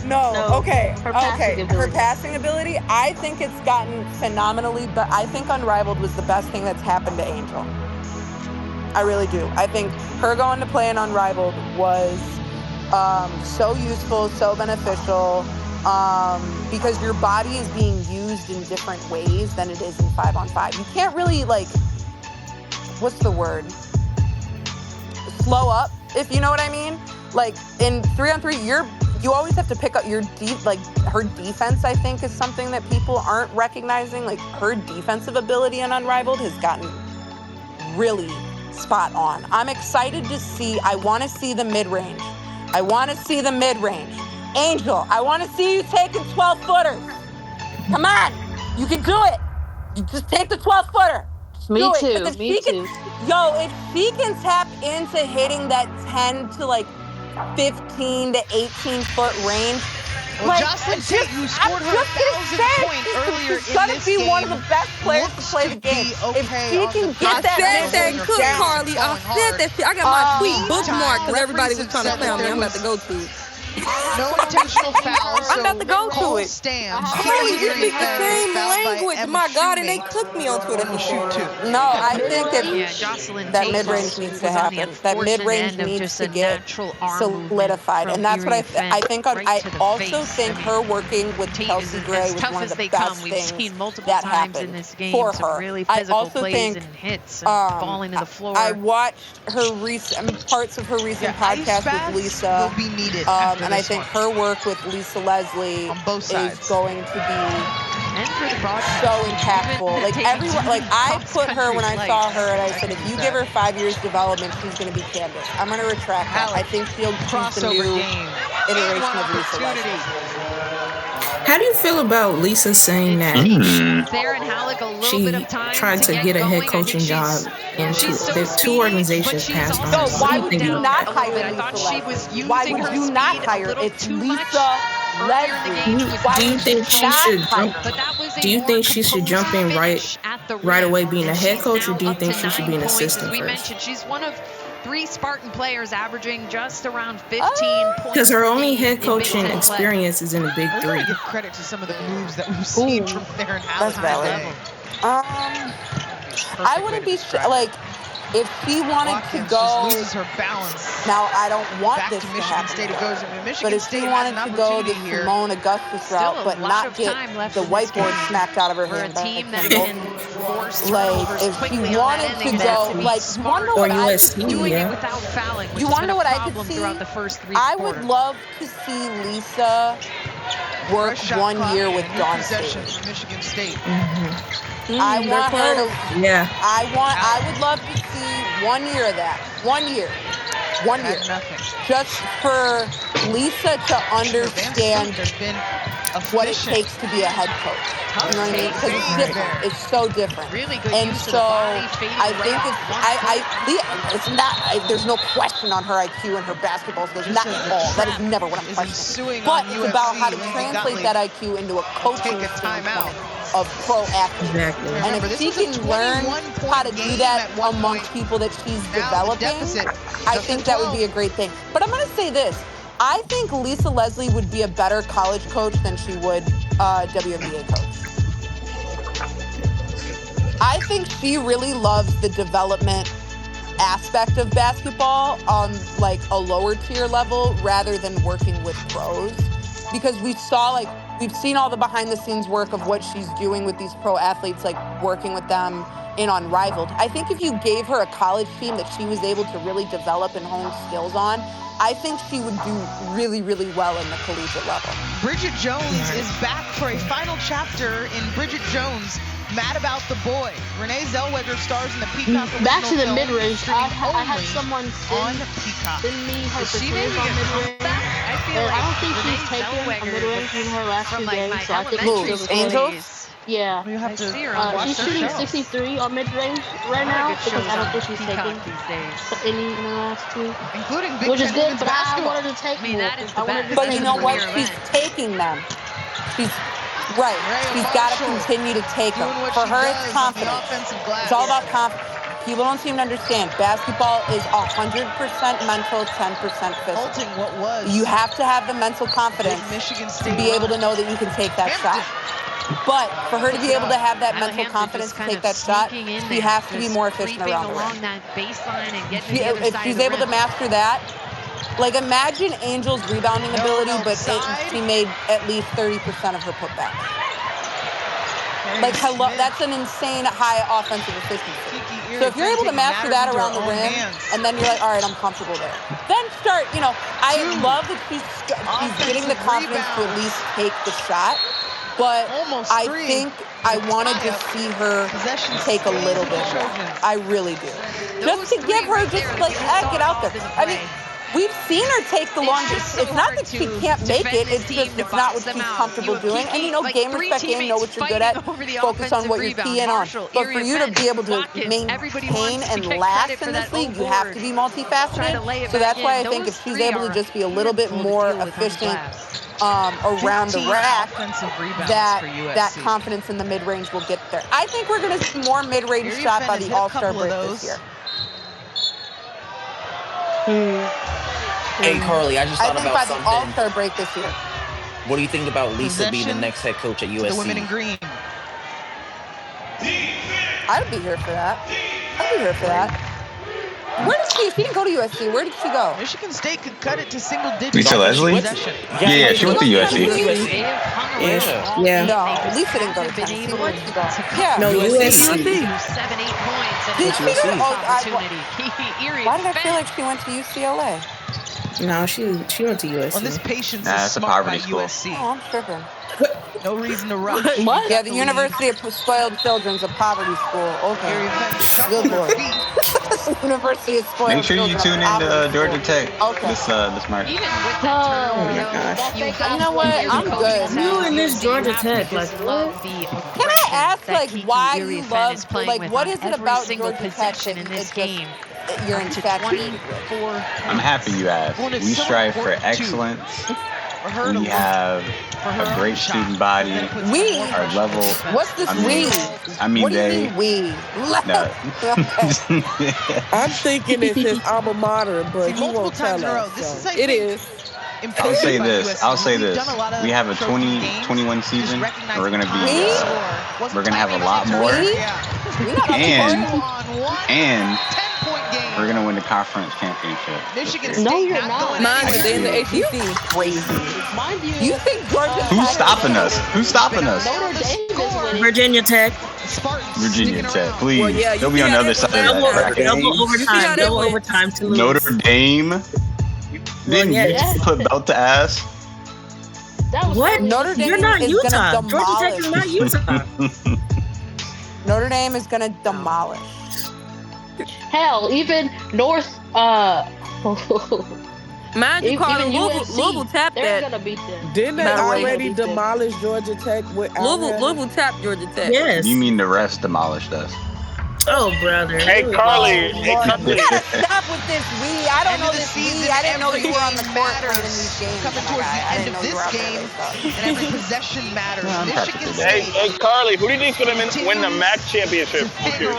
No, okay. Her passing ability, I think it's gotten phenomenally, but I think Unrivaled was the best thing that's happened to Angel. I really do. I think her going to play in Unrivaled was so useful, so beneficial, because your body is being used in different ways than it is in 5-on-5. You can't really, like, what's the word? Slow up, if you know what I mean. Like, in 3-on-3, you always have to pick up your her defense, I think, is something that people aren't recognizing. Like, her defensive ability in Unrivaled has gotten really spot on. I'm excited to see, I want to see the mid-range. Angel, I want to see you taking 12-footers. Come on. You can do it. You just take the 12-footer. Me too. Yo, if she can tap into hitting that 10 to like 15 to 18 foot range. Well, like, Jocelyn Tate, who scored her 1,000th point earlier in this game, gonna be one of the best players to play the game. Okay, if she can get that Karli. I said that shit. I got my tweet bookmarked because everybody was trying to clown me. I'm about to go to it. No intentional fouls. I'm about to go to it. Karli, you speak the same language, my God, and they cooked me on Twitter. No, I think that mid-range needs to happen. That mid-range needs to get solidified, and that's what I think. I also think her working with Kelsey Gray was one of the best things that happened for her. I also think falling to the floor. I watched her parts of her recent podcast with Lisa. Will be needed. And I think her work with Lisa Leslie is going to be so impactful. Like everyone, like I put her when I saw her, and I said, if you give her 5 years development, she's going to be Candace. I'm going to retract that. I think she's the new iteration of Lisa Leslie. How do you feel about Lisa saying that she tried to get a head coaching job into the 2 organizations passed on? So why would you not hire Lisa Leslie? Why would you not hire? It's Lisa Leslie. Do you think she should jump in right away being a head coach, or do you think she should be an assistant first? She's one of 3 Spartan players averaging just around 15 points. Because her only head coaching experience is in the Big 3. I give credit to some of the moves that we've seen from Theron Halleck. That's valid. I wouldn't be like, if she wanted to go, just loses her balance. Now I don't want Back this to to Michigan happen. State it goes. Michigan But if State she wanted to go the here. Simone Augustus route, but not get the whiteboard smacked out of her hand, a team that can force turnovers if she quickly wanted on that to ending, go, like, you want to know what I could see? doing it without fouling, which You want to know what I could problem see? throughout the first 3 I quarters. would love to see Lisa work 1 year with Dawn Staley. Michigan State. I want her to. Yeah. I would love to see 1 year of that. 1 year. 1 year. Nothing. Just for Lisa to understand what it takes to be a head coach. You know what I mean? Because it's different. It's so different. Really good And use of so the body, fading I right think off it's not. There's no question on her IQ and her basketball skills. Not at all. That is never what I'm questioning. But it's about how to translate that IQ into a coaching standpoint of pro athletes. Exactly. And if she can learn how to do that amongst people that she's developing, I think that would be a great thing. But I'm going to say this. I think Lisa Leslie would be a better college coach than she would WNBA coach. I think she really loves the development aspect of basketball on like a lower tier level rather than working with pros. Because we've seen all the behind the scenes work of what she's doing with these pro athletes, like working with them in Unrivaled. I think if you gave her a college team that she was able to really develop and hone skills on, I think she would do really, really well in the collegiate level. Bridget Jones is back for a final chapter in Bridget Jones, Mad About the Boy. Renee Zellweger stars in the Peacock original Back to the film, mid-range. I had only someone on Peacock. send me her She percentage maybe on gets mid-range. I feel And like I don't think she's Renee taken a Zellweger mid-range in her last from two like games, my so I think elementary she's Angels? Yeah. You have to She's shooting 63 on mid-range right now because I don't think she's taken these days. any in the last two. Including Big Which is Ten good, but I wanted to take more. that is the I wanted best. to But take you know more. what? She's taking them. She's right. She's got to continue to take them. For her, it's confidence. It's all about confidence. People don't seem to understand. Basketball is 100% mental, 10% physical. Halting what was You have to have the mental confidence Michigan to State be able to know that you can take that shot. But for her to be able to have that mental confidence to take that shot, she has to be more efficient around the rim. That baseline and getting to the other If side she's of the able to rim. master that, like imagine Angel's rebounding ability, but she made at least 30% of her putbacks. Like, hello, that's an insane high offensive efficiency. So if you're able to master that around the rim, and then you're like, all right, I'm comfortable there. Then start, I love that she's getting the confidence to at least take the shot. But I think I want to just see her take a little bit more. I really do. Just to give her just like, get out there. I mean, we've seen her take the longest. It's not that she can't make it. It's just it's not what she's comfortable doing. And game respect game, know what you're good at. Focus on what you're key in on. But for you to be able to maintain and last in this league, you have to be multifaceted. So that's why I think if she's able to just be a little bit more efficient around the rack, that confidence in the mid-range will get there. I think we're going to see more mid-range shot by the All-Star break this year. Hey, Karli, I just thought about by something. the All-Star break this year. What do you think about Lisa being the next head coach at USC? The women in green. I'd be here for that. Where did she didn't go to USC. Where did she go? Michigan State could cut it to single digits. Lisa Leslie? Yeah, she went to USC. Yeah. No, Lisa didn't go to Tennessee. Where did she go? Yeah. No, USC. 7-8 points. Did she go? Opportunity. Why did I feel like she went to UCLA? No, she went to USC. On this patience Nah, is it's a smart poverty by school. USC. Oh, I'm tripping. No reason to rush. What? Yeah, the University of Spoiled Children's a poverty school. Okay. Good lord. University of Spoiled Make sure you tune in to Georgia Tech. Okay. This March. Even with that turnover, You know what? I'm good. You and this Georgia Tech, like what? Can I ask, like, why you love, like, what is it about Georgia Tech that in this game? You're infatuated? I'm happy you asked. We strive for excellence. We have a great student body. We? Our level. What's this we? I mean, what do they. you mean we? No. I'm thinking it's his alma mater, but he won't tell us. So. It is. I'll say this. We have a 2021 season. And we're gonna be. We're gonna have a lot more. And We're gonna win the conference championship. Michigan State. No, you're not. Mind you, they're in the ACC. Crazy. Mind you. You think Georgia Who's stopping us? Who's stopping us? Notre Dame is winning. Virginia Tech. Virginia Tech, please. Well, yeah, They'll be on the other side of that bracket. Double overtime to lose. Notre Dame. Didn't you put belt to ass? What? Notre Dame You're not is Utah. gonna Georgia Tech is not Utah. Notre Dame is gonna demolish. Hell, even North. Mind you, Karlan, Louisville tapped they're that. gonna beat them. Didn't they already demolish Georgia Tech with Louisville tapped Georgia Tech. Yes. You mean the rest demolished us? Oh, brother. Hey, Karli. You gotta stop with this we. I don't know this we. I didn't know you were on the court playing in these games. Coming towards the end of this game, and every possession matters. Michigan State. Hey, Karli, who do you think's gonna win the MAC championship this year?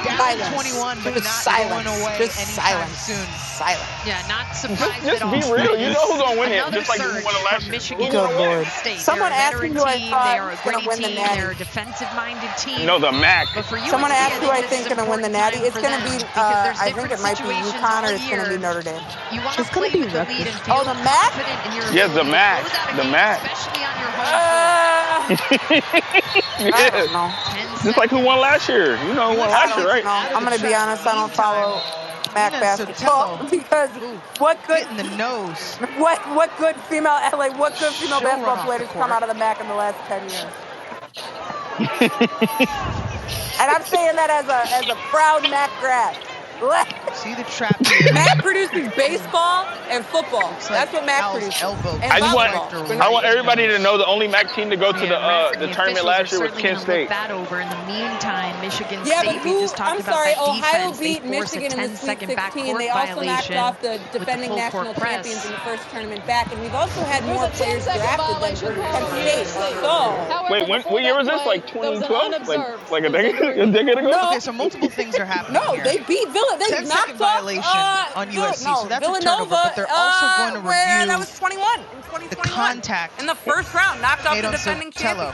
Down to 21, but not going away anytime soon. Silence. Yeah, not surprised Just at all. be real. You know who's gonna win it, Another just like who surge won it last from year. Michigan Good Lord. State. Someone They're a asked me veteran who I team. thought They are a was gonna gritty win the team. Natty. They're a defensive-minded team. No, the MAC. But for Someone UNC, asked who I this think is gonna win the important Natty. time It's for gonna them be. because there's I think it might be different UConn or situations it's gonna be all Notre Dame. You want to It's gonna play be with the lead and Rutgers. feel Oh, the MAC? confident in your Yes, the ability. MAC. Close out a The game, MAC. especially on your home I don't know. Just like who won last year. You know who won last year, right? I'm gonna be honest. I don't follow MAC basketball because what good in the nose. What good female basketball players come out of the MAC in the last 10 years? And I'm saying that as a proud MAC grad. See the trap. MAC produces baseball and football. That's what MAC produces. And I want everybody to know the only MAC team to go to the tournament last year was Kent State. That over in the meantime, Michigan Yeah, State. but We just talked about that Ohio defense. beat They forced a Michigan in the Sweet 10-second 16. They also knocked violation off the with defending full national court press. champions in the first tournament back, and we've also had more players drafted than Kent State. So, wait, what year was this? Like 2012? Like a decade ago? Okay, so multiple things are happening no, here. they beat Villanova. They 10-second knocked violation off on USC, so that's Villanova, a turnover. But they're also going to review that was 21 in 2021. the contact in the first round, knocked off the defending champion.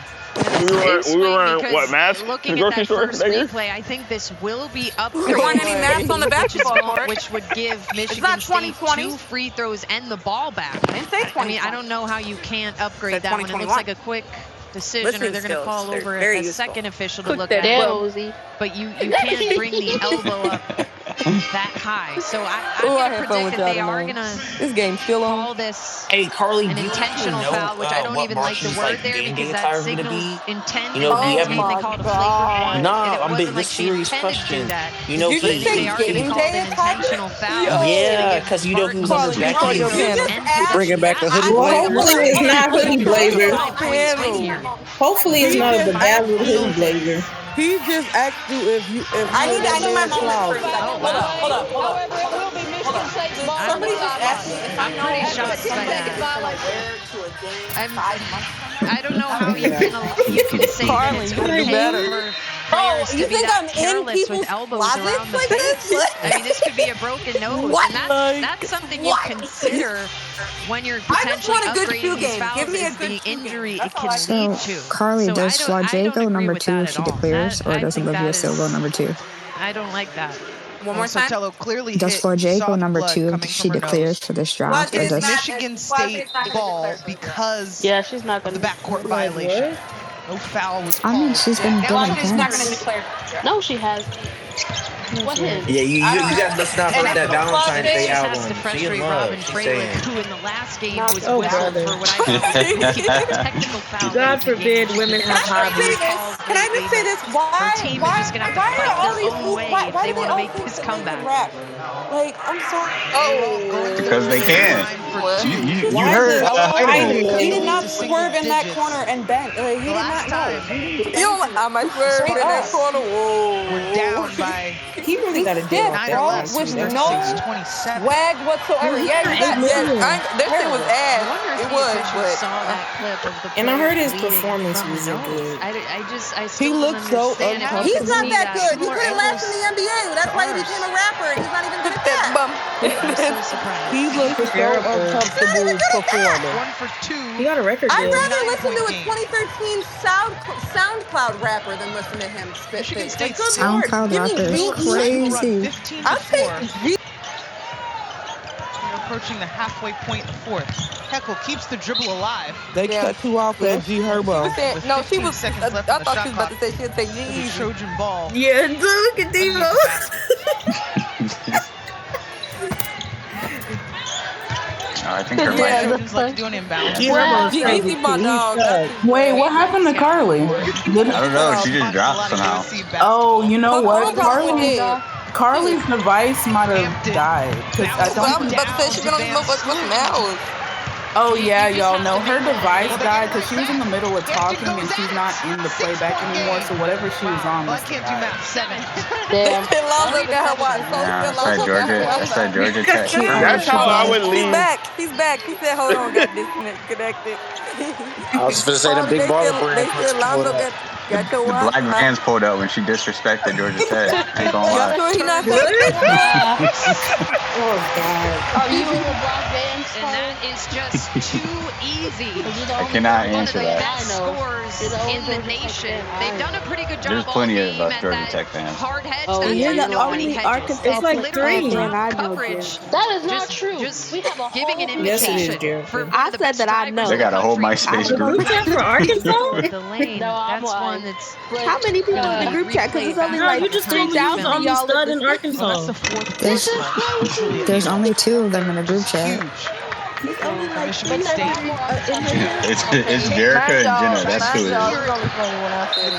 We were wearing what, masks? Looking The grocery at store? that first replay, I think this will be upgraded. There weren't any masks on the basketball court. Which would give Michigan not State 2020. 2 free throws and the ball back. I didn't say 2020. I mean, I don't know how you can't upgrade Said that one. It looks 2021. like a quick decision, or they're going to call They're over very a useful. second official to Cook look that at. dough. But you can't bring the elbow up that high. So I'm I going had to fun predict with that they y'all are tonight. going to This game's still on. call this Hey, Karli, an do you intentional know, foul, which I don't what even like the Marshall's, word like, there game because day that attire gonna signals be? intent. You know, in we that have game. They called a flagrant one. Nah, and it I'm wasn't being like this she serious intended to do question. that. You know, Did you because say They are game going to call day it an attire? intentional foul. yeah, because you know he was on the back Control your end. panel. Bringing back the hoodie Well, blazer. hopefully it's not hoodie blazer. Panel. Hopefully it's not a bedazzled hoodie blazer. He just asked you if I need my moment Cloud. for a second. Hold up. However, it will be Michigan State's ball. Somebody just asked me if I I'm know pretty if shocked by something that. is gonna wear to a game 5 months from now. I don't know how you can say that Karlan, it's you okay do better. for Bro, players to you be think that I'm in careless people's with elbows closets around the like face. this? I mean, this could be a broken nose, What? and that's something you consider when you're I just potentially want a good shoe upgrading these game. fouls. Give me a is good the shoe game. injury That's it all I can need. lead So, to. Carly, So does I Flajay don't go agree number with 2 that if at she all. declares, That- or I does think Olivia that still is- go number 2? I don't like that. One more time. Sotelo clearly Does hit Flajay go soft number blood 2 coming if she from her declares nose. for this draft, or It's does Michigan State ball because Yeah, she's not of going the backcourt violation. No foul was I called. mean, she's been Well, given she's not points. gonna declare. No, she has. What him? Yeah, you guys must not heard that Valentine's Day This just has album. to She in frustrate love. Robin She's Fralick, saying. who in the last game Not was so whistled brother. for what I call technical foul. God forbid women have hobbies. Can I just say this? Her team is just gonna have to Why fight are all their these own way why if do they they want to all make think this that they can comeback. rap? Like, I'm sorry. Because they can. You heard He did not swerve in that corner and bend. He did not know. You don't, I might swear in that corner. Whoa. We're down by He really got to do Stiff, 9 bro, or less. with no 36-27. swag whatsoever. Yeah, you got That shit was I ass. wonder if It the was, officials but saw that clip of the And I heard player his bleeding performance from wasn't the nose. good. I still He don't looked so understand how uncomfortable. He's not you that see good. He More couldn't last elbows in the NBA. That's why he became a rapper. He's not even fucking good at that. I'm so surprised. He looks so uncomfortable performing. 1 for 2. He got a record I'd deal. rather listen to a 2013 SoundCloud rapper than listen to him spit things. Like, good Lord, SoundCloud give me rapper is beats. crazy. 15 I'll to 4. take beats. We're approaching the halfway point in the fourth. Heckle keeps the dribble alive. They cut you off at G Herbo. No, she was. Seconds I left on the thought shot she was about to clock. say she'd say The Yeezy. Trojan ball. Yeah, look at Devo. I think her mic. Trojans like to do an inbound. Yeezy my dog. Wait, what happened to Karli? I don't know. She just dropped somehow. Oh, you know what? Karli. Karli's device might have died. Cause I I don't. was about to say she's been on this motherfucker for some hours. Oh yeah, y'all know her device died because she was in the middle of talking and she's not in the playback anymore. So whatever she was on I must can't have do died. math. 7. Damn. Lonzo got her watch. That's that Georgia Tech. That's how I would He's leave. back. He's back. He said, "Hold on, got disconnected." I was going to say the big baller brand. They said Lonzo got your The watch. black vans pulled up when she disrespected Georgia Tech. Ain't gonna Y'all lie. sure he not saying Oh God. Are you in the block bands? And that is just too easy. I cannot One of answer the that. best scores in the nation. They've done a pretty good job There's all plenty game of us at Georgia that Tech fans. hard hedge. Oh, That's you're why the nobody only hedges. Arkansas It's fan literally I know, coverage. That is not Just- true. just We have a giving an whole Yes, it is, invitation Jared. for one I of the said best that I drivers know. in They the got a whole country. MySpace group group. chat for Arkansas? The lane. No, I'm That's lying. one that's How many people in the group chat? Because it's only No, like you just 3,000 told me of that. y'all in Arkansas. There's only 2 of them in a group chat. It's only like Michigan 300 State. in the It's Jerica and Jenna. That's who it is.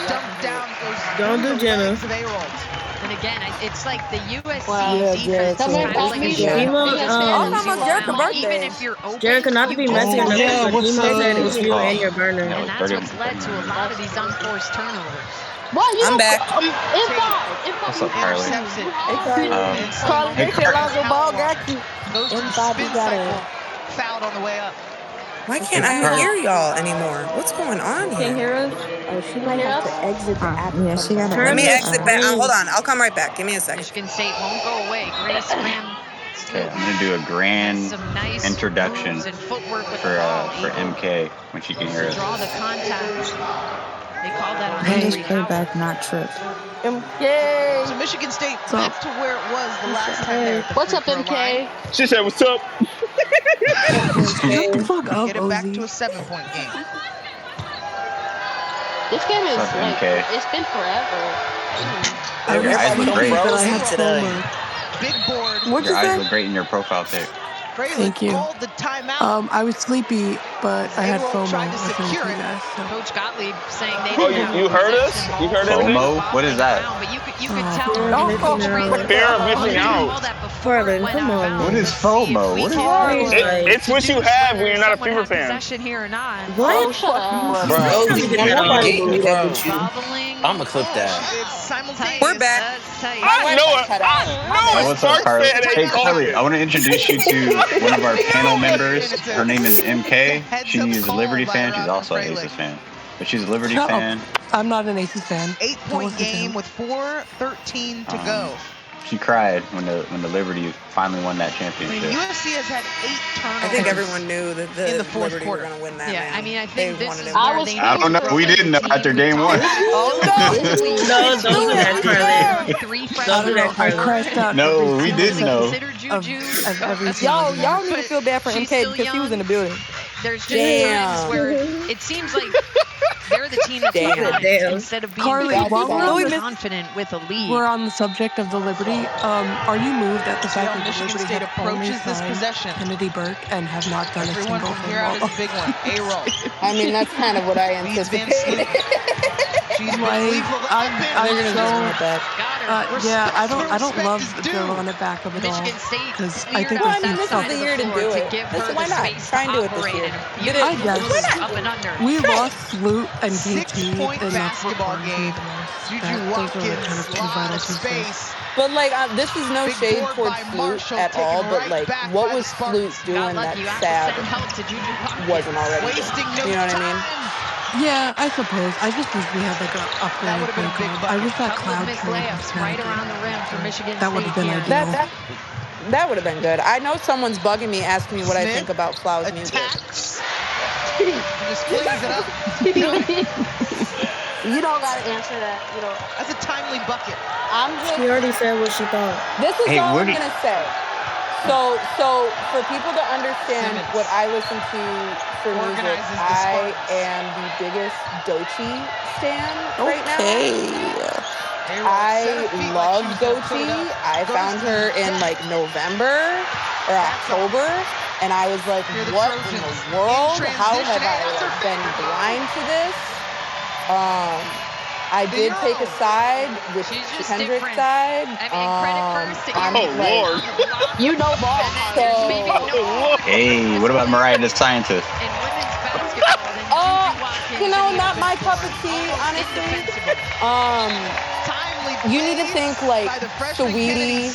Dumped down goes Don't do Jenna. legs of A-Roll. And again, it's like the USC Yeah, defense is Jerica. kind of like a Yeah. shooting. Demo, They just um, move you Jerica around. birthday. Even if you're open, Jerica, not to be messy or nothing, but Demo said it was you and your burner. And that's what's led to a lot of these unforced turnovers. Why you? I'm back. Inside. What's up, Karli? Intercepts it. Karli, Hey, they said Karli. Lonzo Ball got you. Goes to the Inside, spin you got cycle. it. Fouled on the way up. Why can't I hear y'all anymore? What's going on Can you here? hear us? Oh, she might have to exit the app. Yeah, she got Let me it. exit back. Hold on. I'll come right back. Give me a second. Michigan State won't go away. Grace Graham Okay, I'm gonna do a grand some nice introduction moves and footwork with for the ball. MK when she can hear us. Draw the contact. They call that on Vindicated every playback, not trip. MK. So Michigan State back to where it was the last time they were at the What's free up, throw MK? line. She said, "What's up?" Get it back to a 7-point game. This game is Fuck like, MK. it's been forever. Your eyes look great. Big board. What'd Your you eyes say? look great in your profile pic. Thank you. Called the timeout. I was sleepy, but I had A-Roll FOMO tried to listening to secure you it. guys. So. Coach Gottlieb saying they Oh, didn't have you heard us? possession You heard ball. everything? FOMO? What is that? But you could Oh. tell. Fear of missing out. Karlan, come on. What is FOMO? What is that? It's what you have when you're not a Fever fan. Possession here or not. What? Bro, I'm gonna clip that. It's simultaneous. We're back. I know it. I know it. What's up, Sparks Karli? fan Hey, ain't Karli, I want to introduce you to one of our panel members. Her name is MK. She's a Liberty fan. She's also an Aces fan. But she's a Liberty Shut up. fan. I'm not an Aces fan. 8-point game with 4:13 to go. She cried when the Liberty finally won that I championship. mean, USC has had 8 turnovers. I think everyone knew that in the fourth Liberty quarter. were going to win that. Yeah, man. I mean, I They think this wanted is it. where they I don't know. We didn't know after game one. Oh no! No, don't do that, Karlan. Three Don't do that, I Karlan. crashed out. No, every we single didn't second know. Consider Juju. Of every single Y'all game. need to feel bad for She's MK still because he was young. in the building. There's just Damn. times where it seems like they're the team that's Damn. behind Damn. instead of being Karli, while we're on the- confident with a lead. We're on the subject of the Liberty. Are you moved at the See how fact that the Michigan Liberty State have only approaches this signed possession. Chennedy Burke and have not done a Everyone single from thing here out well? is a big one. A-Roll. I mean, that's kind of what I Leads Van anticipated. She's been Like, lethal I'm up so Got her. yeah. I don't Respect love is the due. run it back of it all Michigan State because cleared I think up Well, I there's mean, that this side is the of year to floor do to it. give This- her why the not? space Try and to do it this operate year. and Get get it. it Why not? up and under. we lost Loot and KT 6-point and that's what basketball worries me game. the most. Juju That those are Watkins, the kind of two lot vital of pieces. space. But like, this is no Big shade board towards by Flute Marshall, at all. taken But right like, back what by was the Spartans. Flute doing Got that lucky. You have to Sab send help to Juju Watkins. wasn't already? Wasting no You know what I time. mean? Yeah, I suppose. I just wish we had like a upgraded point guard. I wish that Cloud layups right around the rim for Michigan That would have been ideal. That would have been good. I know someone's bugging me, asking me what I think about Flow's music. Just plays it up. You don't gotta answer that. You know, that's a timely bucket. She already said what she thought. This is all I'm gonna say. So for people to understand what I listen to for music, I am the biggest Doechii stan right now. I love Doechii. I found her in like November or October, and I was like, what in the world? How have I been blind to this? I did take a side with Kendrick's side. Lord. You know ball. Hey, what about Mariah the Scientist? You know, not my cup of tea, honestly. You need to think like Saweetie.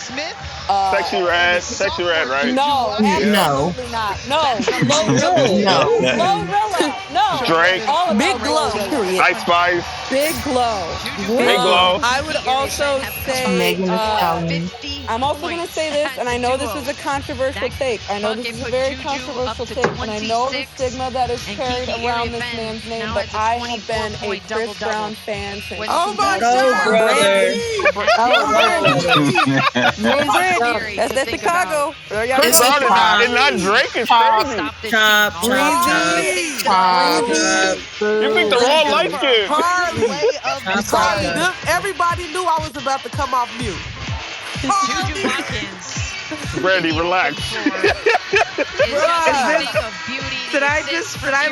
Sexy Red, right? No, absolutely not. No, Glorilla. No. Drake. Big Glow. Ice Spice. Big Glow. I would also say, I'm also going to say this, and I know this is a controversial take. I know this is a very controversial take, and I know the stigma that is carried around this man's name, but I have been a Chris Brown fan since. Oh my God, That's Chicago. Chris Brown and not Drake is crazy. You think they're all light skinned. Karli, everybody knew I was about to come off mute. Juju Watkins. Brandy, relax. Did I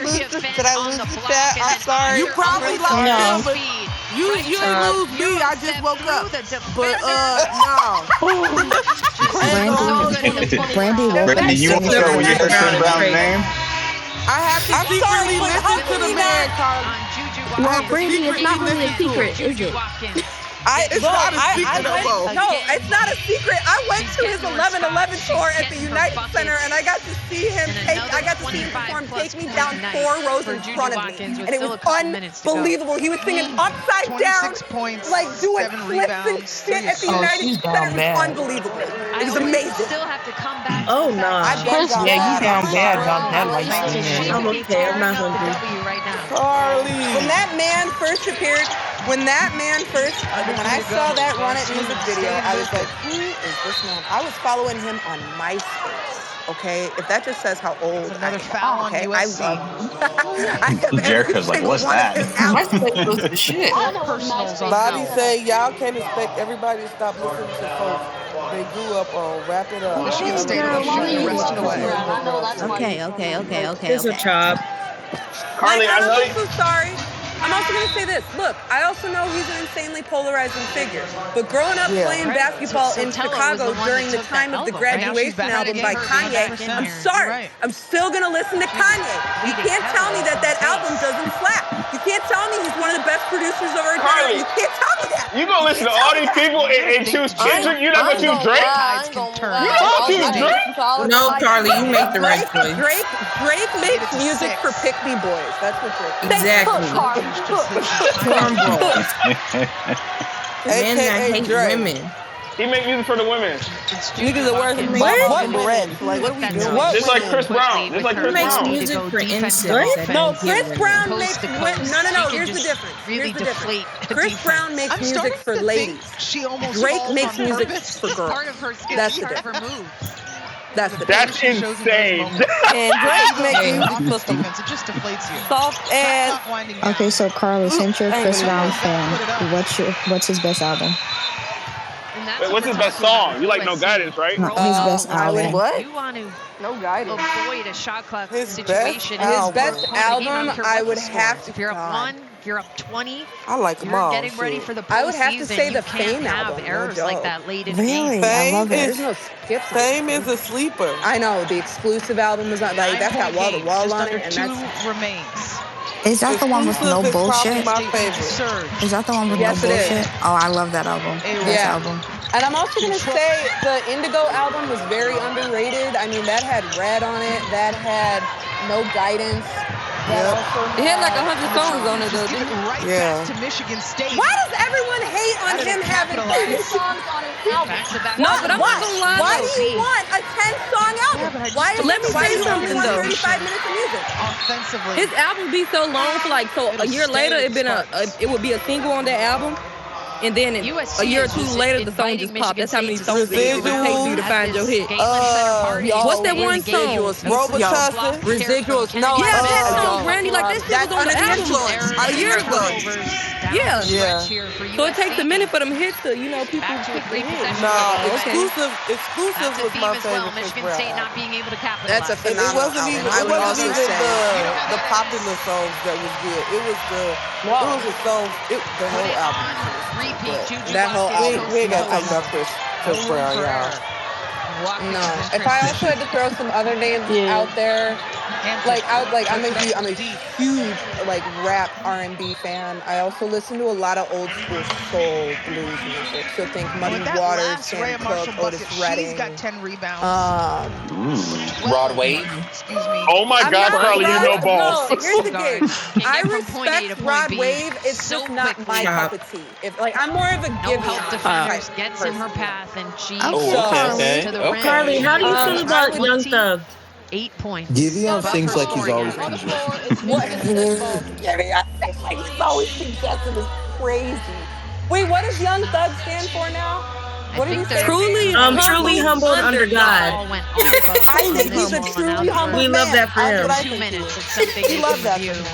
lose the chat? I'm sorry. You probably lost but you didn't lose me. I just woke up. But no. Brandy, you want to know when you heard Chris Brown's name? I have to secretly listen to the man, Karli. Well, Brandy, it's not really a secret, is it? It's not a secret, no, it's not a secret. I went to his 11/11 tour at the United Center, and I got to see him perform "Take Me Down" 4 rows in front of me, and it was unbelievable. He was singing upside down, like doing flips and shit at the United Center. It was unbelievable. It was amazing. Oh no! Yeah, you sound bad about that. Like, I'm okay. I'm not gonna do Karli. When that man first appeared, when I saw that Run It music video, I was like, who is this man? I was following him on MySpace. Okay, if that just says how old I am. Foul okay, on I love. Jericho's like, what's that? MySpace was the shit. Bobby say y'all can't expect everybody to stop listening to folks they grew up on. Wrap it up. Michigan State the rest of the way. Okay. It's a chop. Karli, I know I'm so sorry. I'm also going to say this. Look, I also know he's an insanely polarizing figure. But growing up playing basketball in Chicago during the time of the Graduation album by Kanye, I'm sorry. I'm still going to listen to Kanye. You can't tell me that album doesn't slap. You can't tell me he's one of the best producers of our time. You can't tell me that. You gonna listen to all these people and choose Kendrick? You're not gonna choose Drake? You don't choose Drake? No, Karli, you make the right choice. Drake makes music for pick-me boys. That's what Drake makes. Exactly. Cornballs. Men that hate women. He make music for the women. Niggas are working what bread? Like, what are we doing? Just like Chris Brown. Who makes music for incels? No, Chris Brown makes no. Here's the difference. Chris Brown makes music for ladies. Drake makes music for girls. That's the difference. That's insane. And Drake makes music for defense. It just deflates you. soft ass. Okay, so Karli, since you're a Chris Brown fan, what's his best album? Wait, what's his best song? You like No Guidance, right? No, his best album. What? You want to No guidance. avoid a shot clock situation. His best album, I would have to. If you're up 1, if you're up 20, I like them you're all. getting ready for the postseason. I would have to say the Fame have album. errors like that late in the Really? game. I love it. There's no skips. Fame is a sleeper. I know the exclusive album is not like that's got wall to wall on it, and that's remains. Is that the one with no Exclusive is bullshit? probably my favorite. Is that the one with Yes, no it is. bullshit? Oh, I love that album. Best album. And I'm also going to say the Indigo album was very underrated. I mean, that had Red on it. That had No Guidance. It had like 100 songs on it, though. Back to Michigan State. Why does everyone hate on him having 30 songs on his album? No, but I'm not gonna lie. Why do you want a 10-song album? Let me say something though. 35 minutes of music. Offensively, his album be so long for like a year later. It would be a single on that album. And then a year or two later, the song just popped. That's how many songs it would take for you to find your hit. What's that one song? Residuals. No, yeah, that song, Brandy. Like, that shit was on the album a year ago. Yeah. So it takes a minute for them hits to, people pick the hits. No, Exclusive was my favorite. Michigan State not being able to capitalize. That's a phenomenal album. It wasn't even the popular songs that was good. It was the songs, the whole album. That whole album. We ain't got to talk about Chris Brown, y'all. No. If I also had to throw some other names out there, I'm a huge rap R&B fan. I also listen to a lot of old school soul blues music. So think Muddy Waters, Sam Cooke, Otis Redding. She's got 10 rebounds. Rod Wave. Excuse me. Oh my God, Karli, you know ball. No, here's the thing. I respect Rod Wave. It's just not my cup of tea. I'm more of a give help defenders gets in her path, and she okay. to the rim. Karli, how do you feel about Young Thug? 8 points. Giveon thinks like he's always congested. Giveon thinks like he's always congested. Is crazy. Wait, what does Young Thug stand for now? What did you say? Truly humbled under God. I think he's a truly humble man. We love that for him. 2 minutes. It's something we love that for him.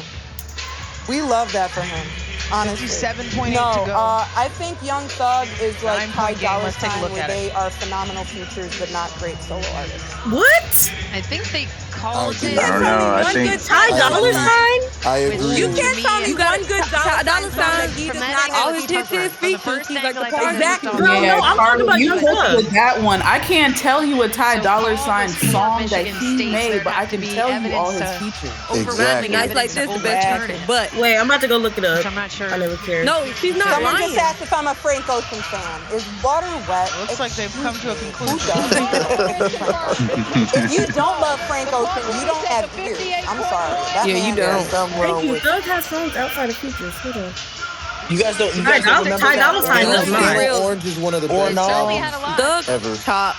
We love that for him. Honestly. 7.8 to go. I think Young Thug is like Ty Dolla $ign, where they are phenomenal features but not great solo artists. What? I think they called it. I don't know. I think Ty Dolla $ign? I agree. You can't tell me one good Ty Dolla $ign. He does not all his hits is features. He's like the part. Exactly. No, I'm talking about Young Thug. With that one, I can't tell you a Ty Dolla $ign song that he made, but I can tell you all his features. Exactly. Nights like this, the best feature. But wait, I'm about to go look it up. I'm not sure. I never cared. No, she's not Someone lying. just asked if I'm a Frank Ocean fan. Is water wet? Looks like they've come to a conclusion. If you don't love Frank Ocean, you don't have ears. I'm sorry. That Yeah, you don't. Thank you. Thug has songs outside of features. Hold on. You guys don't remember Ty Dolla $ign does not. Orange is one of the best Doug ever. top.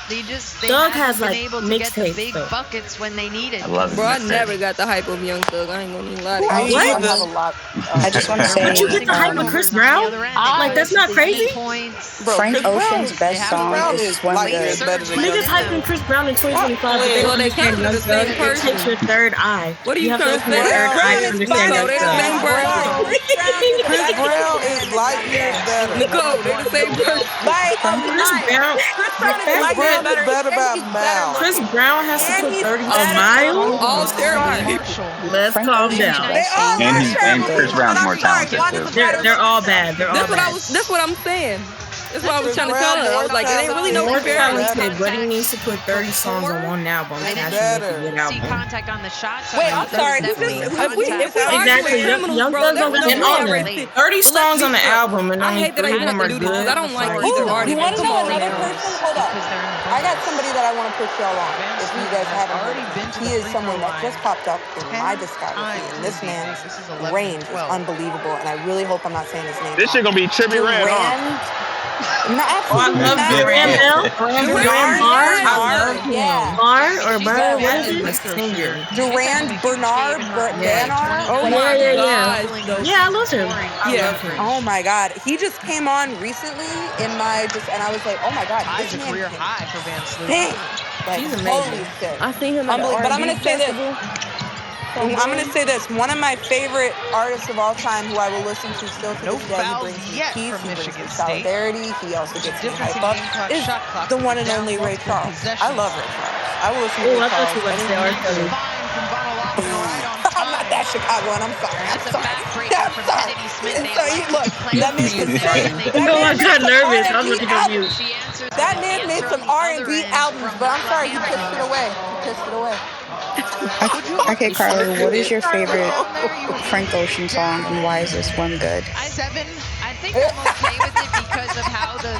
Doug has like mixtapes. Big buckets when they need it. I love it. Bro, I never got the hype of Young Thug. I ain't gonna even lie to you. What? I just want to say, Did you get the hype of Chris Brown? Like, that's not crazy? Frank Ocean's best song is One Good. Niggas hyping Chris Brown in 2025, but they don't understand Young Thug. It takes your third eye. What are you have to trying to open your say? third eye to understand Young Thug. Chris Brown is light years better. Nicole, they the same person. Chris Brown is better by a mile. Chris Brown has to put 30 a mile? All terrible. Let's calm down. And Chris Brown's more talented too. They're all bad. They're all bad. That's what I'm saying. That's what I was trying to tell her. I was like, it ain't really no comparison. But he needs to put 30 songs on one album. See contact on the shots. Wait, I'm sorry. Exactly. Young Thug don't get all that. 30 songs on the album and only 3 of them are good. I don't like either artist. You want to know another person? Hold up. I got somebody that I want to push y'all on. If you guys haven't heard, he is someone that just popped up in my discography, and this man's range is unbelievable. And I really hope I'm not saying his name. This shit gonna be Chippy Red, huh? No, absolutely I love Duran Bell. Duran Bernard. Oh yeah. Yeah, I love him. Oh my God, he just came on recently in my and I was like, oh my God, this is a career high for Van Sloot. Like, he's amazing. I seen him at the but I'm gonna say this. I'm going to say this. One of my favorite artists of all time who I will listen to still to this day, he brings me peace, he brings me solidarity, he also gets me hype up, is the one and only Ray Charles. I love Ray Charles. I will listen to Ray Charles. I'm not that Chicagoan, I'm sorry. I'm sorry. And so look, that man can sing. I got nervous. I was looking at you. That man made some R&B albums, but I'm sorry, he pissed it away. Okay, Karli, what is your favorite Frank Ocean song and why is this one good? 7. I think I'm okay with it because of how the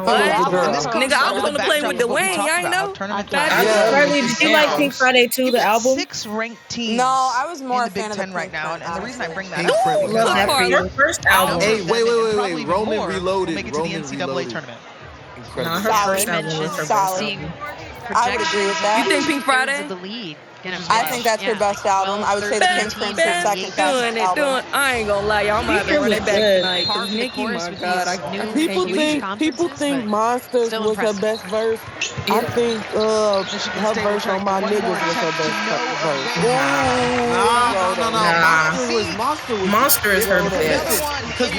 Nigga, I was gonna play with Dwayne. Y'all ain't know. Karli, did you like Pink Friday 2, the album? 6 ranked teams. No, I was more in the Big Ten right now, and the reason I bring that up Love that for you. First album. Hey, wait. Roman Reloaded. make it to the NCAA tournament. incredible. her first album was her best album. I would agree with that. You think Pink Friday? I think that's her best album. I would say the Pink Prince her second best album. I ain't gonna lie, y'all might have to run it back tonight. Cause Nicki, my God, I people think Monsters was her best verse. I think her verse on My Niggas was her best verse. No. Monster is her best.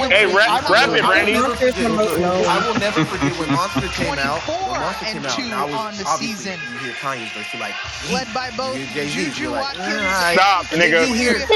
Hey, rap it, Randy. I will never forget when Monster came out. And I was obviously you hear Kanye's verse, you're like, led by both Juju Watkins. Stop, nigga.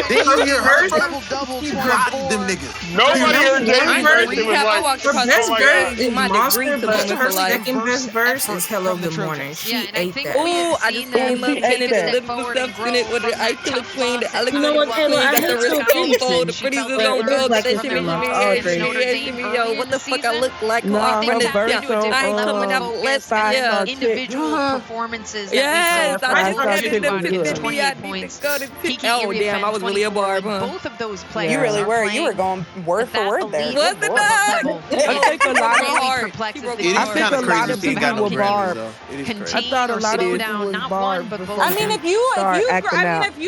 Then you hear her verse. He dropped them niggas. Nobody heard Jay-Z's verse. It was like, Her best verse is my Monster, degree but to her life. second best verse is Hello Good Morning. She ate that. Ooh, I just love Kennedy, the lyrical stuff in it with the I Kill a Queen, the elegant queen, got the wrist on fold, the pretty little dog, the shimmy, yo, what the fuck I look like? Nah, her verse I ain't coming out less, yeah. Individual performances. Yes, I just Chick was good. 28 points. Oh, damn, I was really a barb, huh? Both of those players. You really were. You were going word for word there. Was it not? I think a lot of people were Barb. I thought a lot of people was Barb before. I mean, if you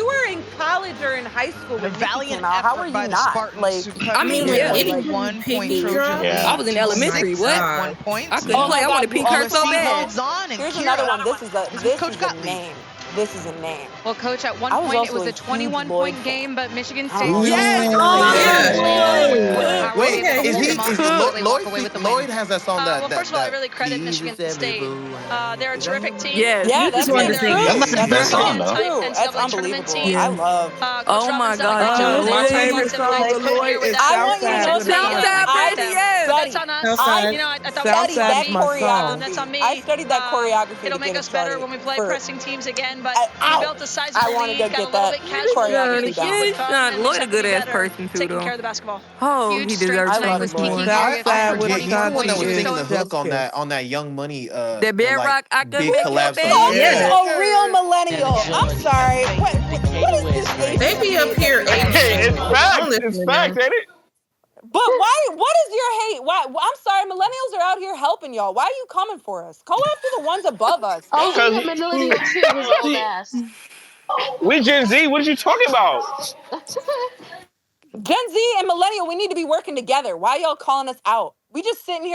were in college or in high school when Nicki came out, how were you not? Like, I mean, yeah. I was in elementary. What? 1 point. I couldn't play. I wanted to pink her so bad. Here's another one. This is a name. This is a name. Well, Coach, at one point it was a 21-point game, but Michigan State. Yes! Wait, is Lloyd has that song that. Well, first of all, I really credit Michigan State. They're a terrific team. Yeah, that's true. That's the best song, though. That's unbelievable. I love. Oh my God. My favorite song of Lloyd is Southside. Southside, yes. That's on us. I thought Southside's my song. that's on me. I studied that choreography. It'll make us better when we play pressing teams again. But we built a sizable I want to go lead, get got a that little bit casual. choreography down. Lloyd a good ass person too, Taking though. care of the basketball. Oh, he deserves was more. Kiki. Southside with He's the one that was Ashanti singing the is hook on Jeff that Young Money. That Bedrock, I could big make collab your song. bed. A real millennial. I'm sorry. What is this? They be up here. Hey, it's facts, ain't it? But why? What is your hate? Why? I'm sorry, millennials are out here helping y'all. Why are you coming for us? Go after the ones above us. Oh, he's a millennial too, his old ass. We Gen Z. What are you talking about? Gen Z and millennial, we need to be working together. Why y'all calling us out? We just sitting here.